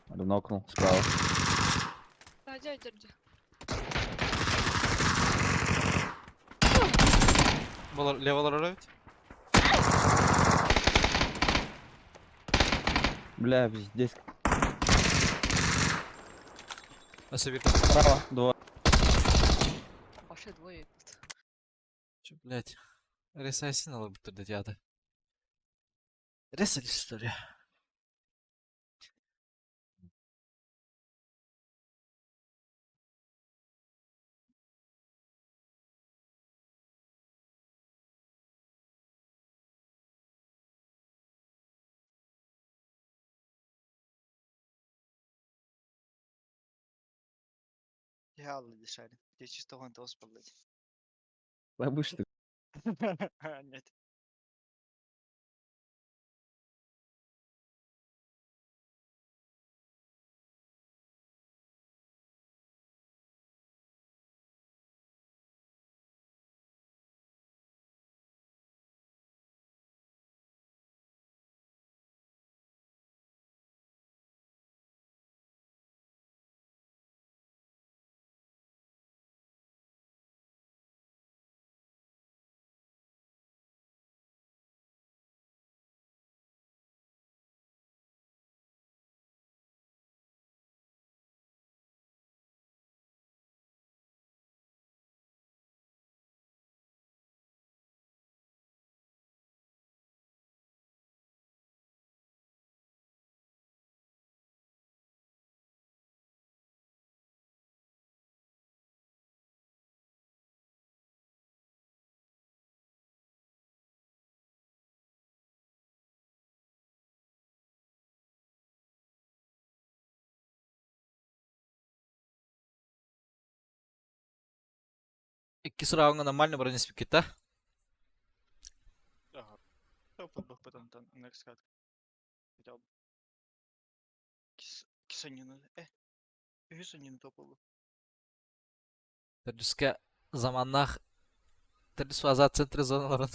Один окно справа. Дядя. Levalar evet. Бля, здесь Nasıl bir... справа. Два. Вообще двое тут. Че, блядь. Ресайсин алır bu türde diyada. Resal что ли? Я Алла дешали. Я чисто вон того спалить. Бабуш ты. Нет. İki sıralığına нормально бронеспекет, да? Ага. Топал бы потом там на экскат. Хотел бы. Кисанина. Кисанина топал бы. Terüske zamanlar terüs azat centri zonaların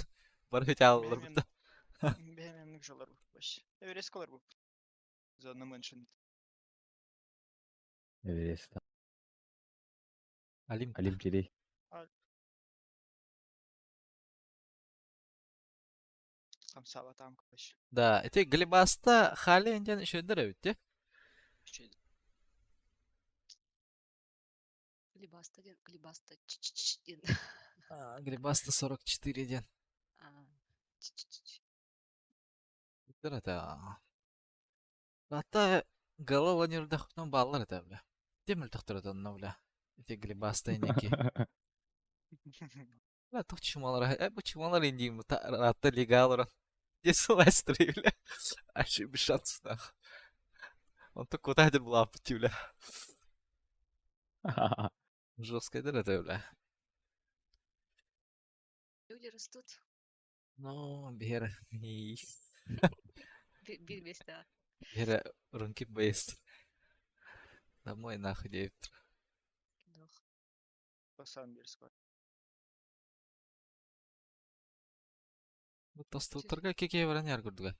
barı alırlar burada. Бегемемдик жолдар бы. Вообще. Эверескалар бы. За на меншин. Everest. Alim. Alim Kirey. Там сава там вообще. Da, ete Glibas'ta halen şöyle evet ya. Глибаста. Glibas'ta 44 ден. Bitir ete. Hatta Galavanir'de huktan bağlar ete bile. Demir taktır ete onunla bile. Эти грибастайники. Бля, тух чумалар. Bu чумалар индийм. Рата легалора. Где слайстры, бля. Ачи без шансов. Он так куда это была, бля. Жесткая дыра, это, бля. Люди растут. Ну, бера. Без да. Бера рунки бейст. Домой нахуй, девять. Дух. Басам бирско. Вот тостуттарга кекей баран яр көрдүгө.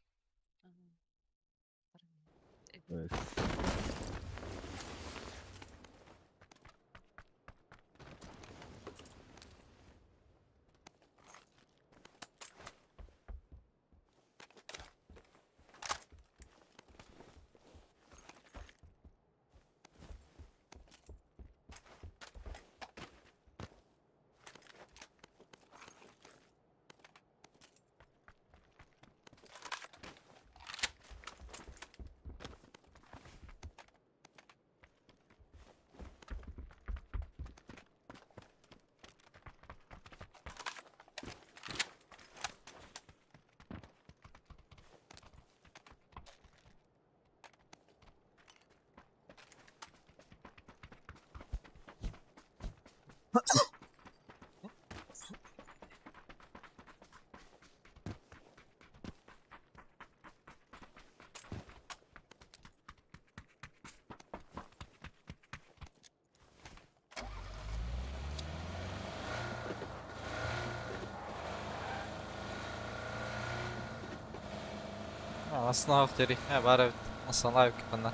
Aslında teri. He var evet. Aslan yok bana.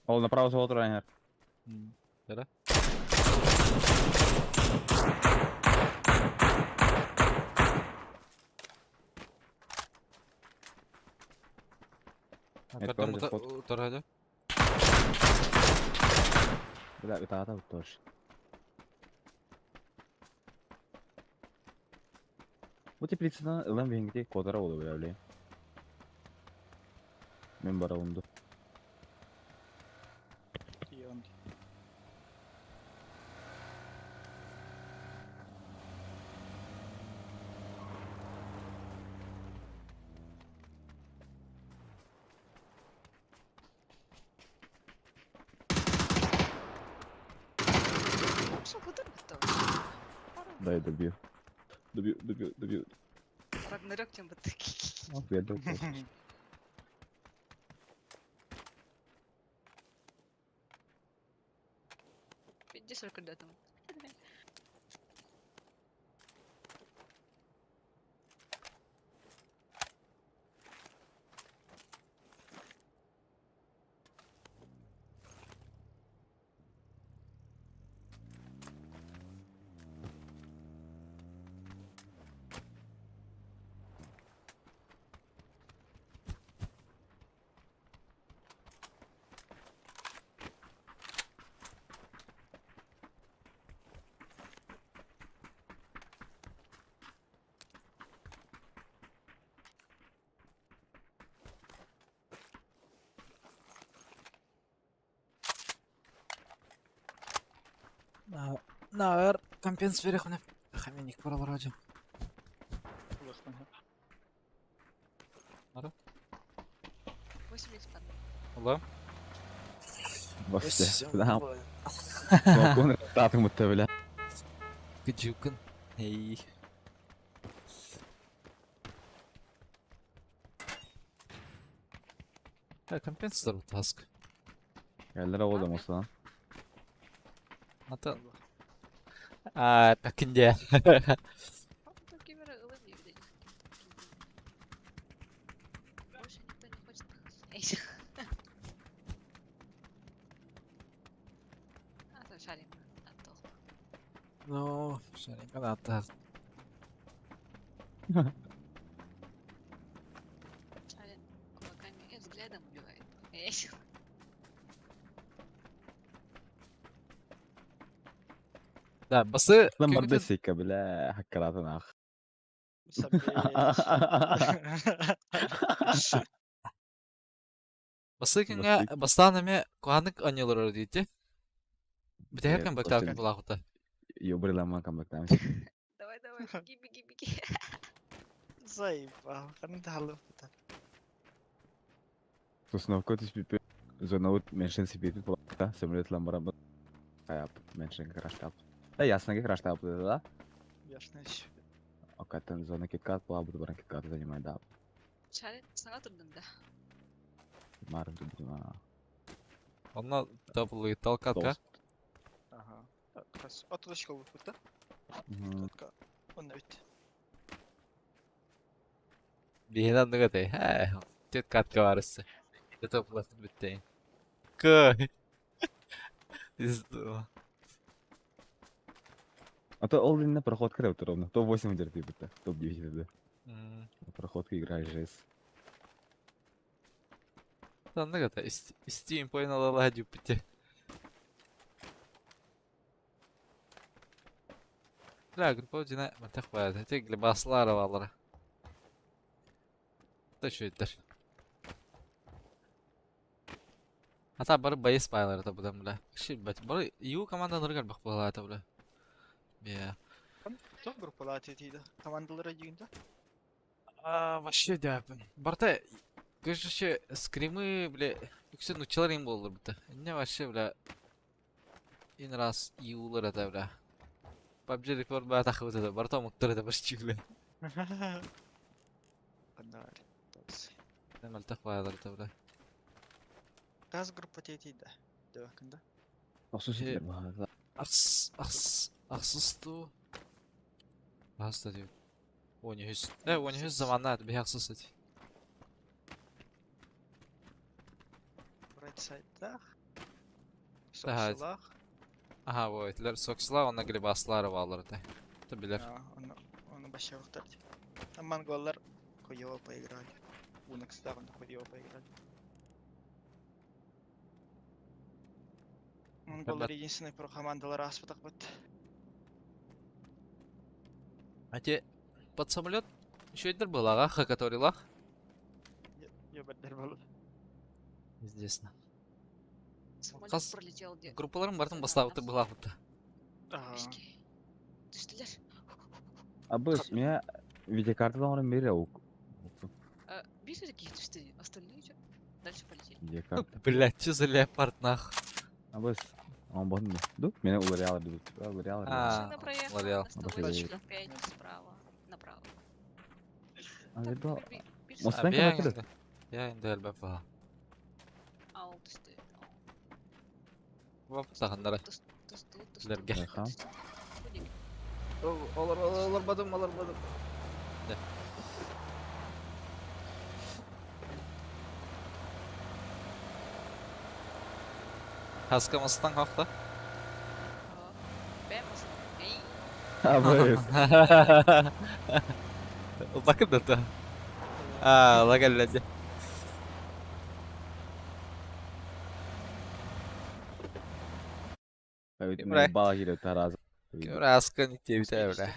Ол направо за Райнер. Бера. Kadang utar aja. Бля, это вот тоже. Bu teplitseden ılan vengide kodara oluyor böyle. Ben bara undu. И он. Что куда-то? Дай добью. Добью. Рагнарёк тем вот. Веду. Иди сюда когда-то. Наэр компенс берех мне. Хаминик пора вроде. Ара? 8 экспан. Ulan. Başla. Tamam. Konu tatlı muhtemelen. Gıcıkın. Hey. Ya компенсатор bu task. Geldiler oğlum o zaman. Hatta. Aa, takınca. Такие миры улыбни, видать. Больше никто не хочет. Эй. А, то шарик. Антох. No, şöyle kadar. Да, басы Lan barda көңүтүн sika bile hakkaratın ah. Sabbeş. басы кеңе Басык. бастан эме куанык анылыр дейти. Битер Evet, кем dostum. бактак булагыта. Yobırlanma kamaktan. Давай, давай, беги, беги, беги. Заебал. Ханын тахалы бұта. Тусновка тиспипи. Зонаут меншин сипипи плата. Самолет ламбара каяп меншин краштап. Да ясно как краштап да. Яшны еш. Окатан зона киткат плаву баран киткат занимает да. Шарит, сага турдун да. Марым тут дима. Онна даблы талкатка. Тост. Ага. Kas. Otuda şkolu бұta. Мгм. Katka. Onda bit. Биһинен дыгытай. Тет катка барысы. Тет плафт биттей. Кой. Пизду. А то ол на проход крев ровно. То 8 дерти бита. Топ 9 да. М, На проходке играешь жесть. Тан дыгытай. Steam поинала дюпите. لا قلت بودينا ما تخوى تقلب باصلارة والله شو يدر حتى بر بايس بايلر تبدا ملا شي بر يو كمان da nırgal bak bula tabla ya Çok grupalar tetiydi. Komandalara yiyince. вообще дяпен барта кажется скримы бля yüksek nutçalarım olur bitti ne вообще бля in раз иулар это бля PUBG report бая тахвыты да барта муттар это почти бля Onlar. Doğrusu. ne mal тахвайлар это бля Gaz grupa tetiydi. De bakında. Nasıl siktir bu arada? Ақсыз Баста диyor. 1200. 1200 zamanlar bir haksız dedi. Right side'da. Evet. Soksular. Aha bu etler soksula ona gibi baslar varlardı. Tabiler. Ya, onu başa kurtardı. Mongolar хуёво поиграли. Унакс'ta хуёво поиграли. Монголар единственный про командалар аспытак бит. А те под самолет еще едер был, ага, который лах. Ёбадар болот. Известно. Самолет Қас- пролетел где? Группаларым бартын бастауыты была вот. Ага. Пешки. Түстілер. Абыс, меня видеокартадан орын бере ук. Bir таких түсті. Остальные что? Дальше полетели. Видеокарта. Блять, что за леопард нах? Абыс, он бон не. Ду, меня уларяла дут. Уларяла. Машина проехала Лореал. на Обошли. 185 справа. Направо. А видно. Bir Мос- sağ- Sen Я кем инде. Я инде әлбәп var. Ал түсті. Вап тахандар. Түсті. Сілерге. Айхам. Олар бадым, олар бадым. Хаскамастан хақта. Ben basın. Ey. Абыс. Bakın da ta. La geldi. Меня бала гире тараза. Раска не тебе бля.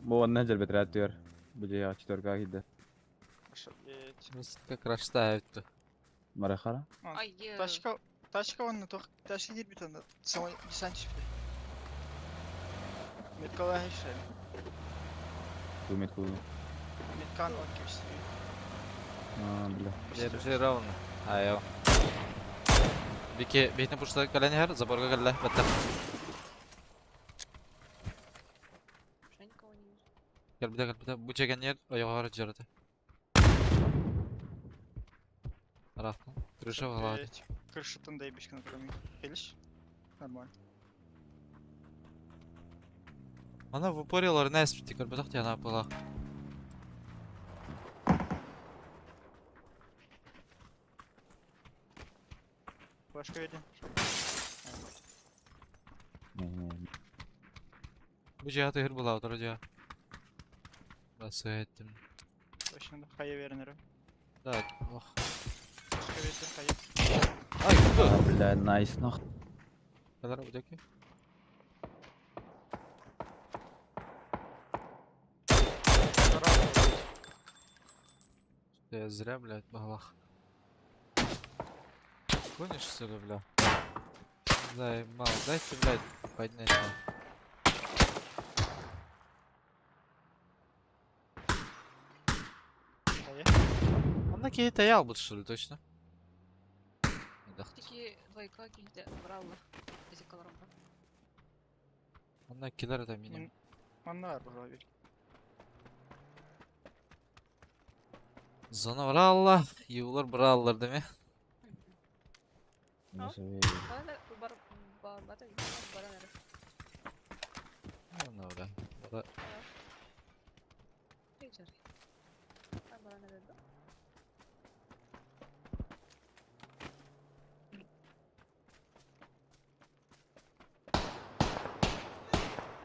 Bu ondan celbet rahat diyor. Bu ya 4K gider. Başa bit. Biz как раз ставит. Marahara. Ay. Тачка он на то. Тачка değil bir tane. Sama desant çıktı. Metkala hişe. Кулмет кулмет. Metkan on kimse. Бля. Держи ровно. Айо. Бики бейтин пушта кален her заборга галла баттар. Уже никого не вижу. Gel bir de bu çeken yer ayağı jardı. Araftan. Крыша var. Крышытын да ебешкен кроме. Келиш. Нормально. Ana bu poryalar ne espri tikar batak ya ne yapala. Başka yerden. Bu cihatı hır bula oturacağı. Nasıl ettim. Başında kaya verenlere. Evet. Oh. Başka yerden kaya. Ай, кто? А, бля, найс, нах. Когда вот такие? Я зря, блядь, балах. Гонишь, что ли, бля? Заебал, дайте, блядь, поднять его. Кая? Он на какие-то ялбут, что ли, точно? Тільки двойка кільде брала. Десь колорамка. Он на кидар это минимум. Onlar bro. Зона бралла, юлар браллар, değil mi? Nasıl Бана бар бата бара нere. Ну, бля. Бара- Geçer. Ben bana ne dedim?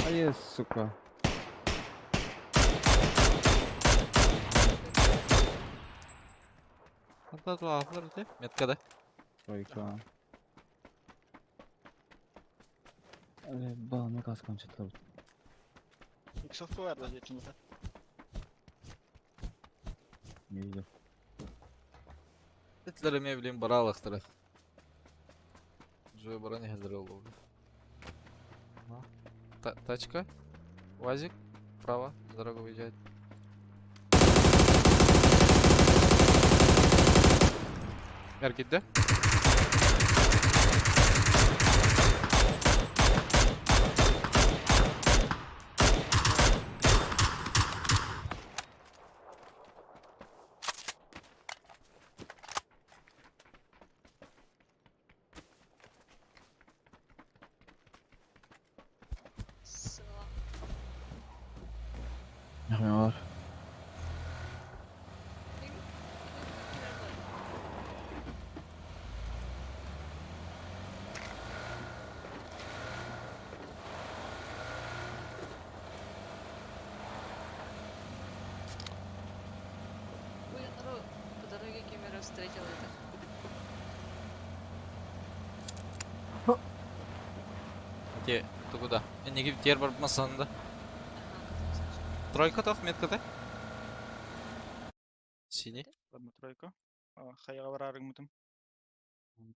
Ай, сука. Atlat alır değil. Metkada. Тройка. Бал, мне каском что-то. Иксовку var da жетинде. Не видел. Etleri ne bileyim baralıktırı. Joy bara ne hazır oldu. Тачка. УАЗик. Право. За дорогу выезжает. Erkekte. Sınava. Нахуй var. Уянару по дороге Кемера встретил это. Где? Ты куда? Не гифтер бар масанда. Тройка тох меткада. Синий. Ладно, тройка. Хаяга барарың мутум.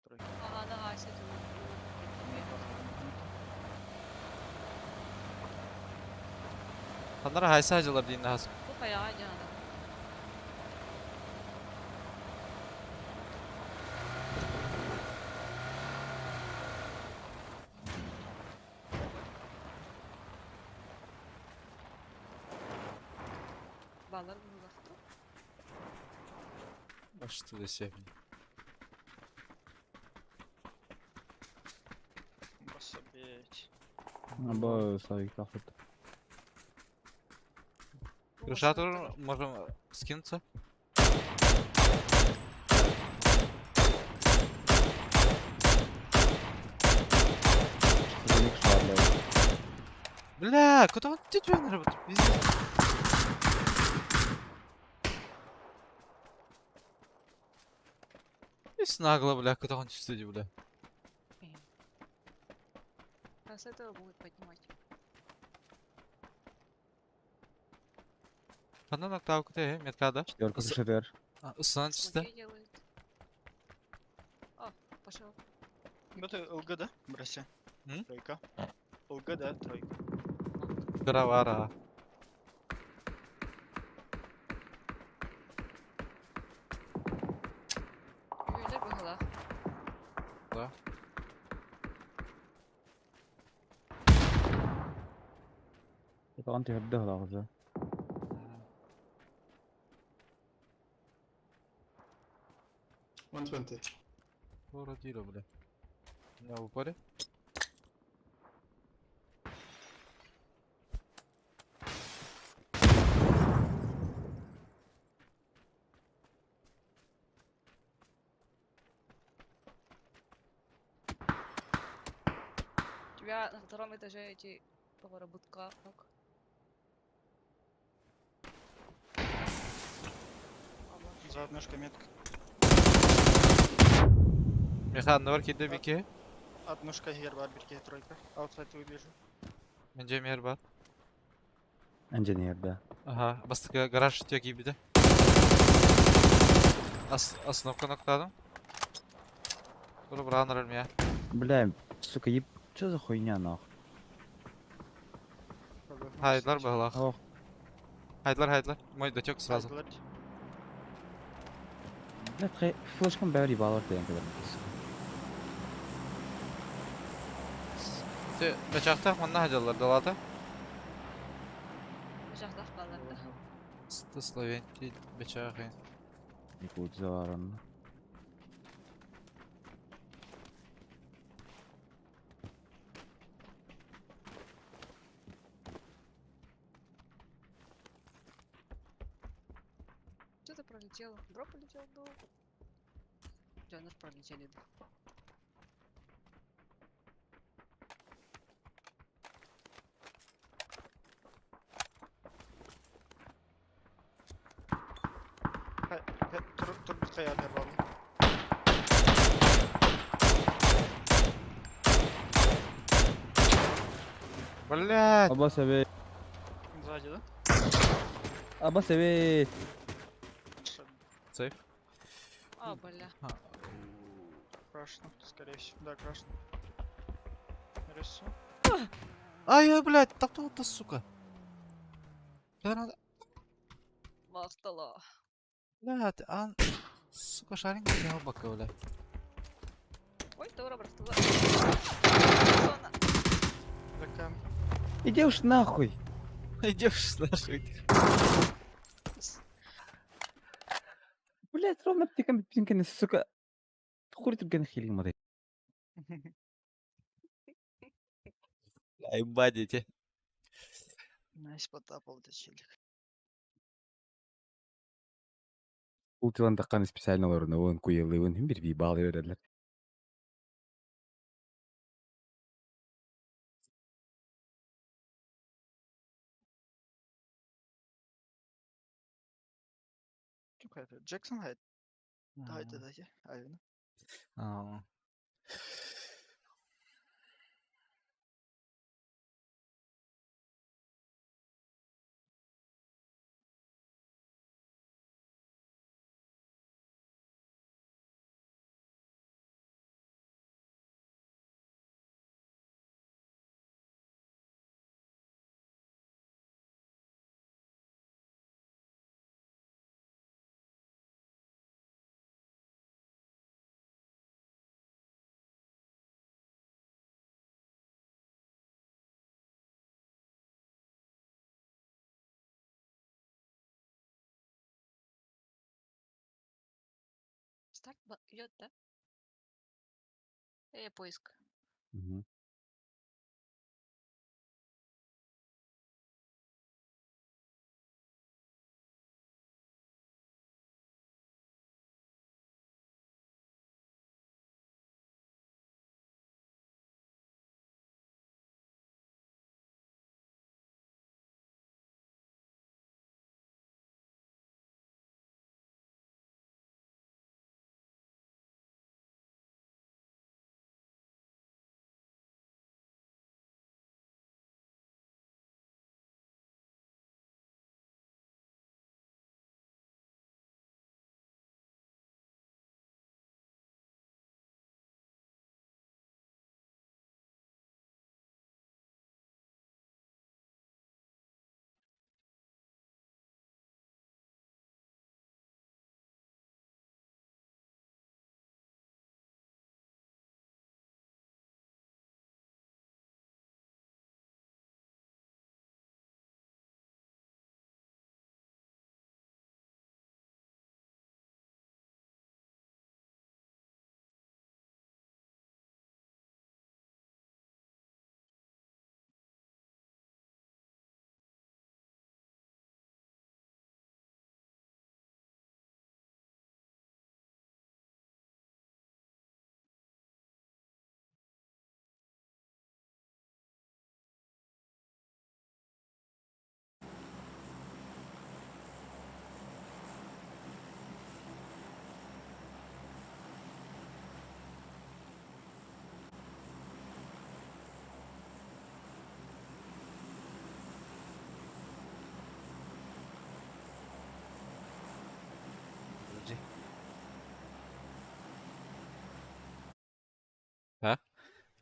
Тройка. Ага, да, Ася тут. Kanlara haysa hacılar diyinde has. Bu kayağa canım. Балlar bunu baktı. Başta da şey. Bassa бить. Або Славик тахот. Крышатор можем скинуться. Велик шварля. Бля, куда он тетвен работает? Пиздец. И нагло, бля, куда он студию, бля. А с этого будет поднимать. Kandan nokta avukta metkada. Четверка С- шедер. Isınan çizdi. Смоки делает. О, пошел. Это ЛГ, да, братья? М? Тройка. ЛГ, да, тройка. Гравара. Öyle bir hıla. Да. Это он тебе отдал уже. Уродила, бля. У меня в упоре. У тебя на втором этаже эти повороботка. Как? За однушка метка. Механный бар кейде бике. Однушка гер бар, бірге тройка. Аутсайд выбежу. Менде мер бар. Инженерда. Ага, бастыка гараж тек ебиде. Основка ноктадым. Тура бранер меня. Бля, сука, Чё за хуйня, нахуй? Хайдлар баглах. Ох, Хайдлар. Мой дотек сразу. бля, флешкам бәрі балар деген кадar. Те бачакта манна хаjallar далада. Башақтақ баларды. Сты словенти бачагы. Якудза баран. Что-то пролетело. Бро полетел, был. Джонер пролетели, да. Tur bir kaya der var. Блять. Абас evet. Сзади, да? Абас evet. Сейф. А, бля. Крашно, скорее всего. Да, крашно. Рису. Ай, блять, топту, сука. Мақтала. Блять, сука, шаринг я бака, блять. Ой, тура брастала. Ракам. Иди уж нахуй. Идешь нахуй. Блять, ровно птикам пинканы, сука. Хули тут гана хилинг модай. Ай, бадите. Найс потапал да челик. Бул тылан таккан специальналарына он куелыбын бир би баалы берелер. Kim kaydı? Jackson haydi. Haydi da ya. Aynen. А. Старт идет, да? Поиск. Мгм.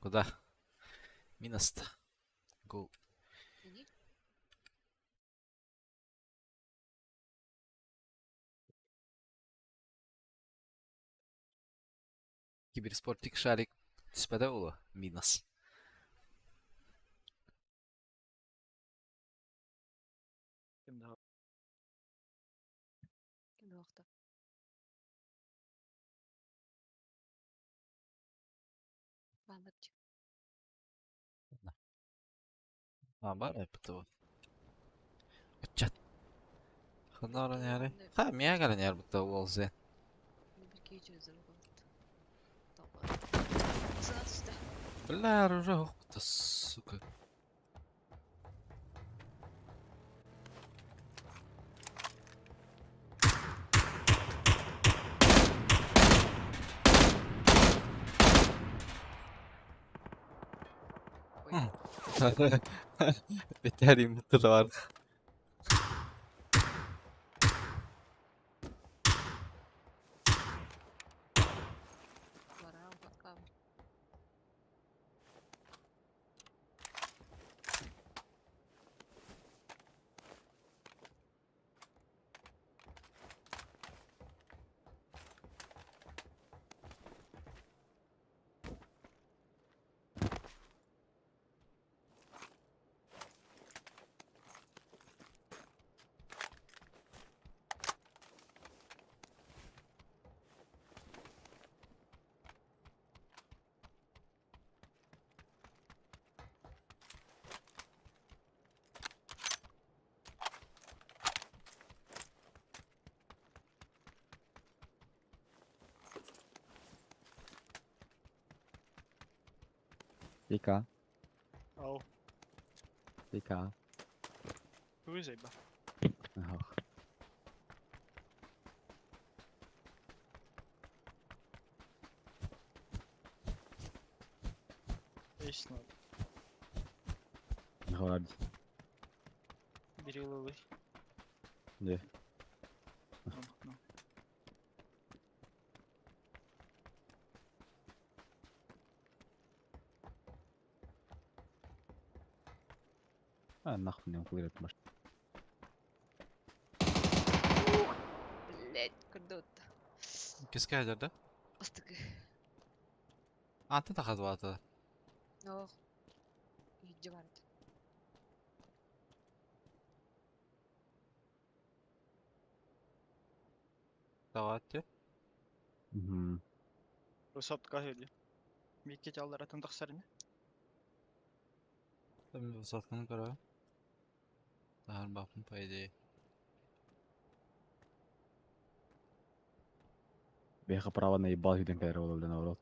Куда? Минус-то. Гол. Иди. Киберспортик шарик. Түспәдә улы. Минус. Kimde o? Кимде вакытта? Бандырчы. Бар айпыты. Отчат. Ханара Бирки няре. андай- Ха, мия гара няр бутта уолзе. Бир кечүүздөр болот. Тоба. Сана түсті. Бля, уже бутта, сука. Beter mutlu da var. Бара, упатка. Ика. Au. Ика. Hur ba? Ага. Вечно. Говори. Biri lılый. Не. Ну. А, нахуй не уклеит маш. Блять, кырдыт. Кеске айдарды? Астыгы. Анты тахат ваты. Ох. Үйдө бар. Даватты. Мгм. Русат kahveli. Меккет алдар атын тақсарыны. Там высотканы кара. Тахар бапын по идее. Беха право наебал юден кайрол да наоборот.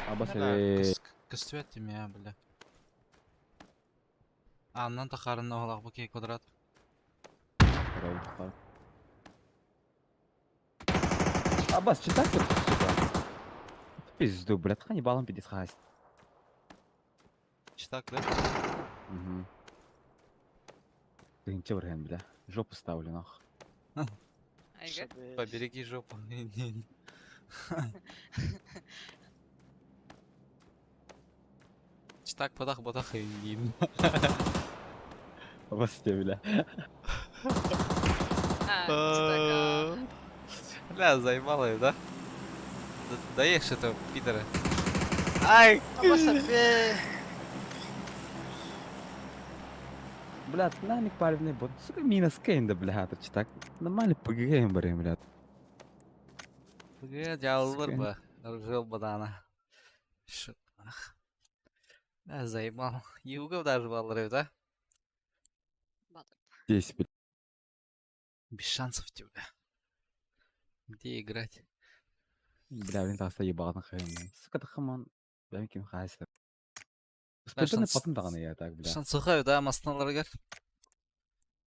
Абас эле Кыстует меня, бля. Аннан тахарын оғлақ бұ кей квадрат. карау тахар. Абас читай ты, сука. В пизду, блядь, хани балом пидис хасть. Читак, да? Угу. Ты ничего врян, бля. Жопу ставлю нах. Айга. Побереги жопу. Читак подах ботах и Абас тебе, бля. А, Бля, заебало, да? Даешь это, пидоры. Ай! Блядь, намик палевный бот. Сука, минус кейнда, блядь, читак. Нормально пгм, блядь. Погоди, аллар бы. Ржел бадана. Шут. Да, заебал. Югов даже баллары, да? Батыр. 10, блядь. Без шансов тебе. Где играть? Бля, блин, так ебаный хэм. Сука, тахаман. Бля, ким хайстер. Да, Специально шанс- потом таганы я так, бля. Шансухаю, да, мастаналарга.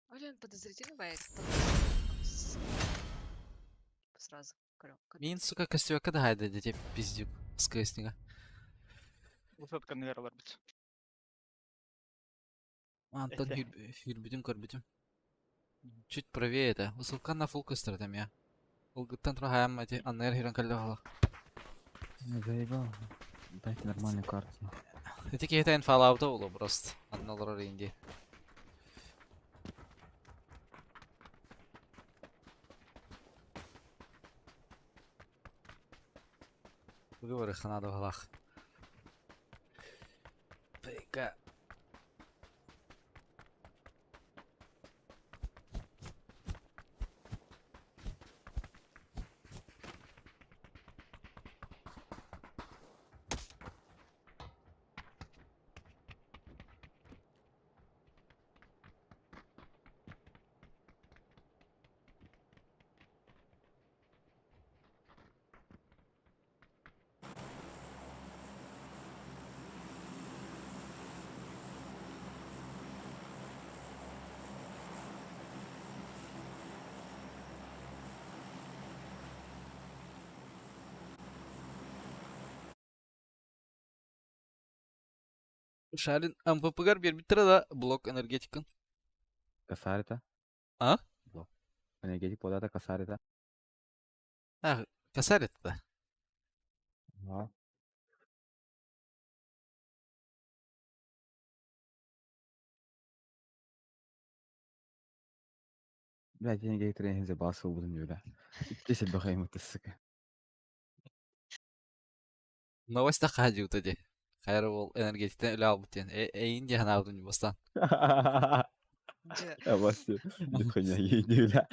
Олен подозрительный бает. Сразу. Мин, сука, костюка да хайда, дети пиздюк. С крестника. Русат конвейерлар бит. Антон Эхе. Хюльбютин корбютин. Чуть правее это. Высылка на фулку стратами. Улгыттан трахаям эти аннер хиран каллахала. Заебал. Дайте нормальную карту. Это какие-то инфалаута было просто. Одно инди. Говори, хана до глах. Пейка. Шарин МППгар bir bitire da blok energetikın. Косарь-то. А? Энергетик подата косарь-то. Ha, kasar etti de. Ага. Блядь, я не тренинг за басу будем юля. 10 бахаем это сука. Новость хadi utadi. Hayır ol energetikten öyle al biten. Eğince hana aldın bastan. Же, А вас не хуйня юля.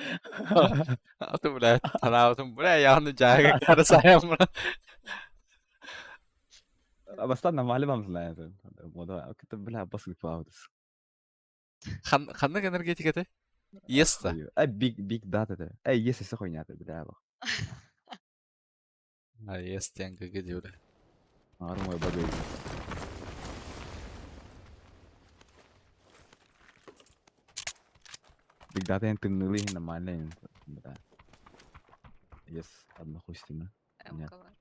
Atı bile. Hana aldın. Buraya yandı cahil karı sayam bunu. بس استنى معلمة مثل يعني الموضوع كنت بلعب باسكت باودس Kanlık energetik eti. Yes da. اي بيج داتا ده اي يس سخن يعني بلعبه Ha yes diyen gıgı diyor. عارف ما يبغى بيج داتا انت نلي هنا معلين يس одно хустина Нет. М-ка var.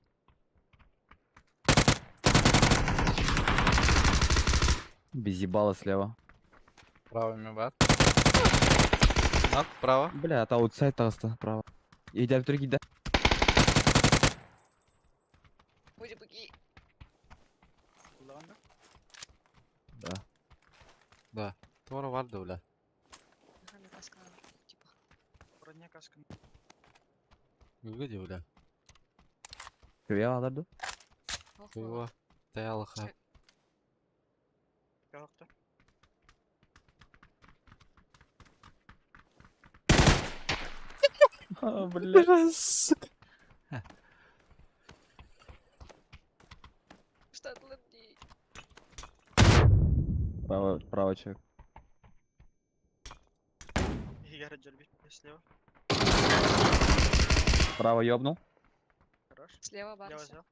безъебало слева Правыми var. Nak право. бля это аутсайд таста право идет в другие да Buydu bagi. kulağında. да Doğru var da öyle. Hani kaskı var. Tipa. Bроня каска. Gıgı diyor öyle. köye alırdı Oh, Kıyva. Dayalı ha. Kalktı. бля Biraz. Штатлер değil. право человек Игорь Джальби слева. право ёбнул Хорош. Слева Лево Барса. взял.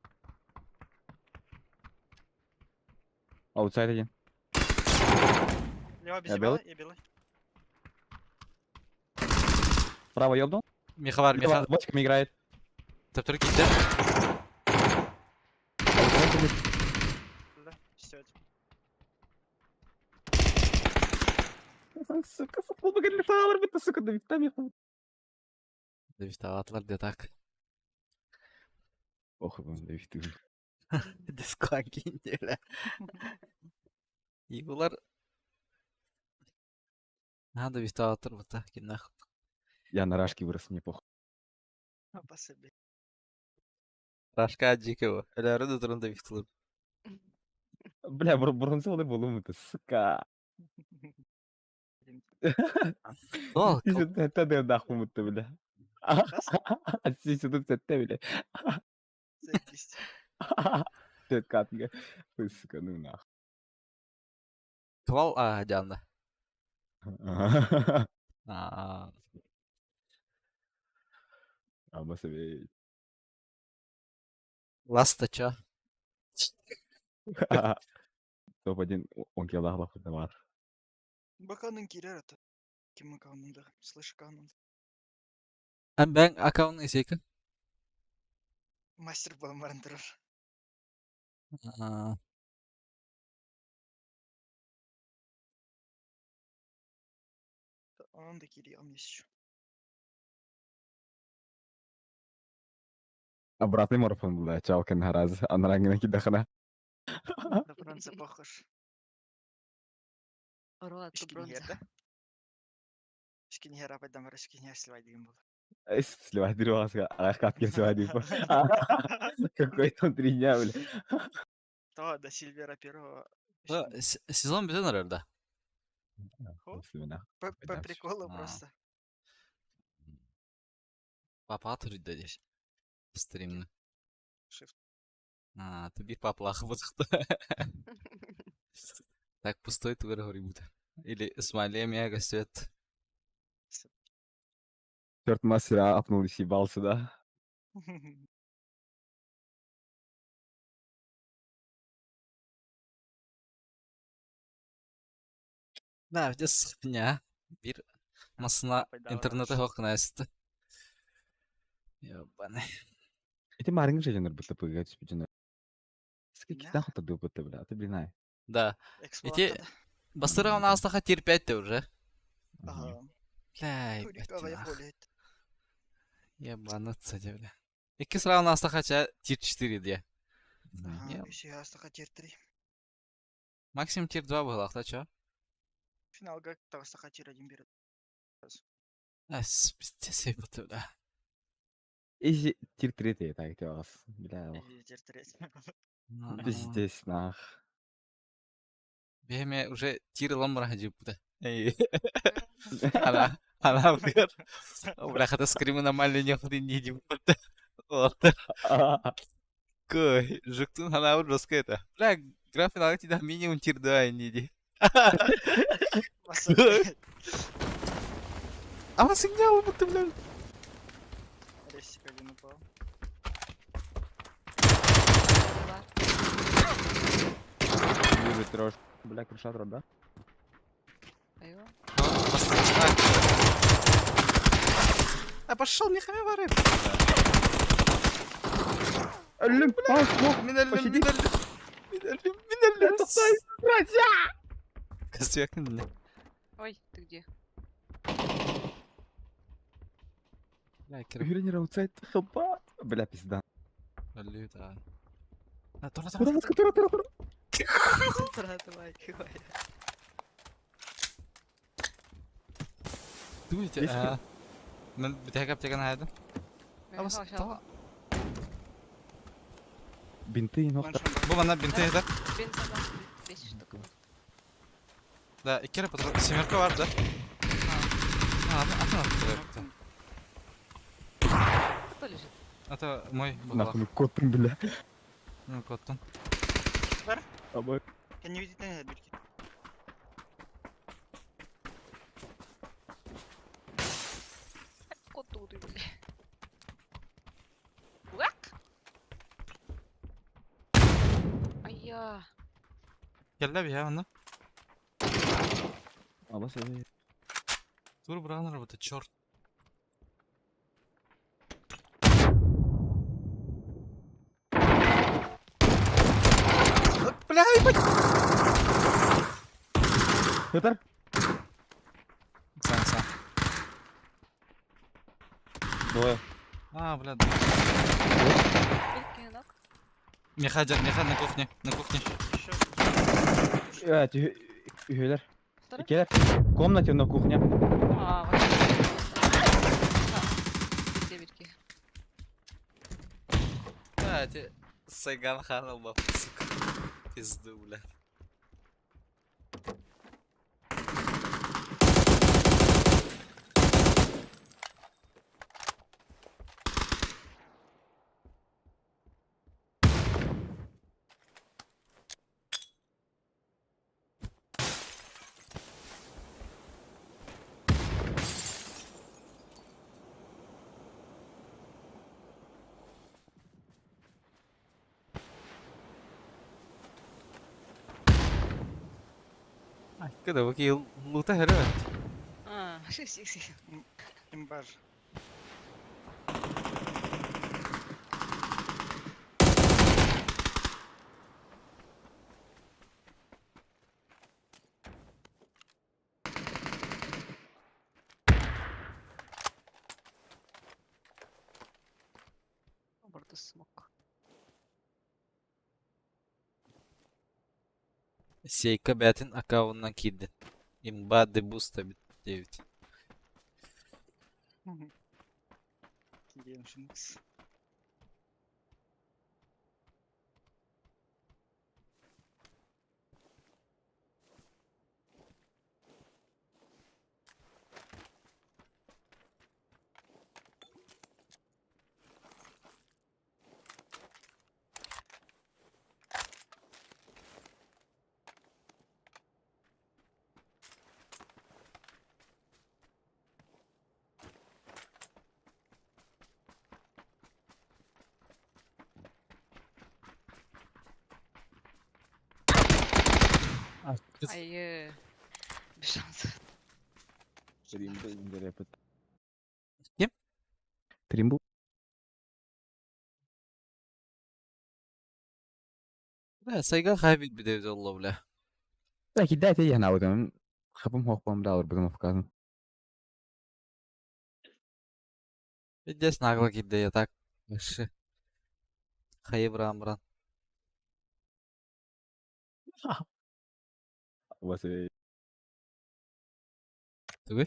аутсайд один Лево без Я ебала белый? и белый. право ёбнул Miha var Лево Miha. с бочками играет Teptürk gitti. Да, все. сука футбол говорили фауэр бит сука да там я Deviştavatlar detak. ох ben de işte Diskanki indiyle. İyi bunlar. Ha deviştavatlar bu da. Günah. я на рашке вырос мне похуй По себе. Başka acı ki o. Öyle arada durun deviştalar. бля бронзовый болум это сука Doğal. Здесь это да нахуй это бля Раз. здесь тут это бля Заебись. Ты катга сука ну нахуй Kval canlı. Aa. Ama себе Lasta топ-1 10 килограмм это var Bakanın girer ata. Kim akanında? Slash akanında. Ben account iseyken. Мастер балмарын тұрыр. Aa. Onun da giriyor. Есть еще. Обратный марафон был, да, чалкин раз. Она рангина кидахана. До бронза похож. Оролат Кішкенегер, бронза. да? Кішкенегер апайдан бара кішкенегер сливай деген болды. Сливать дереваска, а как я сливать Какой-то 3 дня, бля. То до Сильвера первого. Сезон бітен herhalde. Хо? Особенно. По Понятно. приколу А. просто. Папа atır dedi. Стримны. Shift. А, тобі папа лахбатықты. Так пустой твер говори будет. Или смайлем я гостет. Черт мастера апнул и съебался, да? Да, в дня. Bir masına Апайдан internete бараш. hoknayastı. Ёбаный. Эти маринги же жанр будто пыгать, спичина. Сколько Да. нахуй ты будто, бля, ты блин, Да. Эксплуатада. Бастыра у нас таха тир 5 уже. Ага. Бля, Турикова я ебать. болеет. Ебануться, бля. İki sıra у нас таха тир 4 diye. Ага, Я- еще я стака тир 3. Максимум тир 2 был, а чё? Финалга тағы стака тир 1 береді. Пиздец, ебать, бля. Изи тир 3 так ты вас, бля. Тир 3. Ну, Пиздец, нах. Беме уже тир ламбра ходил, бля. Она бля. Бля, хата скримы нормально не ходил, не идем. Вот. Кой, жуктун хана вот жестко это. Бля, графин ага тебя минимум тир 2 не иди. Она сигнал, будто, бля. Ресик один упал. Var. Любит трошки. Бля, крыша дроп, да? Ayva. А пошел, не хами вары. Ölüm, smok. Миналим, Пощади. миналим. Костяк, не. Ой, ты где? Бля, Кирилл. Юрий аутсайд, хапа. Бля, пизда. Люта. А, тура, Тура. Давай, кивай. Дуйте. Есть Men bitirecek yapacak haydi. Ben Ama aşağı. tamam. Бинты, нокта. Bu bana binti yeter. Ben sana 5 штук. Da 2 kere patron. Semerka vardı. Ha, atın atın. Кто лежит? Это мой Нахуй, балах. коттун, бля. Ну, коттон. Обой. Я не видит на бельки. Кот тут, бля. Уак! Ай-я. Gel abi ya onu. Ала себе. Dur bırakın arabayı. Çort. Бля, ебать! Петр? Сам. Двое. А, бля. Белки ног. Меха на кухне. На кухне. Evet, üyeler. Второй? İkiler. В комнате на кухне. А, вот. Где белки? Кстати, Сайган Хан албап, сука. Пизду, бля. Cái đầu kia lú tới hết rồi. А, 6 Имбаж. Оборот тусмок. Сейка бәтін аккаунтынан кидді. Имба дебуста бит девит. Gidelim şimdi kız. Ayı. Bir şans. Тримбл инжерепет. Кем? Тримбл. Бля, сайга хайбит би девит Allah бля. أكيد ده تيجي هنا أودا خبهم هو قام داور بدون مفكار. Бидес нагла кидді я так. Вообще. Хайы бран бран. بس Түгел?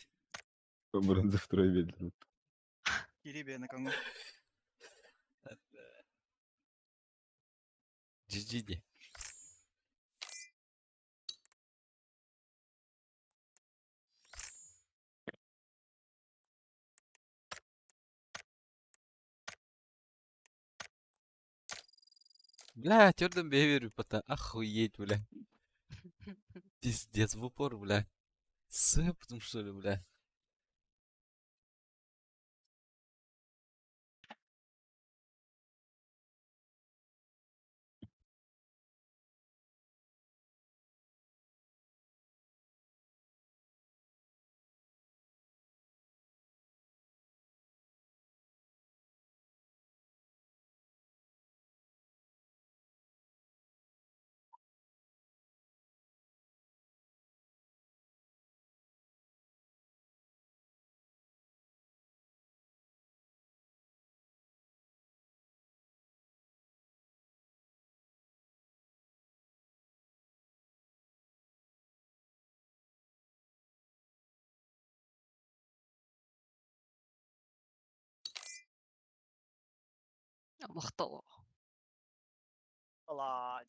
бронза второй бедный. Geri bir yana kanka. GG де. Бля, тёрдым беверю пота. Охуеть, бля. Пиздец, в упор, бля. Сыпнул, что ли, бля. Мықты. Allah.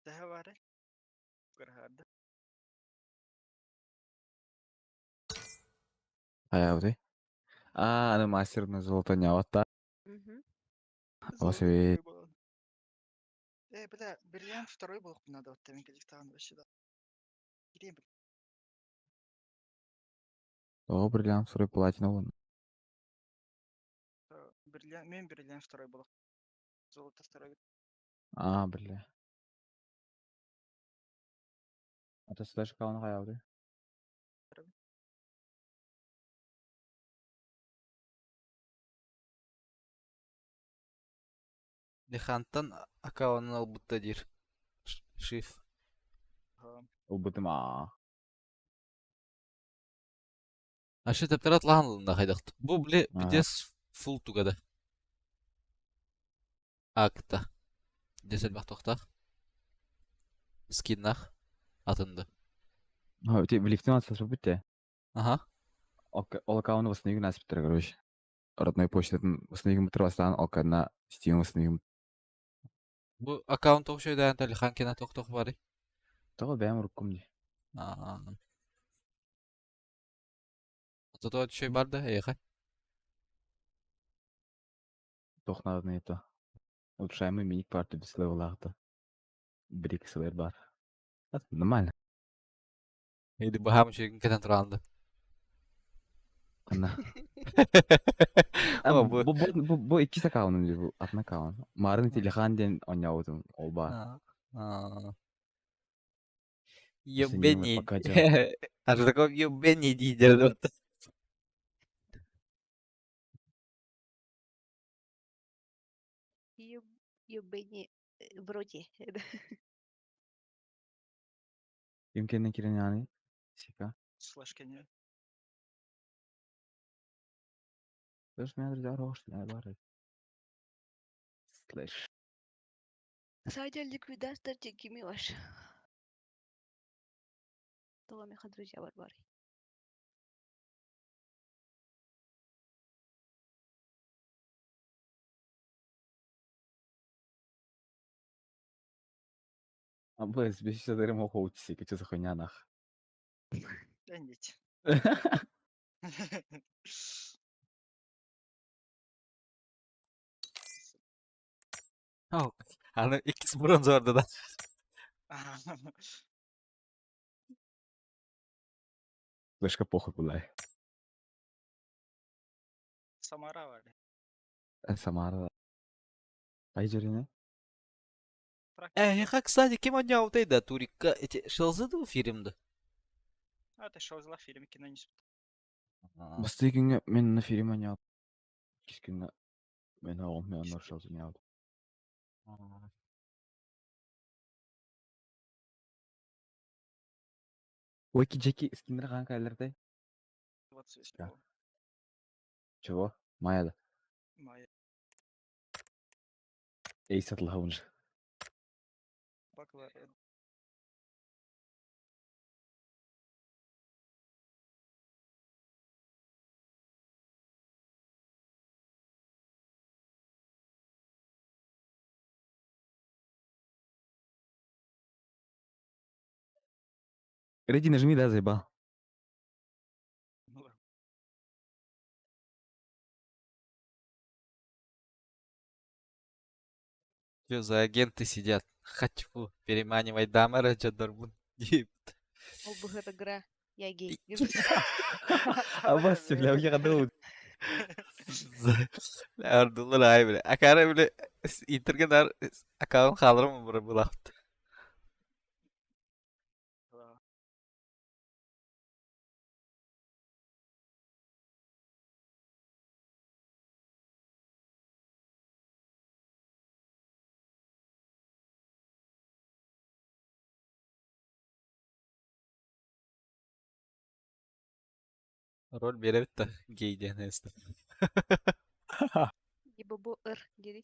Daha var. Gerhard. حياوتي أنا ماستر من زلطة نياوتا وسوي Бля, бриллиант второй был надо вот там Казахстан вообще да. Гирем, أو بريليان سوري بلاتينو бриллиант, мен бриллиант второй был. Золото второй. بالله أتسلاش كون حياوتي Дехантан аккаунтын албытта дир. Шиф. وبتم Ашы тептерат лаһанлында хайдахты. Бу биле бидес фул тугада. Акта. Десел бак тохтах. Скиннах. Атынды. هو تي بليفتنا تسربته Ага. ол аккаунт восстановить нас Питер, короче. Родной почтатын восстановить материалстан окна Steam восстановить. Бу аккаунт окшой да антали ханкена тохтох бары. Того бәм рукком ди. Тото чөй барды, эйха. Тохнадны это. Улучшаемый мини парты без левелахта. Брик сэлэр бар. Нормально. Эйди бахам чөйгін кетен туранды. Кана. О, Bu ikisi akkaunun bu atma akkaun. Marın telekan den oynayordum ol bar. Ебени. Покачал. А что такое ебени дидер? Юбени. Вроде. Yumkinin kirin yani. Sika. Слэш Кenya. Слышь, меня друзья, рош, не бары. Слышь. Садя ликвидатор текими ваш. То меха друзья барбары. А бы, без всего этого мог уйти, что за хуйня нах. Да нет. Ау, аны ikisi bronz vardı da. Слышка похуй куда. Самара var. Самара. Қай жеріне? Я, кстати, кем он не да, Турика, эти шелзы да фильмді. А ты шел зла фильм кино не Басты күнге мен на фильм ойнап. Кез күнге мен оғым мен нұр шалзы ойнап. Ойки Джеки скиндер қанқа әлерді? 20 Да. Чего? Майяда. мая. Ей сатылға ұнжы. Бакла. Реди нажми, да, заебал. Что за агенты сидят? Хочу переманивать дамара, что дорбун. Ол бы гэта гра. Я гей. А бас сөйлеу қадау. Ардулар ай бile. Akara bile intergen ar akağın kalır mı bura bu lafta? Rol berevit da gay denesi. Ибо бу ыр дери.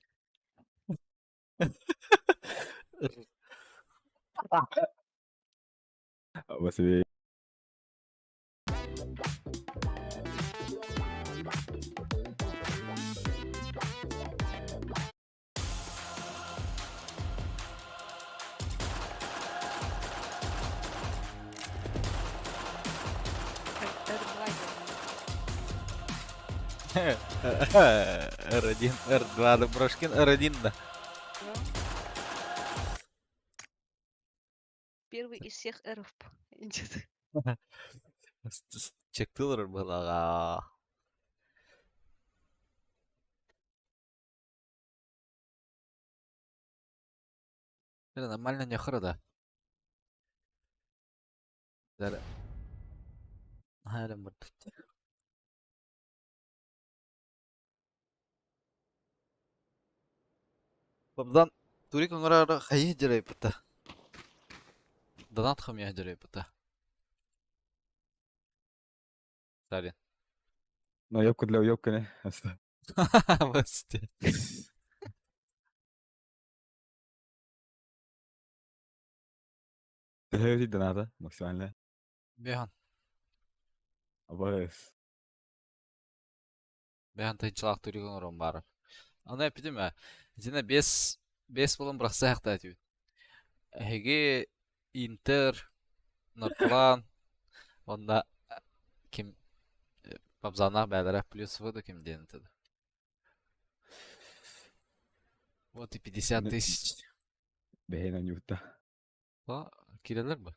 Бас бей. R1, R2 ada Broshkin R1 да. Первый из всех эров. Чектылар балага. Это нормально не храда. Да. Хайрам бут. Бабдан турик оңара хайы жерей пыта. Донат хам я жерей пыта. Сарин. Но ёбка для уёбка не. Басте. Тәләуди доната максимально. Бехан. Абас. Бехан тайчылак турик оңарам бар. Аны эпидем я. Зина 5 болон бракса хакта айтып. Эге Интер, Норплан, онда ким Пабзана бәләрә плюс выда ким денетеді. Вот и 50 тысяч. Бейна нюта. Ба, кирелер бі?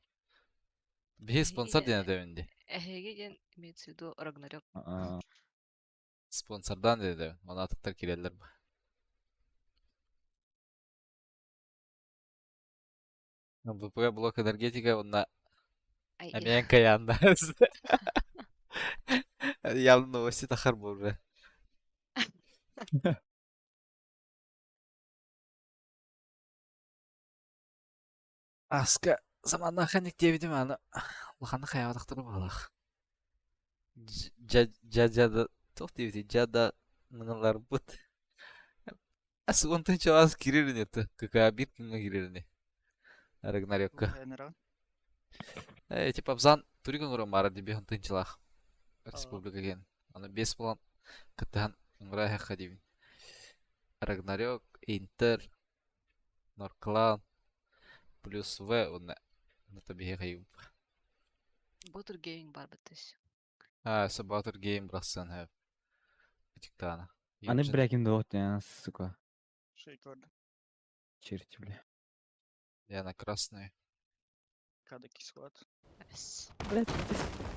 Бе спонсор денеді önde. Эһеге ден имеется в виду Рагнарёк. Sponsordan dedi. Ona atıklar kirelер бі. ВП блок энергетика онда әмейін каянда. Явно новости тахар бұл бі. Аска заманна ханик дебидим аны. Лханы хаявадықтыры балақ. Жада тоқ дебиди. Жада Nıngalar but. Ası ondan çoğaz girerin eti. Kaka bir kınga girerini. Ragnarok'a. Генерал. Типа абзан туриган урам бара диби ондан чылах. Республика ген. Аны 5 план кытан ыңгыра хакка дибин. Рагнарёк, Интер, Норклан, плюс В, оны табиғи қайып. Butter Gaming бар бітіс. Sabater Game бұрақсан әп. Тиктана. Аны брякин дот, я, сука. Шейкорда. Черти, бля. Яна красный. Када кислот. Әбіс. Блядь, ты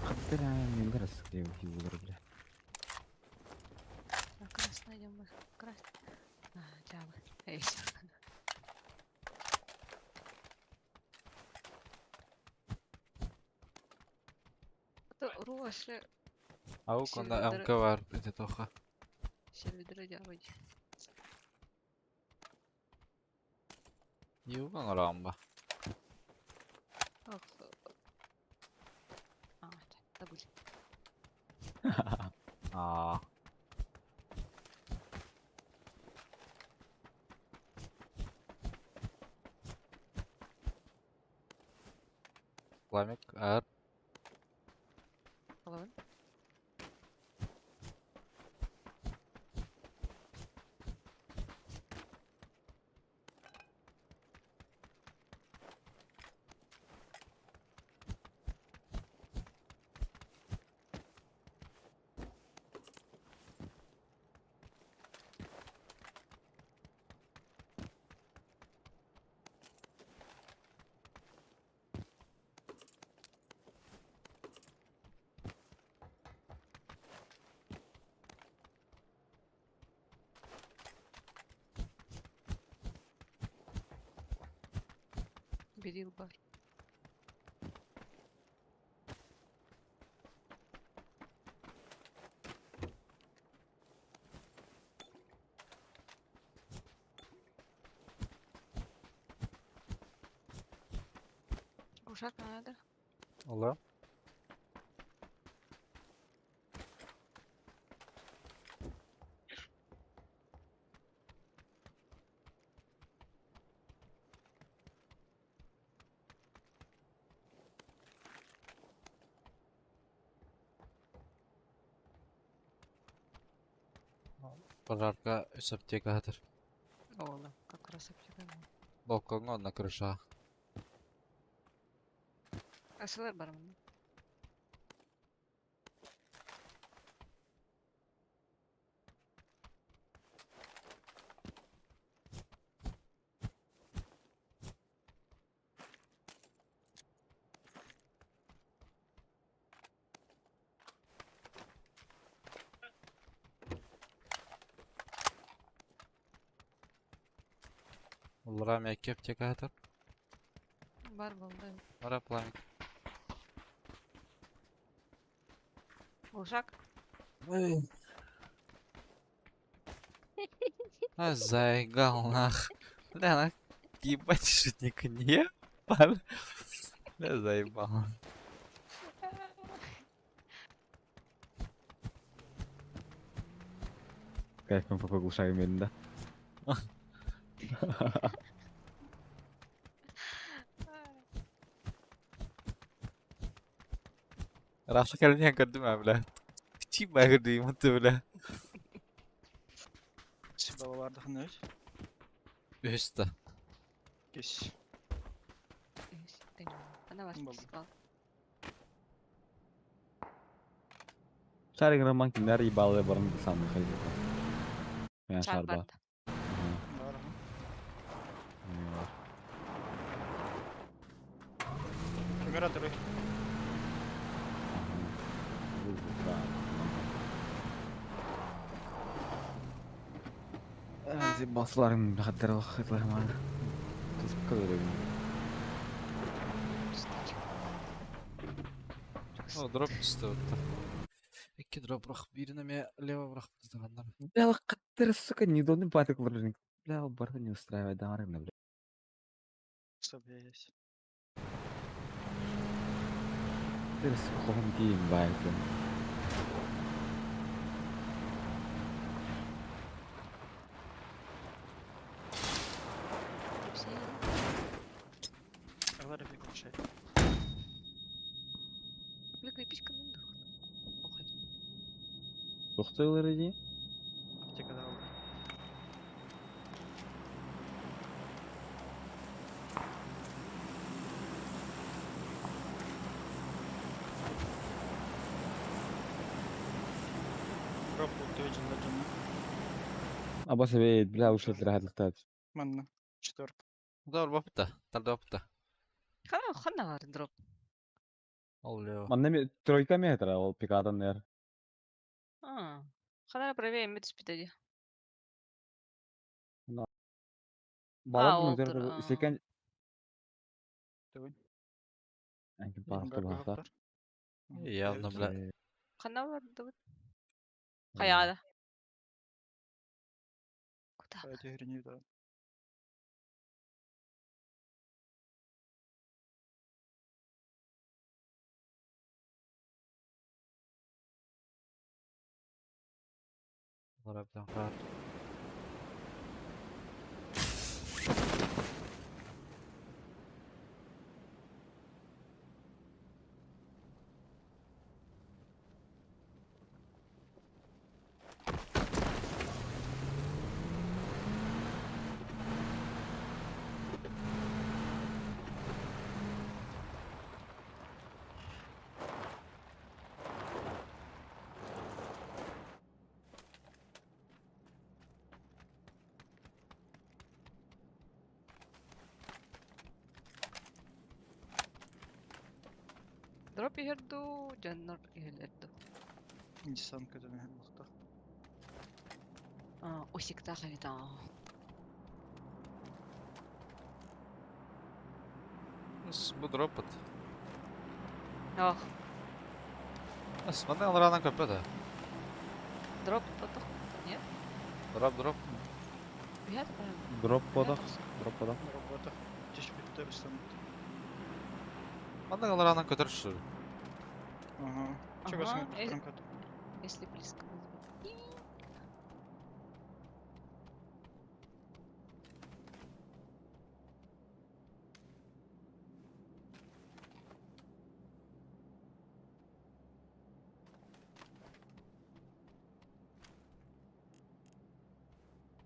хаттер, мен раз где его, бля. Красный идем мы. Красный. Жабы. Эй, всё. Это Роша. Аук, Сервер онда дыры- МК бар. Эти тоха. Сервидері жабы. Юган орам ба. Ох. Забыл. Ааа. Пламик, ар. Қалауын. Берил бар. Ушак надо. Ола. Пожарка с аптекатор. Ола, как раз аптека. Балконга на крыша. Асылар бар мı? Олара меки аптекатор. Бар болды. Ара пламик. Ушак. Заигал нах. Бля, нах. Ебать, шутник не пар. Бля, заебал. Кайфом поглушаем медленно, да? Rasa kalian yang kedua bля. Ciba gede mutu bля. Баба бардық не өз? Üstü. Кеш. Она вас Болды. писал. Шарик роман кинер ебалы барың да самый хозяин. Я Чат шарба. барды. Бар ғой. Температуры. Басыларың хаттар хаттар мана. Тусып қалды. О, дроп түсті отты. Екі дроп брақ, біріне ме лево брақ бұздығандар. Бля, хаттар, сука, неудобный паток вложен. Бля, барда не устраивает, да, рыбно, бля. Чтобы есть. Ты, сука, хом гейм байк, бля. Тухтайлар иди. Аптекада алды. Дроп buldu ucunda canım. Абаса бейт, бля, ушетлер хадлыктат. Manna. Четверка. Doğru bapta. Tarda bapta. Хана бар дроп. Oluyor. Манна ми тройка метра, ол пикадан нер. Хана правее мет спитади. Бала ол bunu тұр, der iseken Давай. anki Елдің bağırtı бәрі bağırtı. көптер. Явно, бля. Хана бар дроп. Каяда. Куда? Кайда херни да. Larabdan kar. Дроп егерду, жаннар егерду. Nissan kötü mü bakta. Осикта хавита. Bu drop'at. Ах, Смотри, он рано копет. дроп поток. Нет? Drop. Бегает правильно. Drop podaq, drop podaq. Работа. Тиш bitti üstten. Смотри, он рано көтерші. Ага. Чего Ага, смотришь там кат? Если близко будет.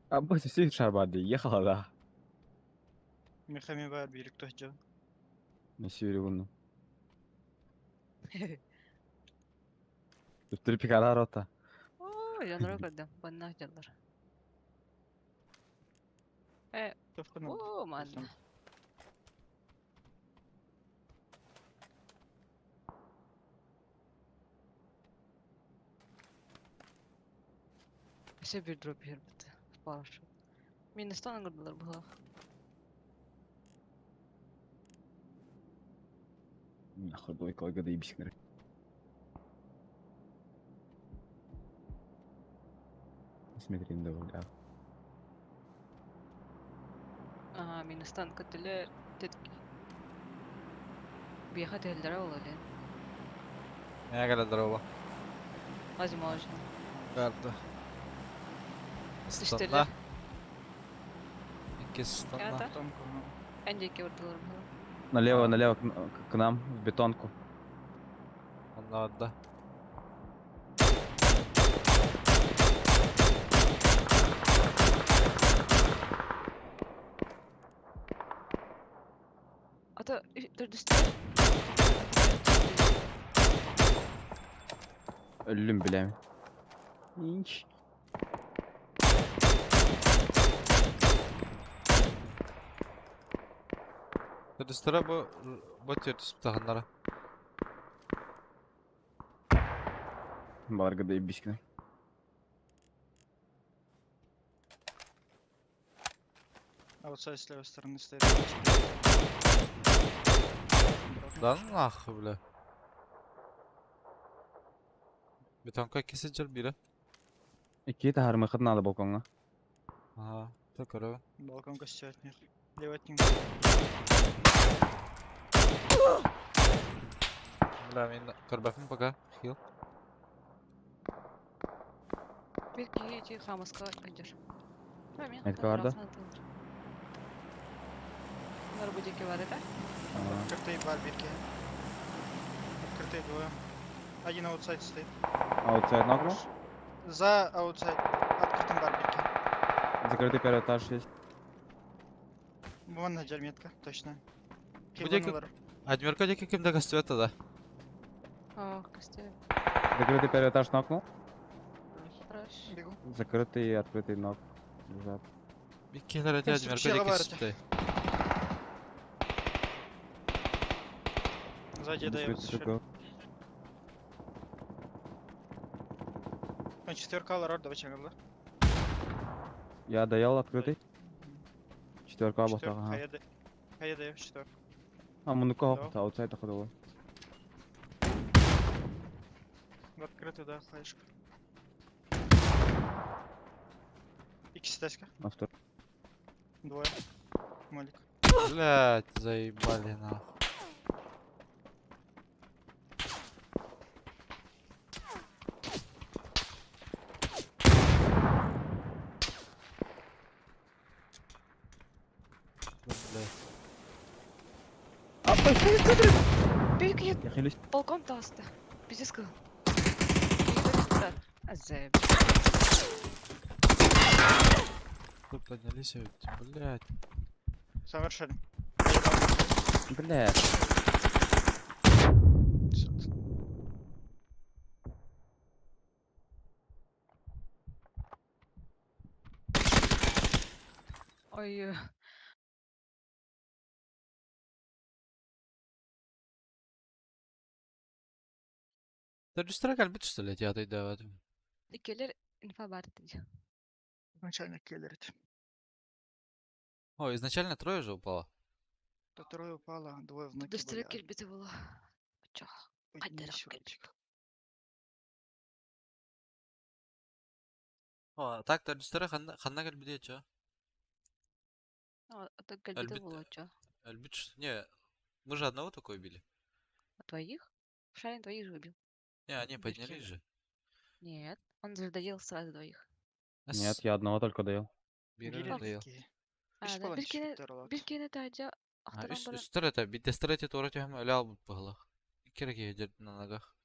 Аббас все шарбады, ехала да. Мехами var birlikte hocam. Не сюри bunu. Üstleri pikala rota. Жанрой көрдім. Банна жалдар. Tofkana. Манна. Все bir drop yer bitti. Paraşüt. Minus'tan kırdılar bu hafta. Нахуй бой койга да ибишкнер. Смотрим да бля. Minus'tan kötüler. Tetki. Bir hafta ellere olalım. Я гада дрова. Возможно. Garda. Üstelik. Standa. İki standa. Kağıda. Там кого? Önceki vurdular bunu. Налево к нам в бетонку. Onlar da. Ata dur üstüne. Ölüm bile mi? İnş. Üstüne bu tüyütüs tahanlara. Барга да ибишкнер. Outside с левой стороны стоит. Lan nahı bile. Bir tanka kesecek biri. İki de harma kadın aldı balkonga. Aha. Tak öyle. Балкон костя от них. Левый от них. Bile min körbefim baka. Heal. Belki эти хамаска öncür. Etki vardı. Bunlar bu deki var eder. Открытый бар бирки. Открытые двое. Один аутсайд стоит. Outside knock. За аутсайд. Открытым бар бирки. Закрытый первый этаж есть. Вон Наджар метка, точно. Буде Кибанулар. Адмирка деке кимде кастуета да. Ох, костюм. Закрытый первый этаж нокнул. Хорош. Бегу. Закрытый и открытый нок. Лежат. Бик келер эте Адмирка Конструкцияға деке барды. сүпте. Сзади Без дает. света. Он четверка алар орда бачагала. Я доел открытый. Четверка бахтага. ага. Хая дает четверка. А мунуко Да. хопта аутсайд ходил. В открытую, да, хаешка. Икси таська. На второй. Двое. Молик. Блять, заебали нахуй. Блять. Büyük yet. Я хилюсь. Balkon tastı. Bizi sıkı. Азеб. Вы поднялись, блять. Совершенно. Блядь. Ой. Ты ресторан альбит что ли, я да в этом. Dikeler infa verdi. Начальник киллерит. О, изначально трое же упало. То трое упало, двое в ноке Düştüre были. kelbeti bulu. Çok. Одни Hadi еще Rabbim. тихо. О, так то ресторан ханна альбит чё? Это kelbeti Альбит. bulu çok. Альбит что? Не, мы же одного такой били. А твоих? Шарин твоих же убил. Не, они Бирки. поднялись же. Нет. Он же доел сразу двоих. Нет, я одного только доел. Бирер Гилер доел. бирки. А, Биш да, балан Birke'nin тишпеттер алат. Birke'nin tacı А, aktaran bana. üstler это, бит дестер эти тура тем öyle al bu pahalı. Bir kere giydir на ногах.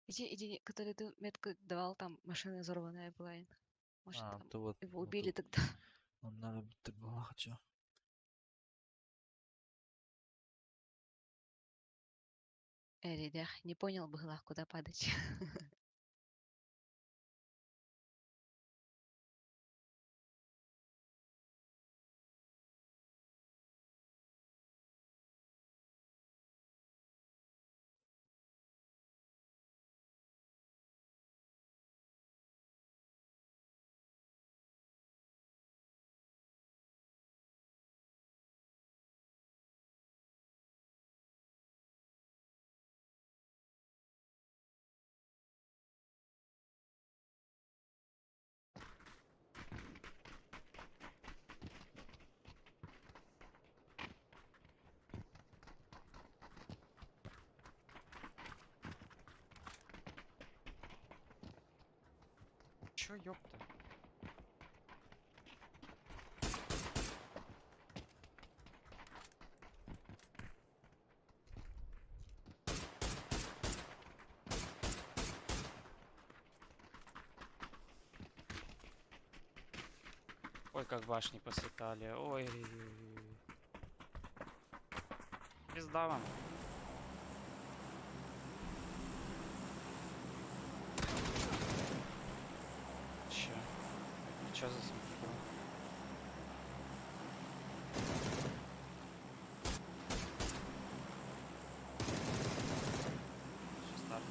Иди, который ты метку давал, там машина взорванная была. Может, А, там то вот. его вот убили тут. тогда. Нам надо ты было хочу. Эридях, не понял бы глав, куда падать. Чё, ёпта? Ой, как башни посветали. Ой. Пизда вам. Чё? Чё за смешно? Чё старт?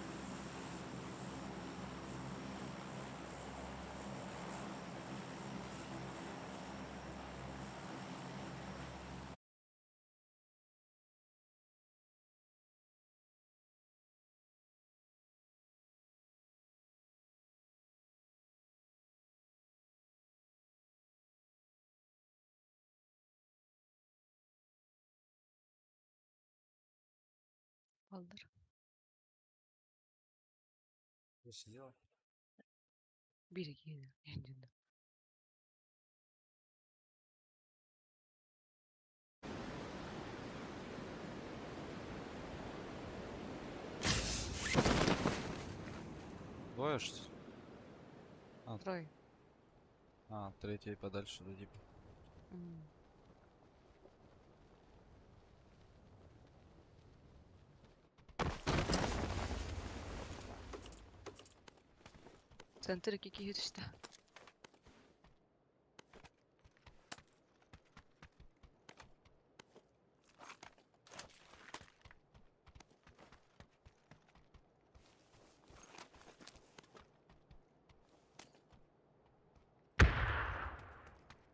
Балдар. Biri geldi. Yanında. Двое что ли? Трой. А, третий подальше, да, типа. М. Центр iki kişi işte.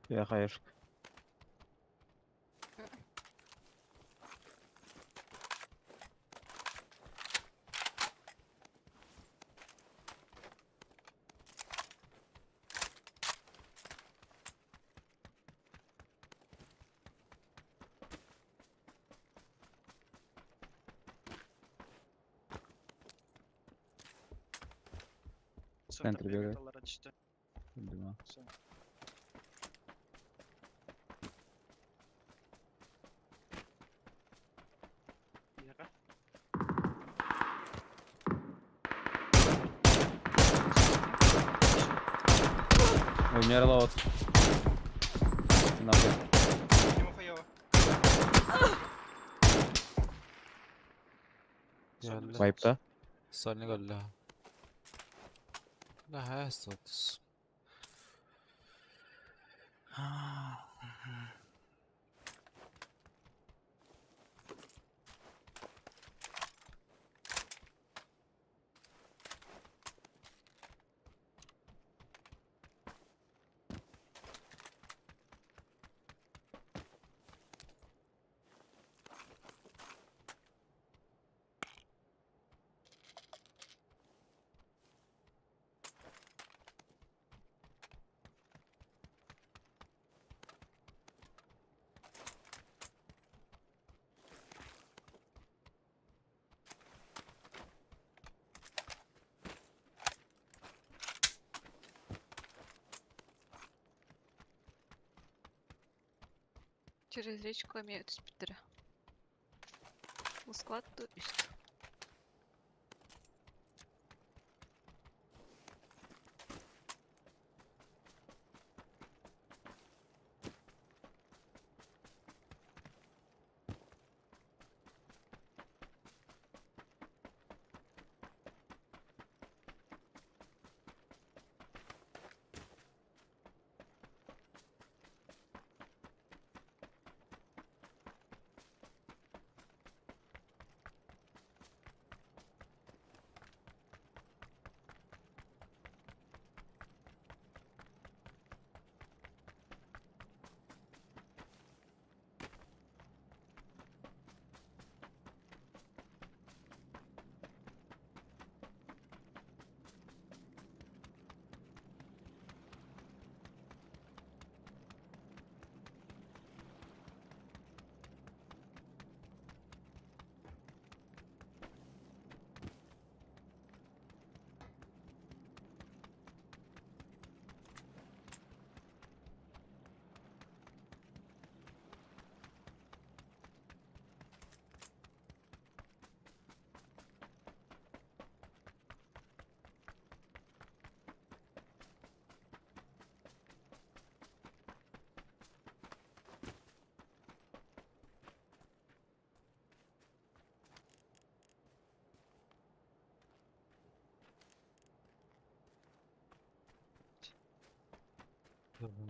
Я хаешка. Центр бегает. бегателлар düştü. Думаю. Все. Yere. Умерла вот. Нахуй. Йому хуйово. Geldi. Вайпта. Сольник öldü. Да, вот. Через речку имеют спидера. У склад то işte.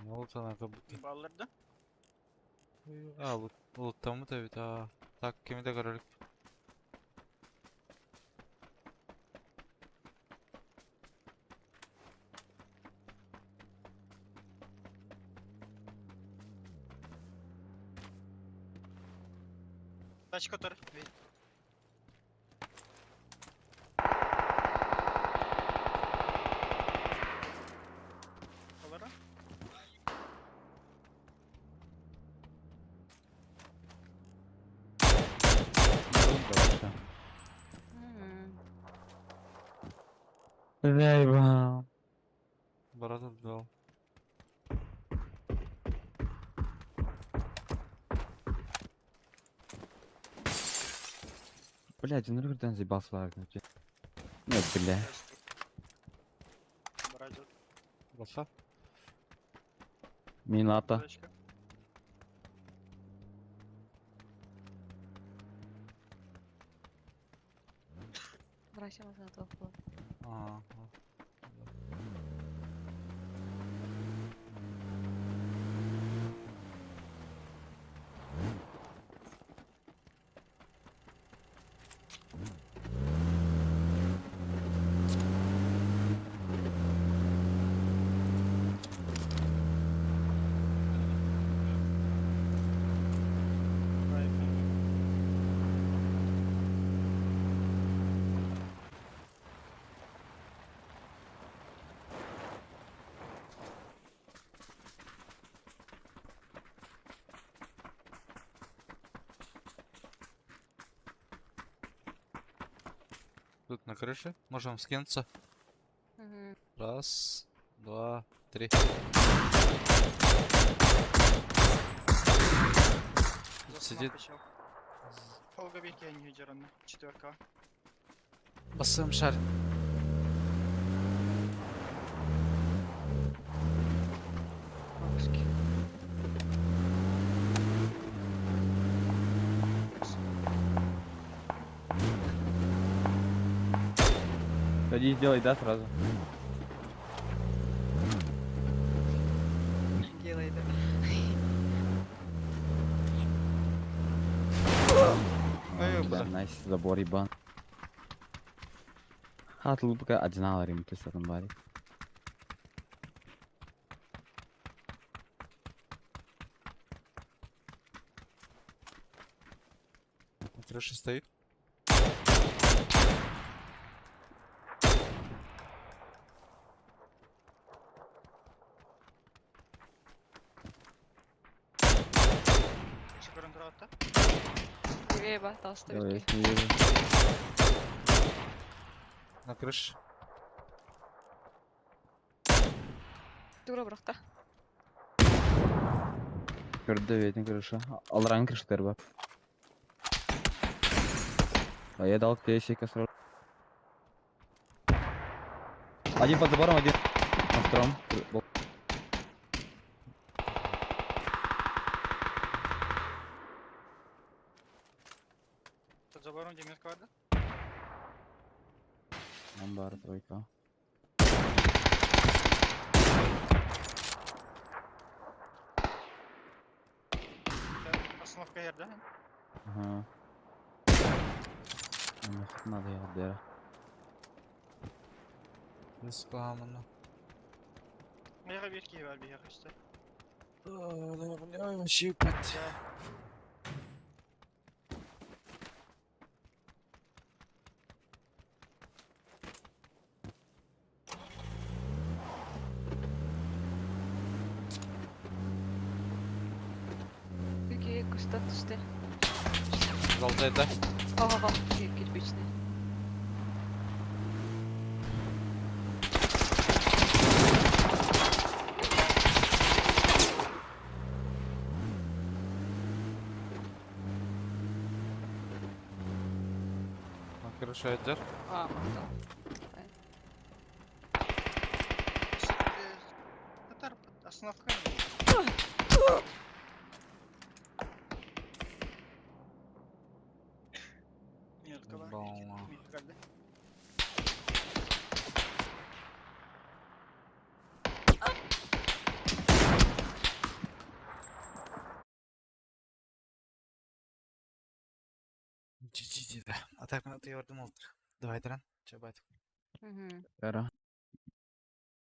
Ne oldu sana kabuk? Bağlardı. А, лутамı da bir daha. Так, kimi de görelim. Taş kotor. Kolora. Зайба. Брат отдал. Блядь, ну когда заебался лагнуть. Нет, бля. Болса? Мината. Точка. Вращаемся на топ. Ага. Тут на крыше. Можем скинуться. Мгм. Раз, два, три. Сидит. Полговик я не удержанный. 4К. Басым шар. Бабушки. Ходи, сделай, да, сразу. Делай, да. Да, найс, забор ебан. Атылып пока одинал ремонт сатын бари. На крыше стоит. Шикарен тұрады. Левее ба, толстой Я веки. не вижу. На крыше. Тура бұрақта. Көрді ветің крыша. Алран крыша бар. А я дал клессика сразу. Один под забором, один на втором. Под забором Демирка vardı. Амбар, тройка. Остановка yerde. Ага. Надо я отдера. Без камена. Ayağa bir kişi var bir yak işte. Наверное, щипать. Ya. Веки кустат түсті. Золотая. Ага, кирпичный. На крыше отдер. А, мақтал. Katar остановка. Mirka var. Bomba. Mirka geldi. GG. А так надо йордым oldu. Давай Дран. Чабайт. Мгм. Эра.